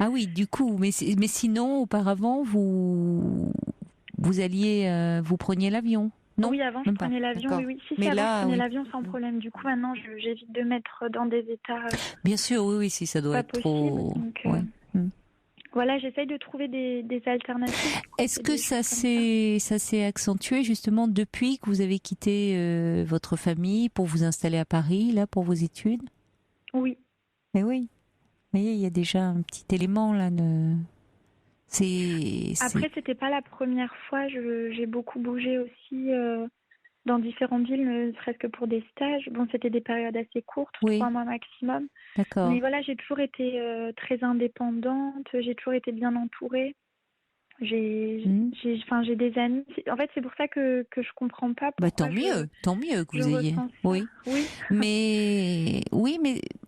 Ah oui, du coup, mais sinon, auparavant, vous alliez, vous preniez l'avion, non? Oui, avant, je prenais l'avion, oui. Si, mais avant, là, je prenais l'avion sans problème. Du coup, maintenant, j'évite de mettre dans des états bien sûr, oui, si ça doit pas être possible. trop... Donc, ouais. voilà, j'essaye de trouver des alternatives. Est-ce que ça s'est accentué justement depuis que vous avez quitté votre famille pour vous installer à Paris, là, pour vos études? Oui. Mais oui. Vous voyez, il y a déjà un petit élément là de... Après, c'était pas la première fois. J'ai beaucoup bougé aussi dans différentes villes, ne serait-ce que pour des stages. Bon, c'était des périodes assez courtes, 3 mois maximum. D'accord. Mais voilà, j'ai toujours été très indépendante. J'ai toujours été bien entourée. J'ai des amis. En fait, c'est pour ça que je comprends pas pourquoi. Tant mieux que vous ayez. Oui. Mais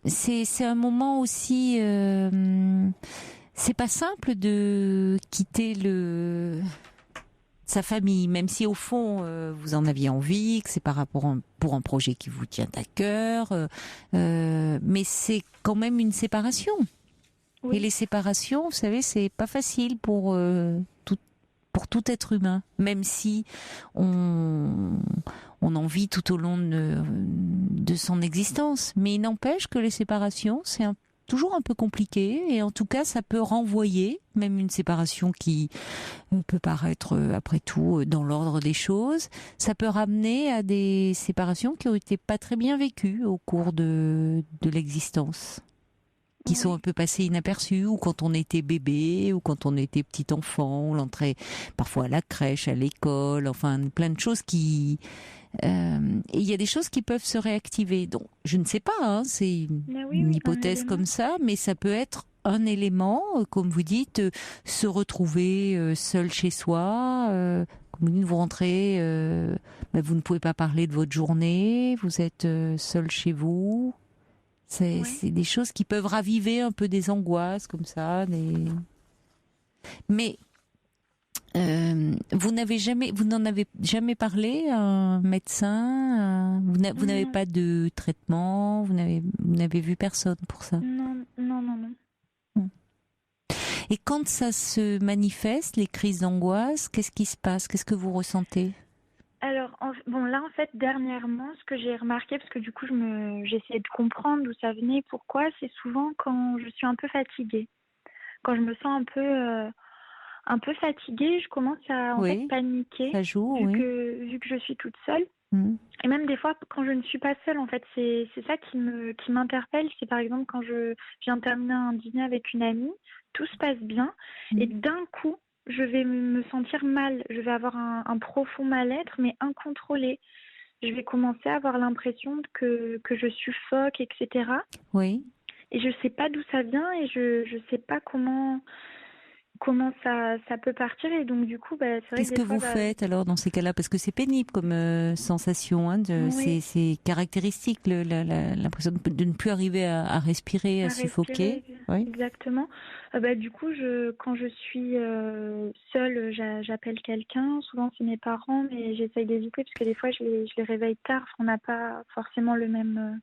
c'est un moment aussi. C'est pas simple de quitter sa famille, même si au fond vous en aviez envie, que c'est par rapport pour un projet qui vous tient à cœur. Mais c'est quand même une séparation. Oui. Et les séparations, vous savez, c'est pas facile pour tout être humain, même si on en vit tout au long de son existence. Mais il n'empêche que les séparations, c'est toujours un peu compliqué, et en tout cas, ça peut renvoyer, même une séparation qui peut paraître, après tout, dans l'ordre des choses, ça peut ramener à des séparations qui ont été pas très bien vécues au cours de l'existence. Qui sont un peu passés inaperçus, ou quand on était bébé, ou quand on était petit enfant, on entrait parfois à la crèche, à l'école, enfin plein de choses qui... et il y a des choses qui peuvent se réactiver. Donc, je ne sais pas, c'est une hypothèse comme ça, mais ça peut être un élément, comme vous dites, se retrouver seul chez soi, comme vous dites, vous rentrez, vous ne pouvez pas parler de votre journée, vous êtes seul chez vous. C'est des choses qui peuvent raviver un peu des angoisses comme ça. Mais vous n'en avez jamais parlé à un médecin? Vous n'avez pas de traitement? Vous n'avez vu personne pour ça? Non. Et quand ça se manifeste, les crises d'angoisse, qu'est-ce qui se passe? Qu'est-ce que vous ressentez? Alors, là, en fait, dernièrement, ce que j'ai remarqué, parce que du coup, j'essayais de comprendre d'où ça venait, pourquoi, c'est souvent quand je suis un peu fatiguée. Quand je me sens un peu fatiguée, je commence à en fait paniquer. Ça joue, vu que je suis toute seule. Et même des fois, quand je ne suis pas seule, en fait, c'est ça qui m'interpelle. C'est par exemple quand je viens de terminer un dîner avec une amie, tout se passe bien, et d'un coup, je vais me sentir mal, je vais avoir un profond mal-être, mais incontrôlé. Je vais commencer à avoir l'impression que je suffoque, etc. Oui. Et je ne sais pas d'où ça vient, et je ne sais pas comment ça peut partir. Et donc, du coup, c'est vrai qu'est-ce que vous faites alors dans ces cas-là? Parce que c'est pénible comme sensation, hein, c'est caractéristique, l'impression de ne plus arriver à respirer, à suffoquer. Oui. Exactement. Du coup, quand je suis seule, j'appelle quelqu'un. Souvent, c'est mes parents, mais j'essaye d'éviter parce que des fois, je les réveille tard. On n'a pas forcément le même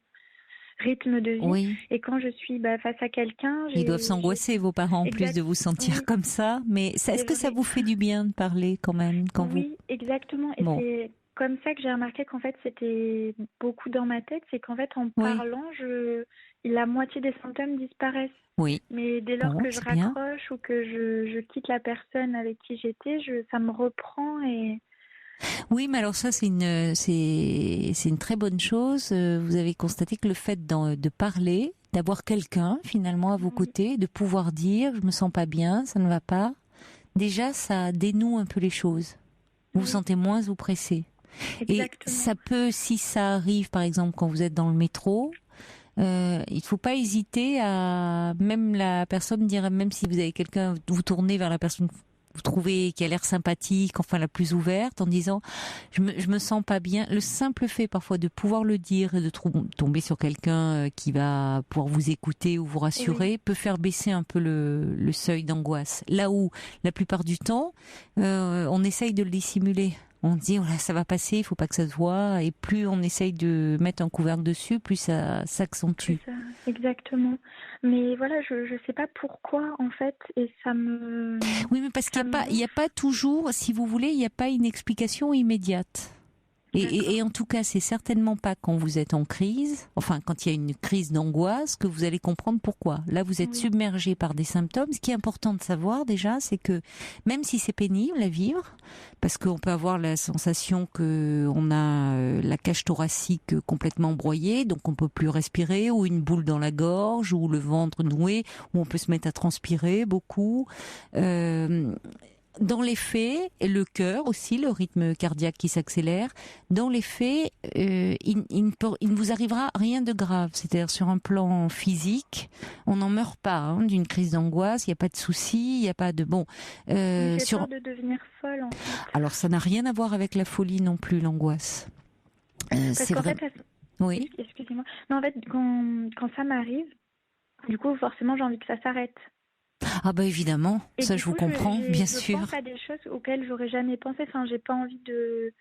rythme de vie. Oui. Et quand je suis face à quelqu'un... Ils doivent s'angoisser, vos parents, en plus de vous sentir comme ça. Mais est-ce que ça vous fait du bien de parler quand même Oui, exactement. Et c'est comme ça que j'ai remarqué qu'en fait, c'était beaucoup dans ma tête. C'est qu'en fait, en parlant, la moitié des symptômes disparaissent. Oui. Mais dès lors que je raccroche ou que je quitte la personne avec qui j'étais, ça me reprend et... Oui, mais alors ça, c'est une très bonne chose. Vous avez constaté que le fait de parler, d'avoir quelqu'un finalement à vos côtés, de pouvoir dire je me sens pas bien, ça ne va pas, déjà ça dénoue un peu les choses. Vous vous sentez moins oppressé. Exactement. Et ça peut, si ça arrive par exemple quand vous êtes dans le métro, il faut pas hésiter à, même la personne dirait, même si vous avez quelqu'un, vous tournez vers la personne vous trouvez qui a l'air sympathique, enfin la plus ouverte, en disant je me sens pas bien. Le simple fait parfois de pouvoir le dire et de tomber sur quelqu'un qui va pouvoir vous écouter ou vous rassurer peut faire baisser un peu le seuil d'angoisse. Là où la plupart du temps on essaye de le dissimuler. On dit, voilà, ça va passer, il faut pas que ça se voit. Et plus on essaye de mettre un couvercle dessus, plus ça s'accentue. C'est ça, exactement. Mais voilà, je sais pas pourquoi, en fait, et ça me... Oui, mais parce qu'il n'y a pas toujours, si vous voulez, il n'y a pas une explication immédiate. Et en tout cas, c'est certainement pas quand vous êtes en crise, enfin quand il y a une crise d'angoisse, que vous allez comprendre pourquoi. Là, vous êtes submergé par des symptômes. Ce qui est important de savoir déjà, c'est que même si c'est pénible à vivre, parce qu'on peut avoir la sensation que on a la cage thoracique complètement broyée, donc on peut plus respirer, ou une boule dans la gorge, ou le ventre noué, ou on peut se mettre à transpirer beaucoup. Dans les faits, le cœur aussi, le rythme cardiaque qui s'accélère, dans les faits, il ne vous arrivera rien de grave. C'est-à-dire sur un plan physique, on n'en meurt pas d'une crise d'angoisse, il n'y a pas de souci, il n'y a pas de... Bon, j'ai peur de devenir folle, en fait. Alors ça n'a rien à voir avec la folie non plus, l'angoisse. Parce qu'en fait, oui. Excusez-moi. Non, en fait, quand ça m'arrive, du coup, forcément, j'ai envie que ça s'arrête. Ah bah évidemment, et ça je vous comprends, bien sûr. Je pense à des choses auxquelles j'aurais jamais pensé. Enfin, j'ai pas envie de...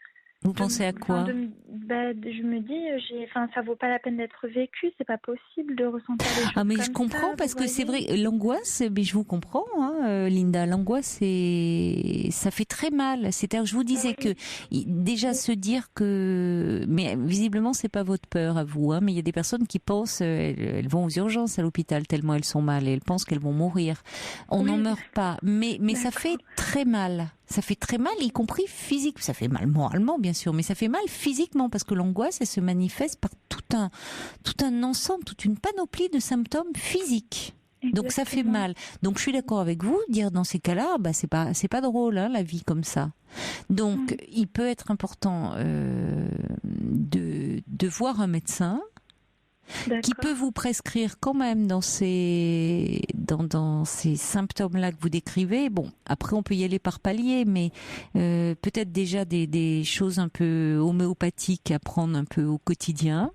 Vous pensez à quoi? Je me dis, ça vaut pas la peine d'être vécu, c'est pas possible de ressentir des choses Ah mais comme je comprends ça, parce que c'est vrai, l'angoisse, mais je vous comprends, Linda, l'angoisse, ça fait très mal. C'est-à-dire, je vous disais que déjà se dire que, mais visiblement c'est pas votre peur à vous, mais il y a des personnes qui pensent, elles vont aux urgences à l'hôpital tellement elles sont mal et elles pensent qu'elles vont mourir. On n'en meurt pas, mais ça fait très mal. Ça fait très mal, y compris physique. Ça fait mal moralement, bien sûr, mais ça fait mal physiquement parce que l'angoisse, elle se manifeste par tout un ensemble, toute une panoplie de symptômes physiques. Exactement. Donc ça fait mal. Donc je suis d'accord avec vous, dire dans ces cas-là, c'est pas drôle, la vie comme ça. Donc il peut être important de voir un médecin. D'accord. Qui peut vous prescrire quand même dans ces symptômes-là que vous décrivez. Bon, après on peut y aller par paliers, mais peut-être déjà des choses un peu homéopathiques à prendre un peu au quotidien,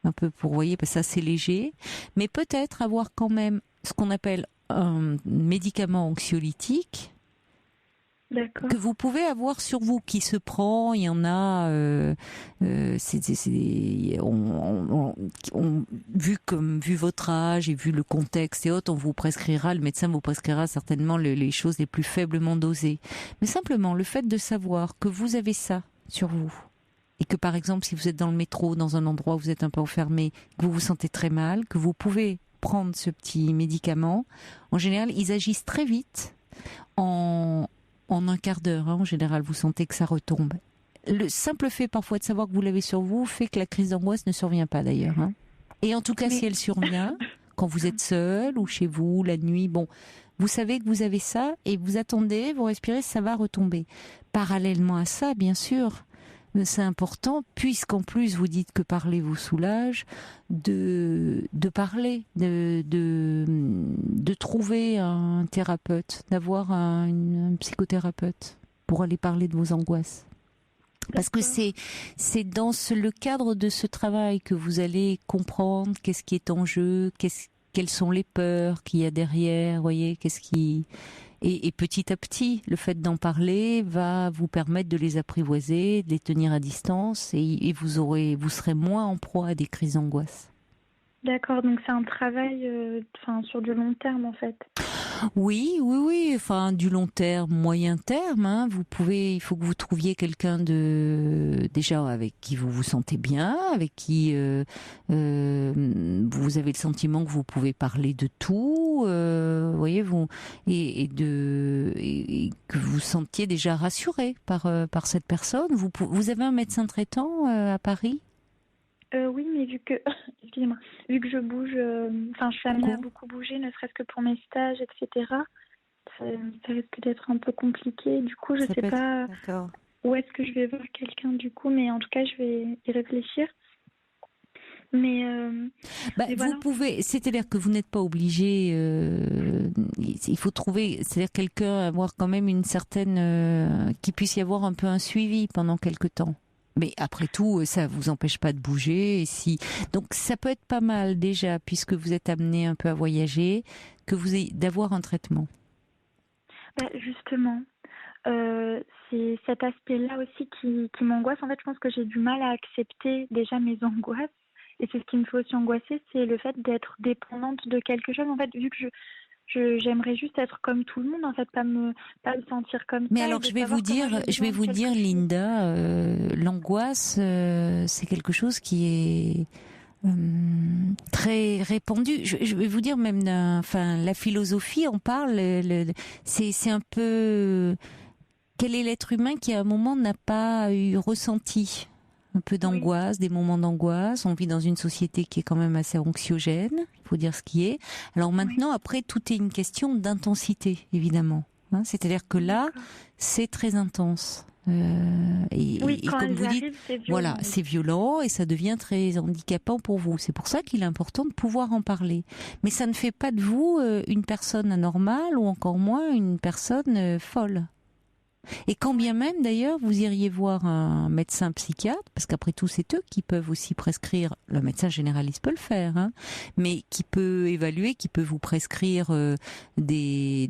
un peu pour, vous voyez, parce que ça c'est léger, mais peut-être avoir quand même ce qu'on appelle un médicament anxiolytique. D'accord. Que vous pouvez avoir sur vous, qui se prend, il y en a, vu votre âge et vu le contexte et autres, le médecin vous prescrira certainement les choses les plus faiblement dosées. Mais simplement, le fait de savoir que vous avez ça sur vous, et que par exemple, si vous êtes dans le métro, dans un endroit où vous êtes un peu enfermé, que vous vous sentez très mal, que vous pouvez prendre ce petit médicament, en général, ils agissent très vite en un quart d'heure, en général, vous sentez que ça retombe. Le simple fait parfois de savoir que vous l'avez sur vous fait que la crise d'angoisse ne survient pas d'ailleurs. Et en tout cas, si elle survient, quand vous êtes seul ou chez vous, la nuit, bon, vous savez que vous avez ça et vous attendez, vous respirez, ça va retomber. Parallèlement à ça, bien sûr, c'est important, puisqu'en plus vous dites que parler vous soulage, de parler, de trouver un thérapeute, d'avoir un psychothérapeute pour aller parler de vos angoisses. Parce que c'est dans le cadre de ce travail que vous allez comprendre qu'est-ce qui est en jeu, quelles sont les peurs qu'il y a derrière, voyez, et petit à petit, le fait d'en parler va vous permettre de les apprivoiser, de les tenir à distance, et vous serez moins en proie à des crises d'angoisse. D'accord, donc c'est un travail sur du long terme en fait. Oui, enfin du long terme, moyen terme. Il faut que vous trouviez quelqu'un déjà avec qui vous vous sentez bien, avec qui vous avez le sentiment que vous pouvez parler de tout, voyez-vous, et que vous sentiez déjà rassuré par cette personne. Vous avez un médecin traitant à Paris? Oui, mais vu que je bouge, je suis amenée à beaucoup bouger, ne serait-ce que pour mes stages, etc. Ça risque d'être un peu compliqué. Du coup, je sais pas où est-ce que je vais voir quelqu'un du coup, mais en tout cas, je vais y réfléchir. Mais vous pouvez, c'est-à-dire que vous n'êtes pas obligé. Il faut trouver, c'est-à-dire quelqu'un, avoir quand même une certaine, qu'il puisse y avoir un peu un suivi pendant quelque temps. Mais après tout, ça vous empêche pas de bouger. Donc ça peut être pas mal déjà, puisque vous êtes amené un peu à voyager, d'avoir un traitement. Justement, c'est cet aspect-là aussi qui m'angoisse. En fait, je pense que j'ai du mal à accepter déjà mes angoisses. Et c'est ce qui me fait aussi angoisser, c'est le fait d'être dépendante de quelque chose. En fait, vu que j'aimerais juste être comme tout le monde, en fait, pas me sentir comme ça. Mais alors, je vais vous dire, Linda, l'angoisse, c'est quelque chose qui est très répandu. Je vais vous dire même, la philosophie en parle. C'est un peu quel est l'être humain qui à un moment n'a pas eu ressenti un peu d'angoisse, des moments d'angoisse. On vit dans une société qui est quand même assez anxiogène, il faut dire ce qui est. Alors maintenant, après, tout est une question d'intensité, évidemment. Hein, c'est-à-dire que là, c'est très intense. Et comme vous dites, voilà, c'est violent et ça devient très handicapant pour vous. C'est pour ça qu'il est important de pouvoir en parler. Mais ça ne fait pas de vous une personne anormale ou encore moins une personne folle. Et quand bien même, d'ailleurs, vous iriez voir un médecin psychiatre, parce qu'après tout, c'est eux qui peuvent aussi prescrire, le médecin généraliste peut le faire, hein, mais qui peut évaluer, qui peut vous prescrire des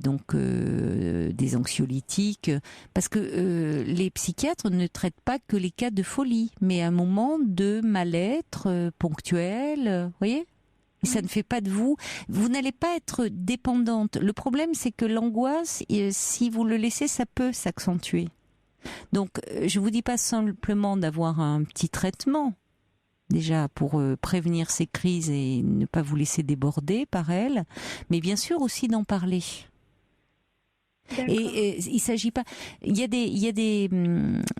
anxiolytiques, parce que les psychiatres ne traitent pas que les cas de folie, mais un moment de mal-être ponctuel, vous voyez ? Et ça ne fait pas de vous n'allez pas être dépendante. Le problème, c'est que l'angoisse, si vous le laissez, ça peut s'accentuer. Donc, je vous dis pas simplement d'avoir un petit traitement, déjà pour prévenir ces crises et ne pas vous laisser déborder par elles, mais bien sûr aussi d'en parler. Et il s'agit pas. Il y a des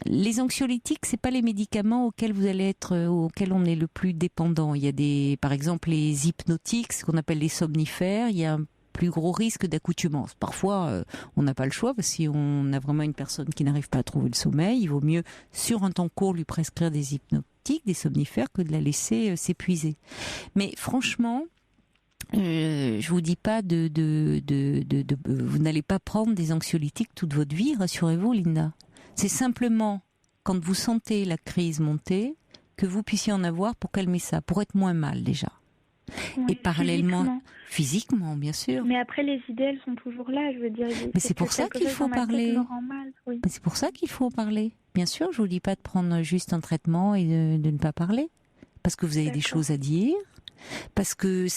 les anxiolytiques, c'est pas les médicaments auxquels on est le plus dépendant. Il y a par exemple, les hypnotiques, ce qu'on appelle les somnifères. Il y a un plus gros risque d'accoutumance. Parfois, on n'a pas le choix parce que si on a vraiment une personne qui n'arrive pas à trouver le sommeil, il vaut mieux sur un temps court lui prescrire des hypnotiques, des somnifères, que de la laisser s'épuiser. Mais franchement. Je vous dis pas vous n'allez pas prendre des anxiolytiques toute votre vie, rassurez-vous, Linda. C'est simplement quand vous sentez la crise monter que vous puissiez en avoir pour calmer ça, pour être moins mal déjà. Oui, et parallèlement, physiquement, bien sûr. Mais après, les idées, elles sont toujours là, je veux dire. Mais c'est pour ça qu'il faut parler. Oui. Mais c'est pour ça qu'il faut parler. Bien sûr, je vous dis pas de prendre juste un traitement et de ne pas parler, parce que vous avez des choses à dire. Parce que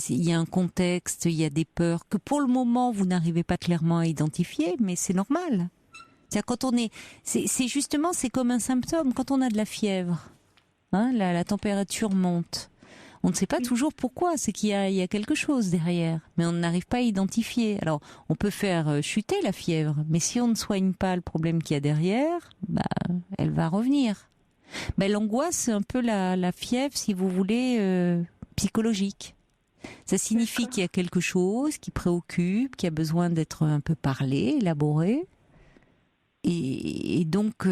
il y a un contexte, il y a des peurs que pour le moment vous n'arrivez pas clairement à identifier, mais c'est normal. C'est justement, c'est comme un symptôme. Quand on a de la fièvre, hein, la température monte. On ne sait pas toujours pourquoi, c'est qu'il y a quelque chose derrière, mais on n'arrive pas à identifier. Alors, on peut faire chuter la fièvre, mais si on ne soigne pas le problème qu'il y a derrière, elle va revenir. L'angoisse, c'est un peu la fièvre, si vous voulez, psychologique. Ça signifie qu'il y a quelque chose qui préoccupe, qui a besoin d'être un peu parlé, élaboré. Et donc,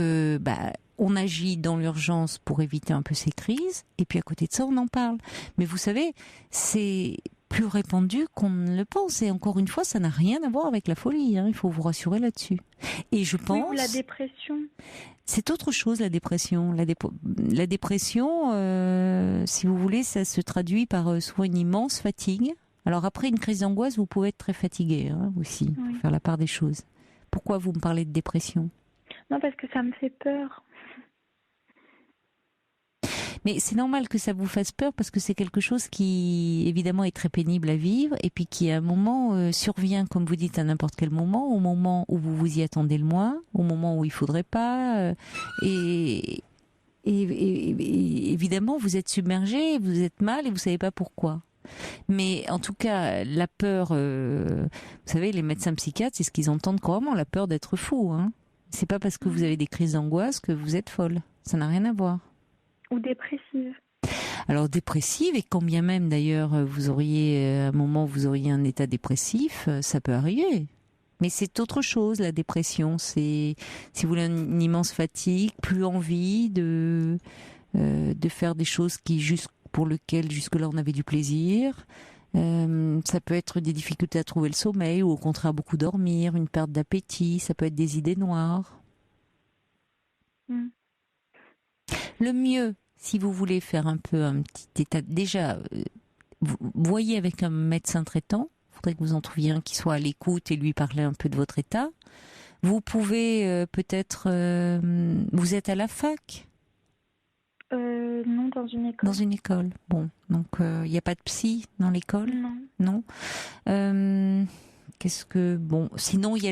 on agit dans l'urgence pour éviter un peu ces crises. Et puis à côté de ça, on en parle. Mais vous savez, c'est plus répandu qu'on ne le pense. Et encore une fois, ça n'a rien à voir avec la folie. Hein. Il faut vous rassurer là-dessus. Et je pense... Oui, ou la dépression. C'est autre chose, la dépression. La dépression, si vous voulez, ça se traduit par souvent une immense fatigue. Alors après une crise d'angoisse, vous pouvez être très fatigué aussi, pour faire la part des choses. Pourquoi vous me parlez de dépression ? Non, parce que ça me fait peur. Mais c'est normal que ça vous fasse peur parce que c'est quelque chose qui, évidemment, est très pénible à vivre et puis qui, à un moment, survient, comme vous dites, à n'importe quel moment, au moment où vous vous y attendez le moins, au moment où il faudrait pas. Et évidemment, vous êtes submergé, vous êtes mal et vous savez pas pourquoi. Mais en tout cas, la peur, vous savez, les médecins psychiatres, c'est ce qu'ils entendent couramment, la peur d'être fou. Hein. C'est pas parce que vous avez des crises d'angoisse que vous êtes folle. Ça n'a rien à voir. Ou dépressive. Alors dépressive, et quand bien même d'ailleurs vous auriez à un moment vous auriez un état dépressif, ça peut arriver. Mais c'est autre chose, la dépression. C'est, si vous voulez, une immense fatigue, plus envie de faire des choses pour lesquelles jusque-là on avait du plaisir. Ça peut être des difficultés à trouver le sommeil ou au contraire beaucoup dormir, une perte d'appétit, ça peut être des idées noires. Le mieux, si vous voulez faire un peu un petit état, déjà, vous voyez avec un médecin traitant, il faudrait que vous en trouviez un qui soit à l'écoute et lui parler un peu de votre état. Vous pouvez peut-être... vous êtes à la fac ? Non, dans une école. Dans une école. Bon, donc il n'y a pas de psy dans l'école ? Non. Sinon il y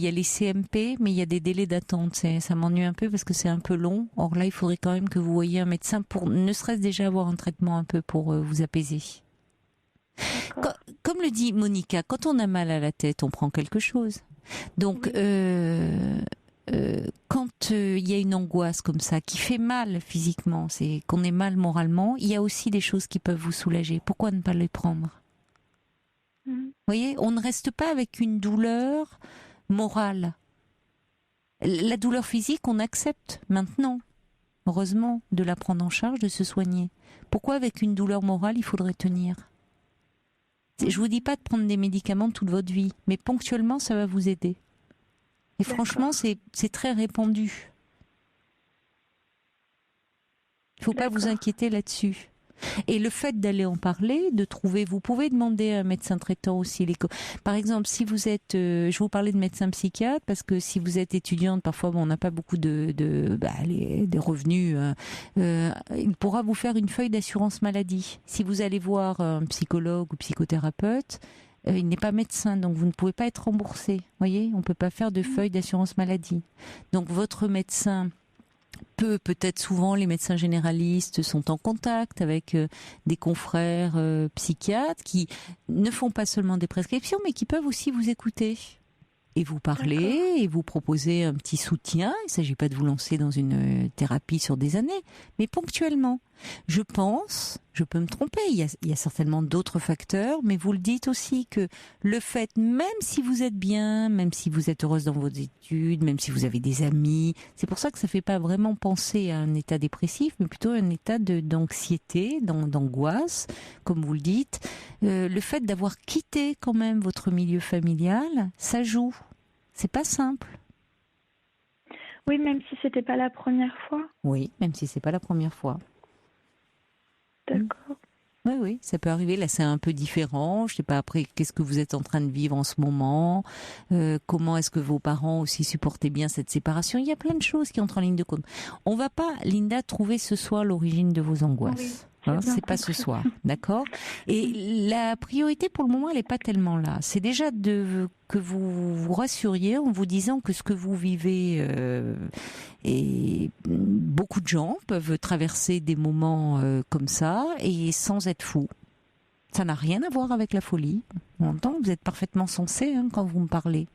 a les CMP, mais il y a des délais d'attente. Ça m'ennuie un peu parce que c'est un peu long. Or là, il faudrait quand même que vous voyiez un médecin pour ne serait-ce déjà avoir un traitement un peu pour vous apaiser. Comme le dit Monica, quand on a mal à la tête, on prend quelque chose. Donc, quand il y a une angoisse comme ça, qui fait mal physiquement, c'est qu'on est mal moralement, il y a aussi des choses qui peuvent vous soulager. Pourquoi ne pas les prendre ? Vous voyez, on ne reste pas avec une douleur morale. La douleur physique, on accepte maintenant, heureusement, de la prendre en charge, de se soigner. Pourquoi avec une douleur morale, il faudrait tenir ? Je vous dis pas de prendre des médicaments toute votre vie, mais ponctuellement, ça va vous aider. Et franchement, c'est très répandu. Il ne faut pas vous inquiéter là-dessus. Et le fait d'aller en parler, de trouver, vous pouvez demander à un médecin traitant aussi. Par exemple, si vous êtes, je vous parlais de médecin psychiatre, parce que si vous êtes étudiante, parfois on n'a pas beaucoup des revenus, il pourra vous faire une feuille d'assurance maladie. Si vous allez voir un psychologue ou psychothérapeute, il n'est pas médecin, donc vous ne pouvez pas être remboursé. Voyez, on ne peut pas faire de feuille d'assurance maladie. Donc votre médecin peut-être souvent les médecins généralistes sont en contact avec des confrères psychiatres qui ne font pas seulement des prescriptions, mais qui peuvent aussi vous écouter et vous parler et vous proposer un petit soutien. Il ne s'agit pas de vous lancer dans une thérapie sur des années, mais ponctuellement. Je pense, je peux me tromper, il y a certainement d'autres facteurs, mais vous le dites aussi que le fait, même si vous êtes bien, même si vous êtes heureuse dans vos études, même si vous avez des amis, c'est pour ça que ça ne fait pas vraiment penser à un état dépressif, mais plutôt un état d'anxiété, d'angoisse, comme vous le dites. Le fait d'avoir quitté quand même votre milieu familial, ça joue. C'est pas simple. Oui, même si c'était pas la première fois. Oui, même si c'est pas la première fois. D'accord. Oui, ça peut arriver. Là, c'est un peu différent. Je ne sais pas après, qu'est-ce que vous êtes en train de vivre en ce moment ? Comment est-ce que vos parents aussi supportaient bien cette séparation ? Il y a plein de choses qui entrent en ligne de compte. On ne va pas, Linda, trouver ce soir l'origine de vos angoisses. C'est pas ce soir, d'accord ? Et la priorité pour le moment, elle n'est pas tellement là. C'est déjà que vous vous rassuriez en vous disant que ce que vous vivez, et beaucoup de gens peuvent traverser des moments comme ça et sans être fous. Ça n'a rien à voir avec la folie. On entend, vous êtes parfaitement sensé quand vous me parlez.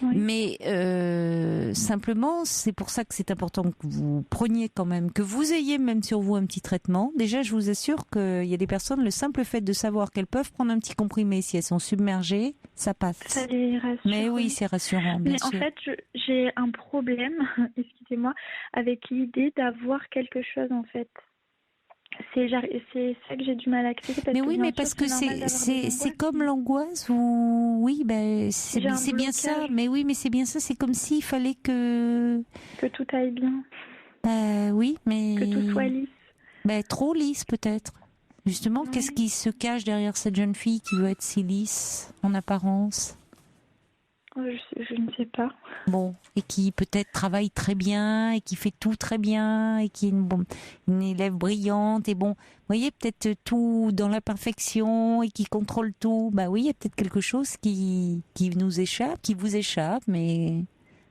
Oui. Mais simplement, c'est pour ça que c'est important que vous preniez quand même, que vous ayez même sur vous un petit traitement. Déjà, je vous assure qu'il y a des personnes, le simple fait de savoir qu'elles peuvent prendre un petit comprimé si elles sont submergées, ça passe. Ça les rassure. Mais oui, c'est rassurant, bien sûr. Mais en fait, j'ai un problème, excusez-moi, avec l'idée d'avoir quelque chose en fait. C'est ça que j'ai du mal à accepter. Mais oui, mais parce que c'est comme l'angoisse ou oui, c'est bien ça. Mais oui, mais c'est bien ça. C'est comme s'il fallait que tout aille bien. Oui, mais que tout soit lisse. Trop lisse peut-être. Justement, qu'est-ce qui se cache derrière cette jeune fille qui veut être si lisse en apparence ? Je ne sais pas. Bon, et qui peut-être travaille très bien, et qui fait tout très bien, et qui est une élève brillante, et bon, vous voyez, peut-être tout dans la perfection, et qui contrôle tout. Oui, il y a peut-être quelque chose qui nous échappe, qui vous échappe, mais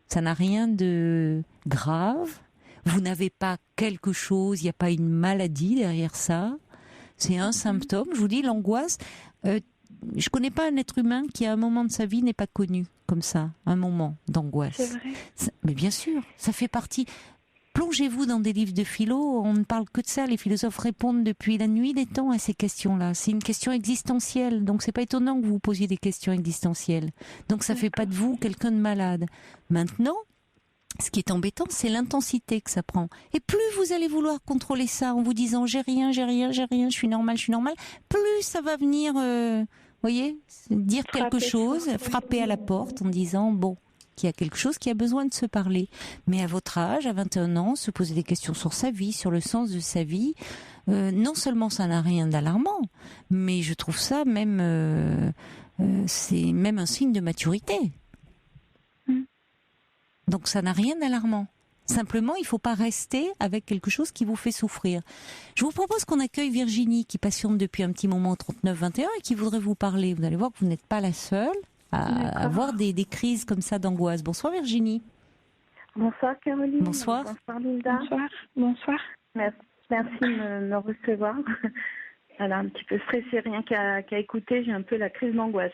ça n'a rien de grave. Vous n'avez pas quelque chose, il n'y a pas une maladie derrière ça. C'est un symptôme. Je vous dis, l'angoisse... je connais pas un être humain qui, à un moment de sa vie, n'est pas connu comme ça, un moment d'angoisse. C'est vrai. Mais bien sûr, ça fait partie. Plongez-vous dans des livres de philo, on ne parle que de ça. Les philosophes répondent depuis la nuit des temps à ces questions-là. C'est une question existentielle, donc c'est pas étonnant que vous vous posiez des questions existentielles. Donc ça fait pas de vous quelqu'un de malade. Maintenant, ce qui est embêtant, c'est l'intensité que ça prend. Et plus vous allez vouloir contrôler ça en vous disant j'ai rien, je suis normal, plus ça va venir, voyez, dire quelque chose, frapper à la porte en disant qu'il y a quelque chose qui a besoin de se parler. Mais à votre âge, à 21 ans, se poser des questions sur sa vie, sur le sens de sa vie, non seulement ça n'a rien d'alarmant, mais je trouve ça même, c'est même un signe de maturité. Donc ça n'a rien d'alarmant. Simplement, il ne faut pas rester avec quelque chose qui vous fait souffrir. Je vous propose qu'on accueille Virginie, qui patiente depuis un petit moment au 3921 et qui voudrait vous parler. Vous allez voir que vous n'êtes pas la seule à avoir des crises comme ça d'angoisse. Bonsoir Virginie. Bonsoir Caroline. Bonsoir. Bonsoir Linda. Bonsoir. Merci de me recevoir. Elle a un petit peu stressée, rien qu'à écouter, j'ai un peu la crise d'angoisse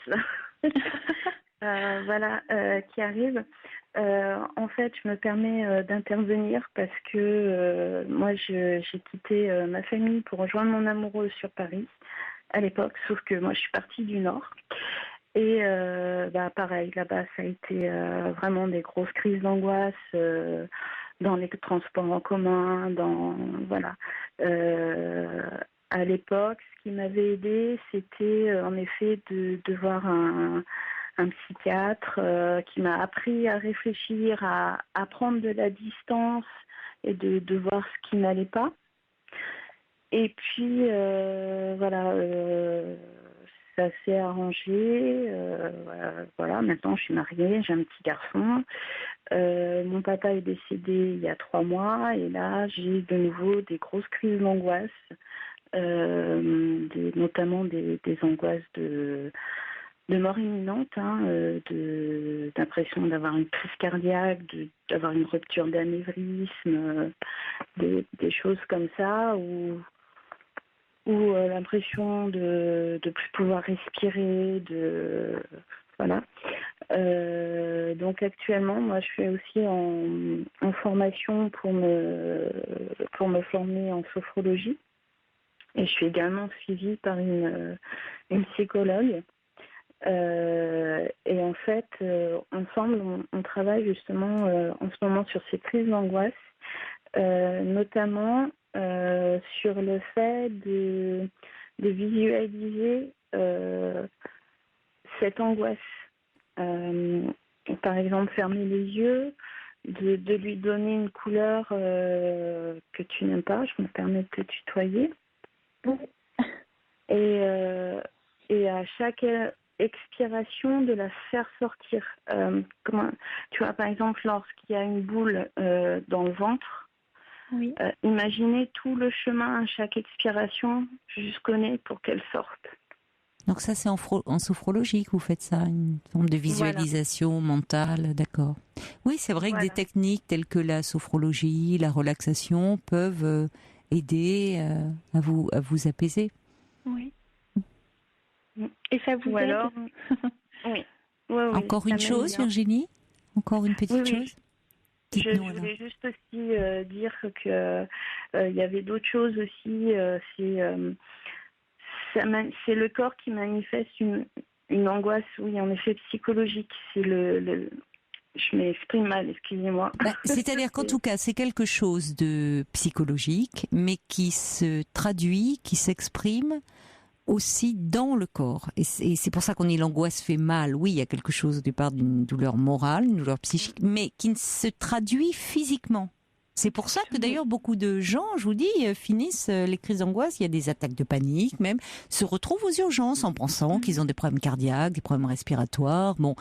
qui arrive. En fait, je me permets d'intervenir parce que moi, j'ai quitté ma famille pour rejoindre mon amoureux sur Paris à l'époque, sauf que moi, je suis partie du Nord. Et pareil, là-bas, ça a été vraiment des grosses crises d'angoisse dans les transports en commun, à l'époque, ce qui m'avait aidée, c'était en effet de voir un psychiatre qui m'a appris à réfléchir, à prendre de la distance et de voir ce qui n'allait pas. Et puis, ça s'est arrangé. Maintenant, je suis mariée, j'ai un petit garçon. Mon papa est décédé il y a 3 mois et là, j'ai de nouveau des grosses crises d'angoisse, notamment des angoisses de mort imminente, d'impression d'avoir une crise cardiaque, d'avoir une rupture d'anévrisme, des choses comme ça, ou l'impression de plus pouvoir respirer, voilà. Donc actuellement, moi, je suis aussi en formation pour me former en sophrologie, et je suis également suivie par une psychologue. Et en fait, ensemble, on travaille justement en ce moment sur ces crises d'angoisse, notamment sur le fait de visualiser cette angoisse. Par exemple, fermer les yeux, de lui donner une couleur que tu n'aimes pas. Je me permets de te tutoyer. Et à chaque expiration, de la faire sortir. Tu vois, par exemple, lorsqu'il y a une boule dans le ventre, oui. Imaginez tout le chemin à chaque expiration jusqu'au nez pour qu'elle sorte. Donc ça, c'est en sophrologie que vous faites ça, une forme de visualisation mentale, d'accord. Oui, c'est vrai que des techniques telles que la sophrologie, la relaxation peuvent aider à vous apaiser. Oui. Et ça vous aide? Oui. Encore une chose, Virginie? Encore une petite chose? Je voulais juste aussi dire que il y avait d'autres choses aussi. C'est le corps qui manifeste une angoisse, oui, en effet psychologique. C'est je m'exprime mal, excusez-moi. C'est-à-dire qu'en tout cas, c'est quelque chose de psychologique, mais qui se traduit, qui s'exprime aussi dans le corps. Et c'est pour ça qu'on dit l'angoisse fait mal. Oui, il y a quelque chose au départ d'une douleur morale, une douleur psychique, mais qui ne se traduit physiquement. C'est pour ça que d'ailleurs beaucoup de gens, je vous dis, finissent les crises d'angoisse, il y a des attaques de panique même, se retrouvent aux urgences en pensant qu'ils ont des problèmes cardiaques, des problèmes respiratoires. Bon,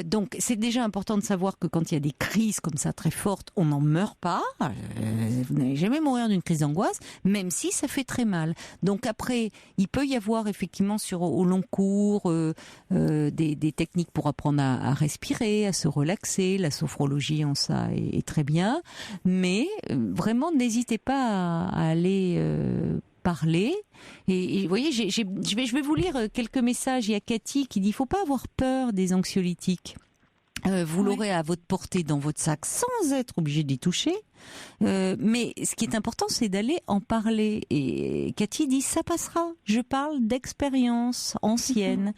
donc c'est déjà important de savoir que quand il y a des crises comme ça très fortes, on n'en meurt pas. Vous n'allez jamais mourir d'une crise d'angoisse, même si ça fait très mal. Donc après, il peut y avoir effectivement au long cours des techniques pour apprendre à respirer, à se relaxer. La sophrologie en ça est très bien. Mais vraiment, n'hésitez pas à aller parler. Et vous voyez, je vais vous lire quelques messages. Il y a Cathy qui dit « Il ne faut pas avoir peur des anxiolytiques. Vous l'aurez à votre portée dans votre sac sans être obligé d'y toucher. Mais ce qui est important, c'est d'aller en parler. Et Cathy dit, ça passera. Je parle d'expérience ancienne.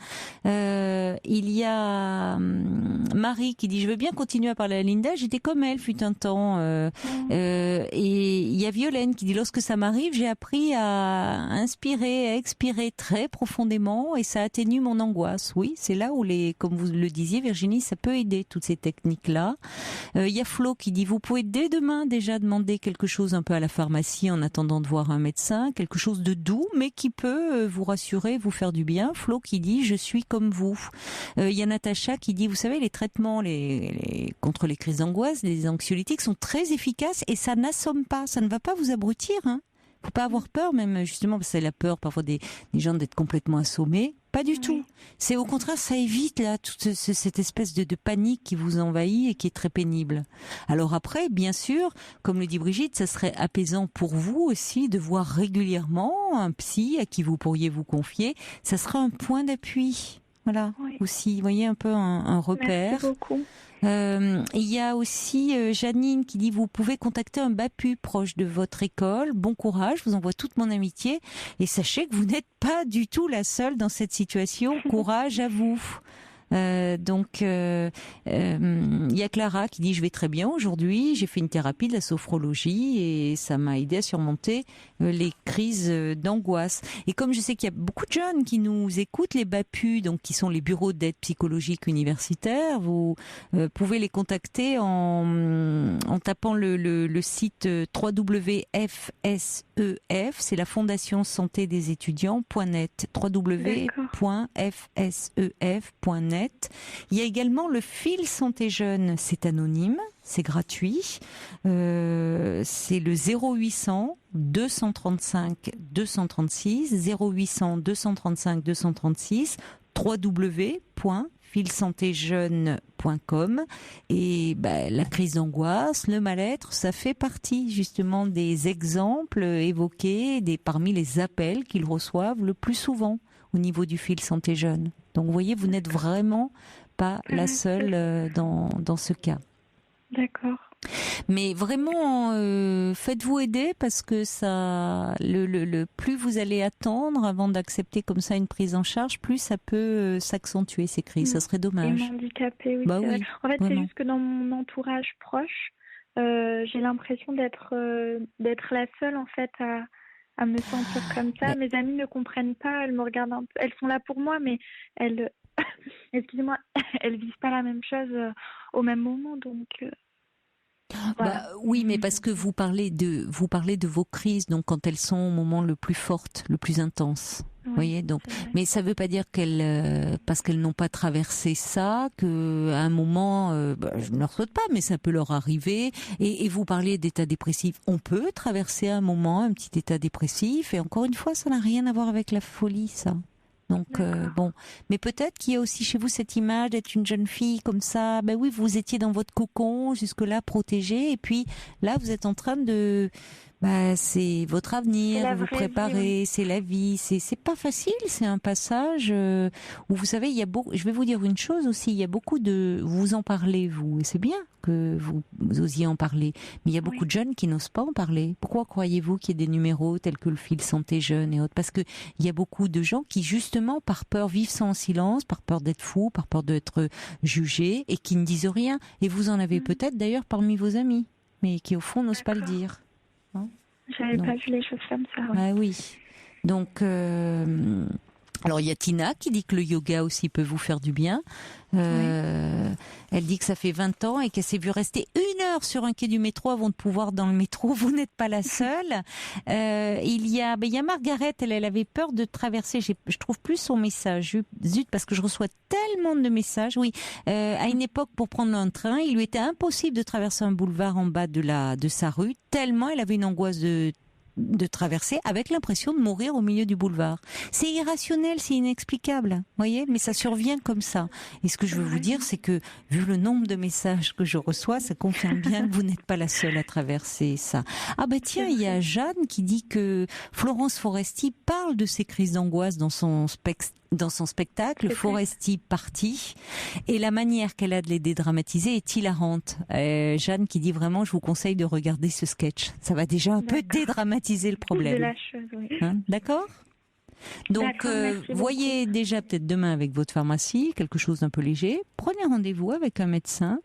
Il y a Marie qui dit, je veux bien continuer à parler à Linda. J'étais comme elle, fut un temps. Et il y a Violaine qui dit, lorsque ça m'arrive, j'ai appris à inspirer, à expirer très profondément et ça atténue mon angoisse. Oui, c'est là où comme vous le disiez, Virginie, ça peut aider toutes ces techniques-là. Il y a Flo qui dit, vous pouvez dès demain déjà demander quelque chose un peu à la pharmacie en attendant de voir un médecin, quelque chose de doux, mais qui peut vous rassurer, vous faire du bien. Flo qui dit « Je suis comme vous ». Il y a Natacha qui dit « Vous savez, les traitements contre les crises d'angoisse, les anxiolytiques sont très efficaces et ça n'assomme pas, ça ne va pas vous abrutir, hein. Faut pas avoir peur, même justement, parce que c'est la peur parfois des gens d'être complètement assommés. Pas du tout. C'est au contraire, ça évite là toute cette espèce de panique qui vous envahit et qui est très pénible. Alors après, bien sûr, comme le dit Brigitte, ça serait apaisant pour vous aussi de voir régulièrement un psy à qui vous pourriez vous confier. Ça sera un point d'appui. Voilà, aussi, vous voyez, un peu un repère. Merci beaucoup. Il y a aussi Janine qui dit « Vous pouvez contacter un BAPU proche de votre école. Bon courage, je vous envoie toute mon amitié. Et sachez que vous n'êtes pas du tout la seule dans cette situation. Courage à vous. » Donc, il y a Clara qui dit « Je vais très bien aujourd'hui. J'ai fait une thérapie de la sophrologie et ça m'a aidé à surmonter les crises d'angoisse. » Et comme je sais qu'il y a beaucoup de jeunes qui nous écoutent, les BAPU, donc qui sont les bureaux d'aide psychologique universitaire, vous pouvez les contacter en tapant le site www.fsef, c'est la Fondation Santé des étudiants.net, www.fsef.net. Il y a également le fil santé jeune, c'est anonyme, c'est gratuit, c'est le 0800 235 236, 0800 235 236, www.filsantéjeune.com. Et la crise d'angoisse, le mal-être, ça fait partie justement des exemples évoqués parmi les appels qu'ils reçoivent le plus souvent au niveau du fil santé jeune. Donc vous voyez, vous n'êtes vraiment pas la seule dans ce cas. D'accord. Mais vraiment, faites-vous aider parce que ça, le plus vous allez attendre avant d'accepter comme ça une prise en charge, plus ça peut s'accentuer ces crises. Ça serait dommage. Et m'handicaper, oui. Oui. En fait, vraiment. c'est juste que dans mon entourage proche, j'ai l'impression d'être la seule en fait à me sentir comme ça. Mes amies ne comprennent pas, elles me regardent un peu. Elles sont là pour moi, mais elles, excusez-moi, elles vivent pas la même chose au même moment, donc. Voilà. Oui, mais parce que vous parlez de vos crises, donc quand elles sont au moment le plus fortes, le plus intense. Vous voyez, donc, mais ça veut pas dire parce qu'elles n'ont pas traversé ça, que à un moment, je ne leur souhaite pas, mais ça peut leur arriver. Et vous parlez d'état dépressif. On peut traverser à un moment un petit état dépressif, et encore une fois, ça n'a rien à voir avec la folie, ça. Donc bon, mais peut-être qu'il y a aussi chez vous cette image d'être une jeune fille comme ça. Ben oui, vous étiez dans votre cocon jusque-là protégée, et puis là vous êtes en train de, c'est votre avenir, vous préparez, c'est la vie, c'est pas facile, c'est un passage où vous savez, il y a beaucoup. Je vais vous dire une chose aussi, il y a beaucoup vous en parlez vous, et c'est bien que vous osiez en parler, mais il y a beaucoup de jeunes qui n'osent pas en parler. Pourquoi croyez-vous qu'il y ait des numéros tels que le fil santé jeune et autres? Parce que il y a beaucoup de gens qui justement par peur vivent ça en silence, par peur d'être fous, par peur d'être jugés et qui ne disent rien. Et vous en avez peut-être d'ailleurs parmi vos amis, mais qui au fond n'osent pas le dire. J'avais pas vu les choses comme ça. Ah oui. Donc, alors il y a Tina qui dit que le yoga aussi peut vous faire du bien. Elle dit que ça fait 20 ans et qu'elle s'est vue rester 1 heure sur un quai du métro avant de pouvoir dans le métro. Vous n'êtes pas la seule. Il y a Margaret, elle avait peur de traverser. Je trouve plus son message. Zut, parce que je reçois tellement de messages. Oui, à une époque, pour prendre un train, il lui était impossible de traverser un boulevard en bas de sa rue, tellement elle avait une angoisse de traverser avec l'impression de mourir au milieu du boulevard. C'est irrationnel, c'est inexplicable, voyez, mais ça survient comme ça. Et ce que je veux vous dire, c'est que vu le nombre de messages que je reçois, ça confirme bien que vous n'êtes pas la seule à traverser ça. Ah tiens, il y a Jeanne qui dit que Florence Foresti parle de ses crises d'angoisse dans son spectacle, Foresti Party, et la manière qu'elle a de les dédramatiser est hilarante. Jeanne qui dit vraiment, je vous conseille de regarder ce sketch. Ça va déjà un peu dédramatiser le problème. De la chose, oui. D'accord ? Donc, voyez déjà peut-être demain avec votre pharmacie quelque chose d'un peu léger. Prenez rendez-vous avec un médecin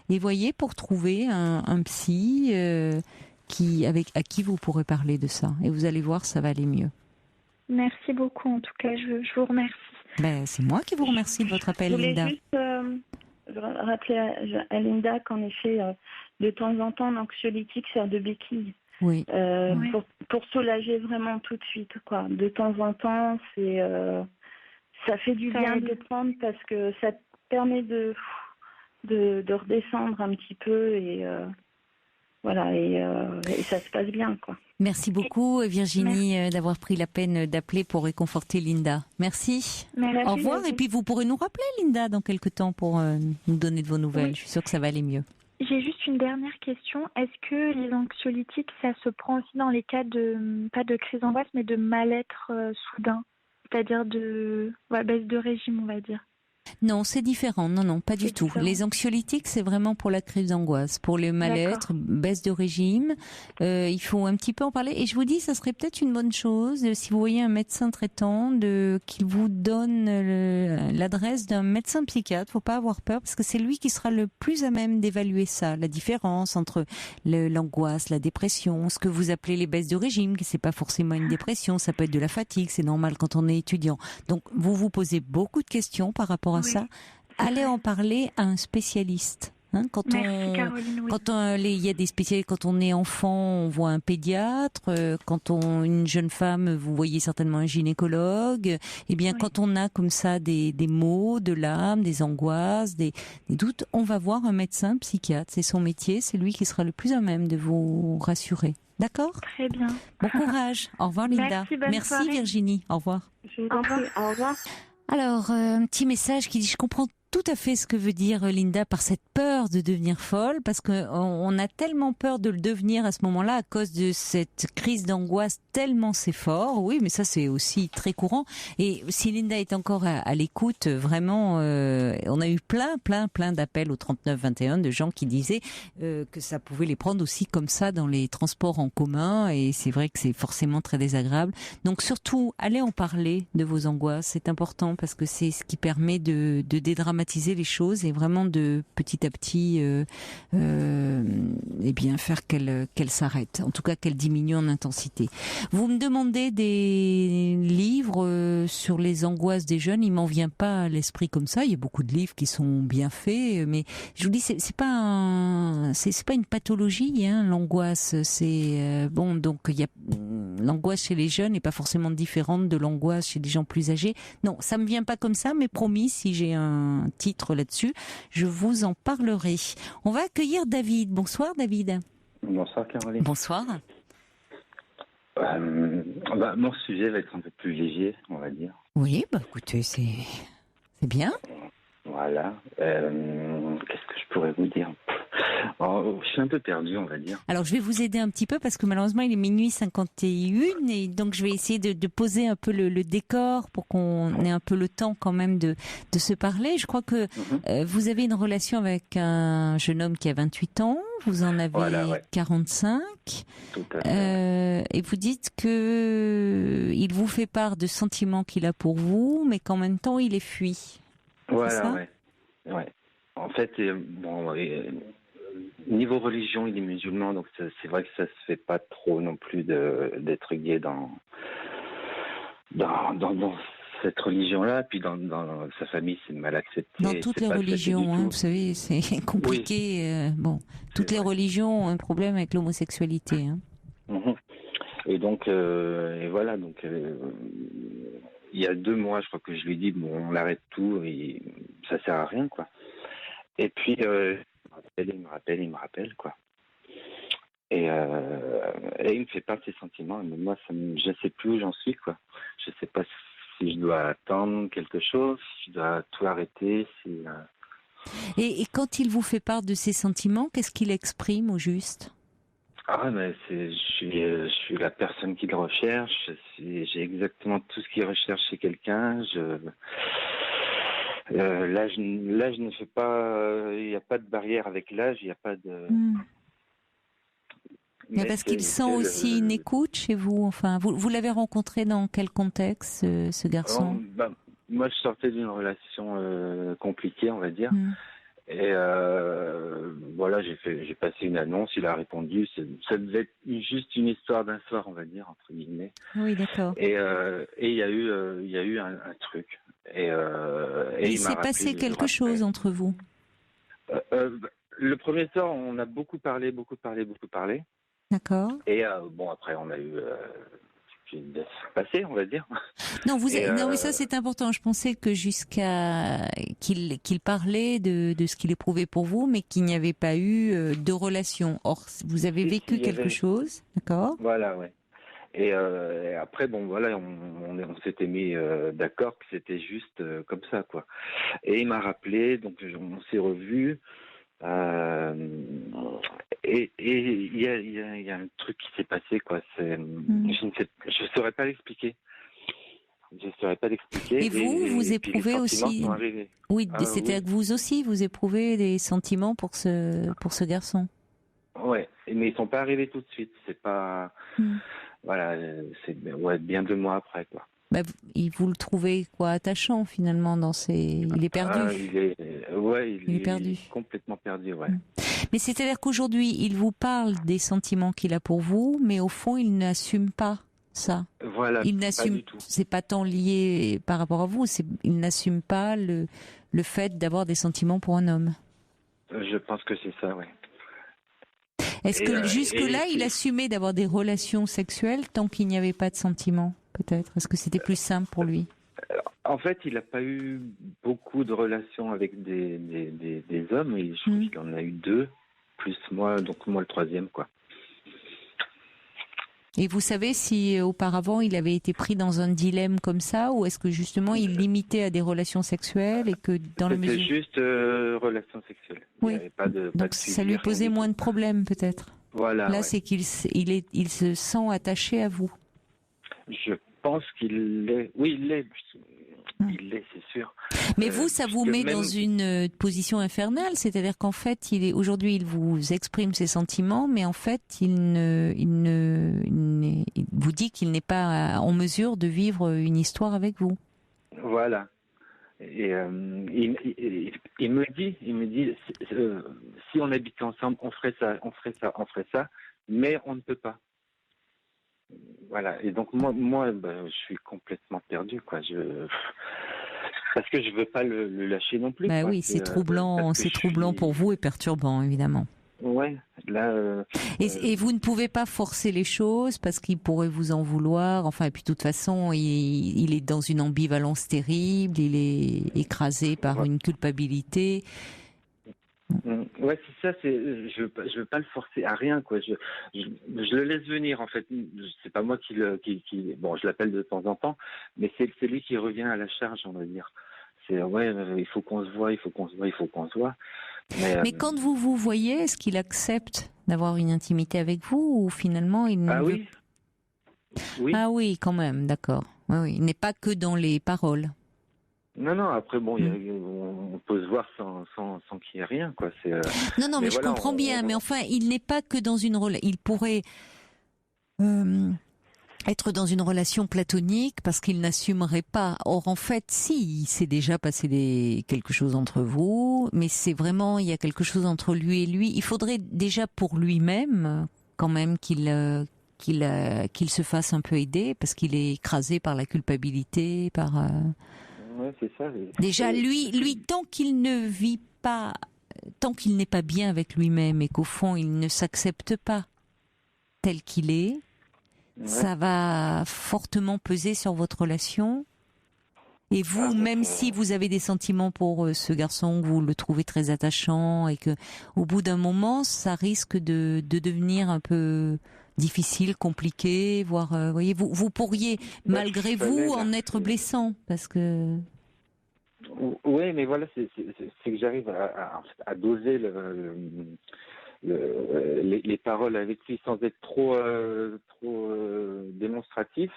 et voyez pour trouver un psy à qui vous pourrez parler de ça. Et vous allez voir, ça va aller mieux. Merci beaucoup, en tout cas, je vous remercie. C'est moi qui vous remercie de votre appel, Linda. Je voulais juste rappeler à Linda qu'en effet, de temps en temps, l'anxiolytique sert de béquille. Oui. Oui. Pour soulager vraiment tout de suite, quoi. De temps en temps, ça fait du Ça bien aide. de le prendre parce que ça te permet de redescendre un petit peu et voilà, et ça se passe bien, quoi. Merci beaucoup Virginie d'avoir pris la peine d'appeler pour réconforter Linda. Merci. Merci. Au revoir. Et puis vous pourrez nous rappeler Linda dans quelques temps pour nous donner de vos nouvelles. Oui. Je suis sûre que ça va aller mieux. J'ai juste une dernière question. Est-ce que les anxiolytiques, ça se prend aussi dans les cas de, pas de crise d'angoisse, mais de mal-être soudain, c'est-à-dire de baisse de régime, on va dire? Non, c'est différent. Non, pas du C'est tout. différent. Les anxiolytiques, c'est vraiment pour la crise d'angoisse, pour le mal-être, baisse de régime. Il faut un petit peu en parler. Et je vous dis, ça serait peut-être une bonne chose, si vous voyez un médecin traitant, qu'il vous donne l'adresse d'un médecin psychiatre. Faut pas avoir peur, parce que c'est lui qui sera le plus à même d'évaluer ça, la différence entre l'angoisse, la dépression, ce que vous appelez les baisses de régime, que c'est pas forcément une dépression, ça peut être de la fatigue, c'est normal quand on est étudiant. Donc, vous posez beaucoup de questions par rapport à ça. Allez en parler à un spécialiste. Merci Caroline. Oui. Quand il y a des spécialistes, quand on est enfant, on voit un pédiatre. Quand une jeune femme, vous voyez certainement un gynécologue. Eh bien, quand on a comme ça des maux de l'âme, des angoisses, des doutes, on va voir un médecin psychiatre. C'est son métier, c'est lui qui sera le plus à même de vous rassurer. D'accord ? Très bien. Bon courage. Au revoir Linda. Merci, bonne soirée. Virginie. Au revoir. Je vous en prie. Au revoir. Alors, un petit message qui dit, je comprends tout à fait ce que veut dire Linda par cette peur de devenir folle, parce qu'on a tellement peur de le devenir à ce moment-là à cause de cette crise d'angoisse, tellement c'est fort. Oui, mais ça c'est aussi très courant. Et si Linda est encore à l'écoute, vraiment, on a eu plein d'appels au 3921 de gens qui disaient que ça pouvait les prendre aussi comme ça dans les transports en commun, et c'est vrai que c'est forcément très désagréable. Donc surtout, allez en parler de vos angoisses, c'est important parce que c'est ce qui permet de dédramatiser les choses et vraiment de petit à petit eh bien faire qu'elle s'arrête, en tout cas qu'elle diminue en intensité. Vous me demandez des livres sur les angoisses des jeunes, il m'en vient pas à l'esprit comme ça, il y a beaucoup de livres qui sont bien faits, mais je vous dis c'est pas une pathologie, hein, l'angoisse, c'est bon, donc il y a l'angoisse chez les jeunes n'est pas forcément différente de l'angoisse chez les gens plus âgés. Non, ça me vient pas comme ça, mais promis, si j'ai un titre là-dessus, je vous en parlerai. On va accueillir David. Bonsoir David. Bonsoir Caroline. Bonsoir. Mon sujet va être un peu plus léger, on va dire. Oui, écoutez, c'est bien. Voilà. Qu'est-ce que je pourrais vous dire ? Je suis un peu perdu, on va dire. Alors, je vais vous aider un petit peu parce que malheureusement, il est minuit 51 et donc je vais essayer de poser un peu le décor pour qu'on ait un peu le temps quand même de se parler. Je crois que vous avez une relation avec un jeune homme qui a 28 ans, vous en avez 45. Tout à fait. Et vous dites que il vous fait part de sentiments qu'il a pour vous, mais qu'en même temps, il est fui. Voilà, ouais. En fait, niveau religion, il est musulman, donc c'est vrai que ça se fait pas trop non plus d'être gay dans cette religion-là. Puis dans sa famille, c'est mal accepté. Dans toutes les religions, vous savez, c'est compliqué. Toutes les religions ont un problème avec l'homosexualité. Hein. Et donc, voilà, donc il y a 2 mois, je crois que je lui ai dit, on arrête tout, et ça sert à rien, quoi. Et puis, il me rappelle, quoi. Et il me fait part de ses sentiments. Mais moi, je ne sais plus où j'en suis, quoi. Je ne sais pas si je dois attendre quelque chose, si je dois tout arrêter. Et quand il vous fait part de ses sentiments, qu'est-ce qu'il exprime au juste ? Je suis la personne qu'il recherche. J'ai exactement tout ce qu'il recherche chez quelqu'un. L'âge ne fait pas, il n'y a pas de barrière avec l'âge, il n'y a pas de. Mais parce qu'il sent aussi une écoute chez vous. Enfin, vous l'avez rencontré dans quel contexte, ce garçon ? Moi, je sortais d'une relation compliquée, on va dire. Et voilà, j'ai passé une annonce, il a répondu. Ça devait être juste une histoire d'un soir, on va dire, entre guillemets. Oui, d'accord. Et il y a eu un truc. Et il s'est passé quelque chose entre vous. Le premier soir, on a beaucoup parlé. D'accord. Et bon, après, on a eu une passé, on va dire. Non, non, mais ça c'est important. Je pensais que jusqu'à qu'il parlait de ce qu'il éprouvait pour vous, mais qu'il n'y avait pas eu de relation. Or, vous avez vécu quelque chose, d'accord ? Voilà, ouais. Et après, bon, voilà, on s'était mis d'accord que c'était juste comme ça, quoi. Et il m'a rappelé, donc on s'est revus. Et il y a un truc qui s'est passé, quoi. Je saurais pas l'expliquer. Et vous éprouvez aussi. Oui, c'est-à-dire que vous aussi, vous éprouvez des sentiments pour ce garçon. Ouais, mais ils sont pas arrivés tout de suite. C'est pas. Voilà, c'est bien 2 mois après, quoi. Bah, vous le trouvez quoi attachant finalement dans il est perdu. Il est perdu. Il est complètement perdu, ouais. Mais c'est-à-dire qu'aujourd'hui, il vous parle des sentiments qu'il a pour vous, mais au fond, il n'assume pas ça. Voilà. Il n'assume. Pas du tout. C'est pas tant lié par rapport à vous. Il n'assume pas le fait d'avoir des sentiments pour un homme. Je pense que c'est ça, ouais. Est-ce que jusque-là, il assumait d'avoir des relations sexuelles tant qu'il n'y avait pas de sentiments, peut-être ? Est-ce que c'était plus simple pour lui ? En fait, il n'a pas eu beaucoup de relations avec des hommes. Et je trouve qu'il en a eu 2, plus moi, donc moi le 3e, quoi. Et vous savez si auparavant il avait été pris dans un dilemme comme ça, ou est-ce que justement il limitait à des relations sexuelles et que dans la mesure... C'était juste relations sexuelles. Oui. Il n'y avait pas de, donc ça lui posait moins de problèmes peut-être. Voilà. Là, c'est qu'il se sent attaché à vous. Je pense qu'il l'est. Oui, il l'est. Il l'est, c'est sûr. Mais vous, ça vous met dans une position infernale, c'est-à-dire qu'en fait, aujourd'hui, il vous exprime ses sentiments, mais en fait, il vous dit qu'il n'est pas en mesure de vivre une histoire avec vous. Voilà. Et il me dit, si on habitait ensemble, on ferait ça, mais on ne peut pas. Voilà. Et donc moi, je suis complètement perdu, quoi. Parce que je veux pas le lâcher non plus. Bah oui, c'est troublant, pour vous et perturbant, évidemment. Ouais, là. Et vous ne pouvez pas forcer les choses parce qu'il pourrait vous en vouloir. Enfin, et puis de toute façon, il est dans une ambivalence terrible. Il est écrasé par une culpabilité. Ouais, c'est ça. Je veux pas le forcer à rien, quoi. Je le laisse venir, en fait. C'est pas moi bon, je l'appelle de temps en temps, mais c'est lui qui revient à la charge, on va dire. C'est il faut qu'on se voit. Mais quand vous voyez, est-ce qu'il accepte d'avoir une intimité avec vous ou finalement il ne veut... Oui. Ah oui, quand même, d'accord. Oui. Il n'est pas que dans les paroles. Non, après, bon, on peut se voir sans qu'il y ait rien, quoi. Non, mais je comprends bien, mais enfin, il n'est pas que dans une relation. Il pourrait être dans une relation platonique parce qu'il n'assumerait pas. Or, en fait, si, il s'est déjà passé quelque chose entre vous, mais c'est vraiment, il y a quelque chose entre lui et lui. Il faudrait déjà pour lui-même, quand même, qu'il se fasse un peu aider parce qu'il est écrasé par la culpabilité, par... Ouais, c'est ça. Déjà, lui, tant qu'il ne vit pas, tant qu'il n'est pas bien avec lui-même et qu'au fond, il ne s'accepte pas tel qu'il est, ça va fortement peser sur votre relation. Et vous, même si vous avez des sentiments pour ce garçon, que vous le trouvez très attachant et que, au bout d'un moment, ça risque de devenir un peu difficile, compliqué, voire, voyez, vous pourriez, malgré vous, en être blessant, parce que... Oui, mais voilà, c'est que j'arrive à doser les paroles avec lui sans être trop démonstratif,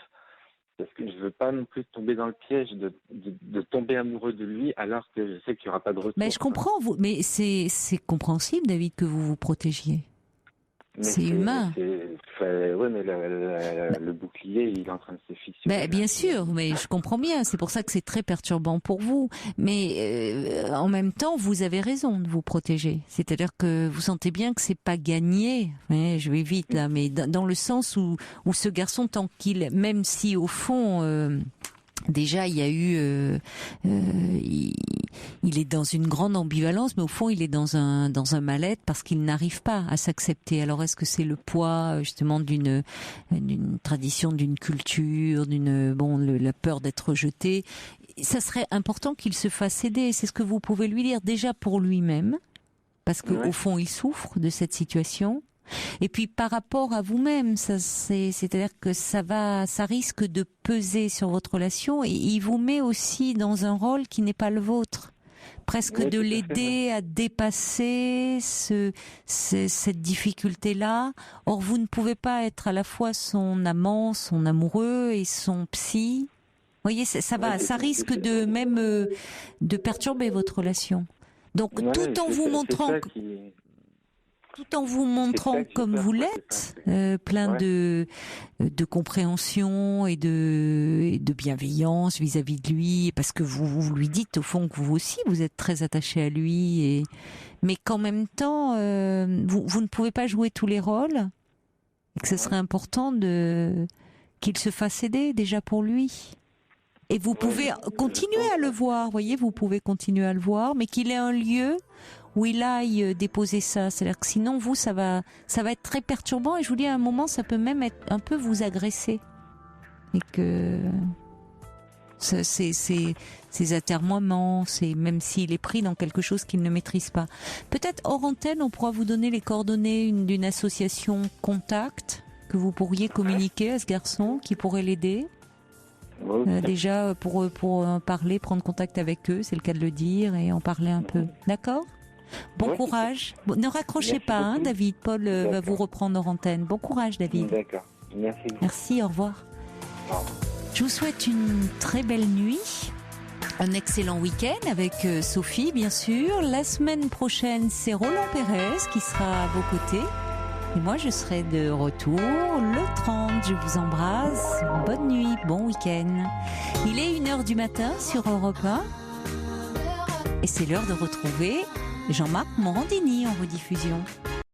parce que je veux pas non plus tomber dans le piège de tomber amoureux de lui alors que je sais qu'il n'y aura pas de retour. Mais je comprends, mais c'est compréhensible, David, que vous vous protégiez. C'est humain. Oui, mais le bouclier, il est en train de se fissurer. Bien sûr, mais je comprends bien. C'est pour ça que c'est très perturbant pour vous. Mais en même temps, vous avez raison de vous protéger. C'est-à-dire que vous sentez bien que c'est pas gagné. Je vais vite là, mais dans le sens où ce garçon, tant qu'il, même si au fond. Déjà, il y a eu, il est dans une grande ambivalence, mais au fond, il est dans un mal-être parce qu'il n'arrive pas à s'accepter. Alors, est-ce que c'est le poids, justement, d'une tradition, d'une culture, la peur d'être rejeté? Ça serait important qu'il se fasse aider. C'est ce que vous pouvez lui dire, déjà pour lui-même, parce que au fond, il souffre de cette situation. Et puis par rapport à vous-même, c'est-à-dire que ça risque de peser sur votre relation, et il vous met aussi dans un rôle qui n'est pas le vôtre, presque de l'aider à dépasser cette difficulté-là. Or, vous ne pouvez pas être à la fois son amant, son amoureux et son psy. Vous voyez, ça risque de perturber votre relation. Donc, tout en vous montrant comme vous l'êtes, plein de compréhension et de bienveillance vis-à-vis de lui, parce que vous lui dites au fond que vous aussi vous êtes très attaché à lui, mais qu'en même temps vous ne pouvez pas jouer tous les rôles, et que ce serait important qu'il se fasse aider déjà pour lui. Et vous pouvez continuer à le voir, voyez, vous pouvez continuer à le voir, mais qu'il ait un lieu où il aille déposer ça. C'est-à-dire que sinon, vous, ça va être très perturbant, et je vous dis, à un moment, ça peut même être un peu vous agresser. Et que ces atermoiements, même s'il est pris dans quelque chose qu'il ne maîtrise pas. Peut-être hors antenne, on pourra vous donner les coordonnées d'une association Contact que vous pourriez communiquer à ce garçon, qui pourrait l'aider. Déjà pour en parler, prendre contact avec eux, c'est le cas de le dire, et en parler un peu. D'accord ? Bon courage. Ne raccrochez pas, David. Paul va vous reprendre en antenne. Bon courage, David. D'accord. Merci. Merci, au revoir. Je vous souhaite une très belle nuit, un excellent week-end avec Sophie, bien sûr. La semaine prochaine, c'est Roland Pérez qui sera à vos côtés. Et moi, je serai de retour le 30. Je vous embrasse. Bonne nuit, bon week-end. Il est 1h du matin sur Europe 1. Et c'est l'heure de retrouver Jean-Marc Morandini en rediffusion.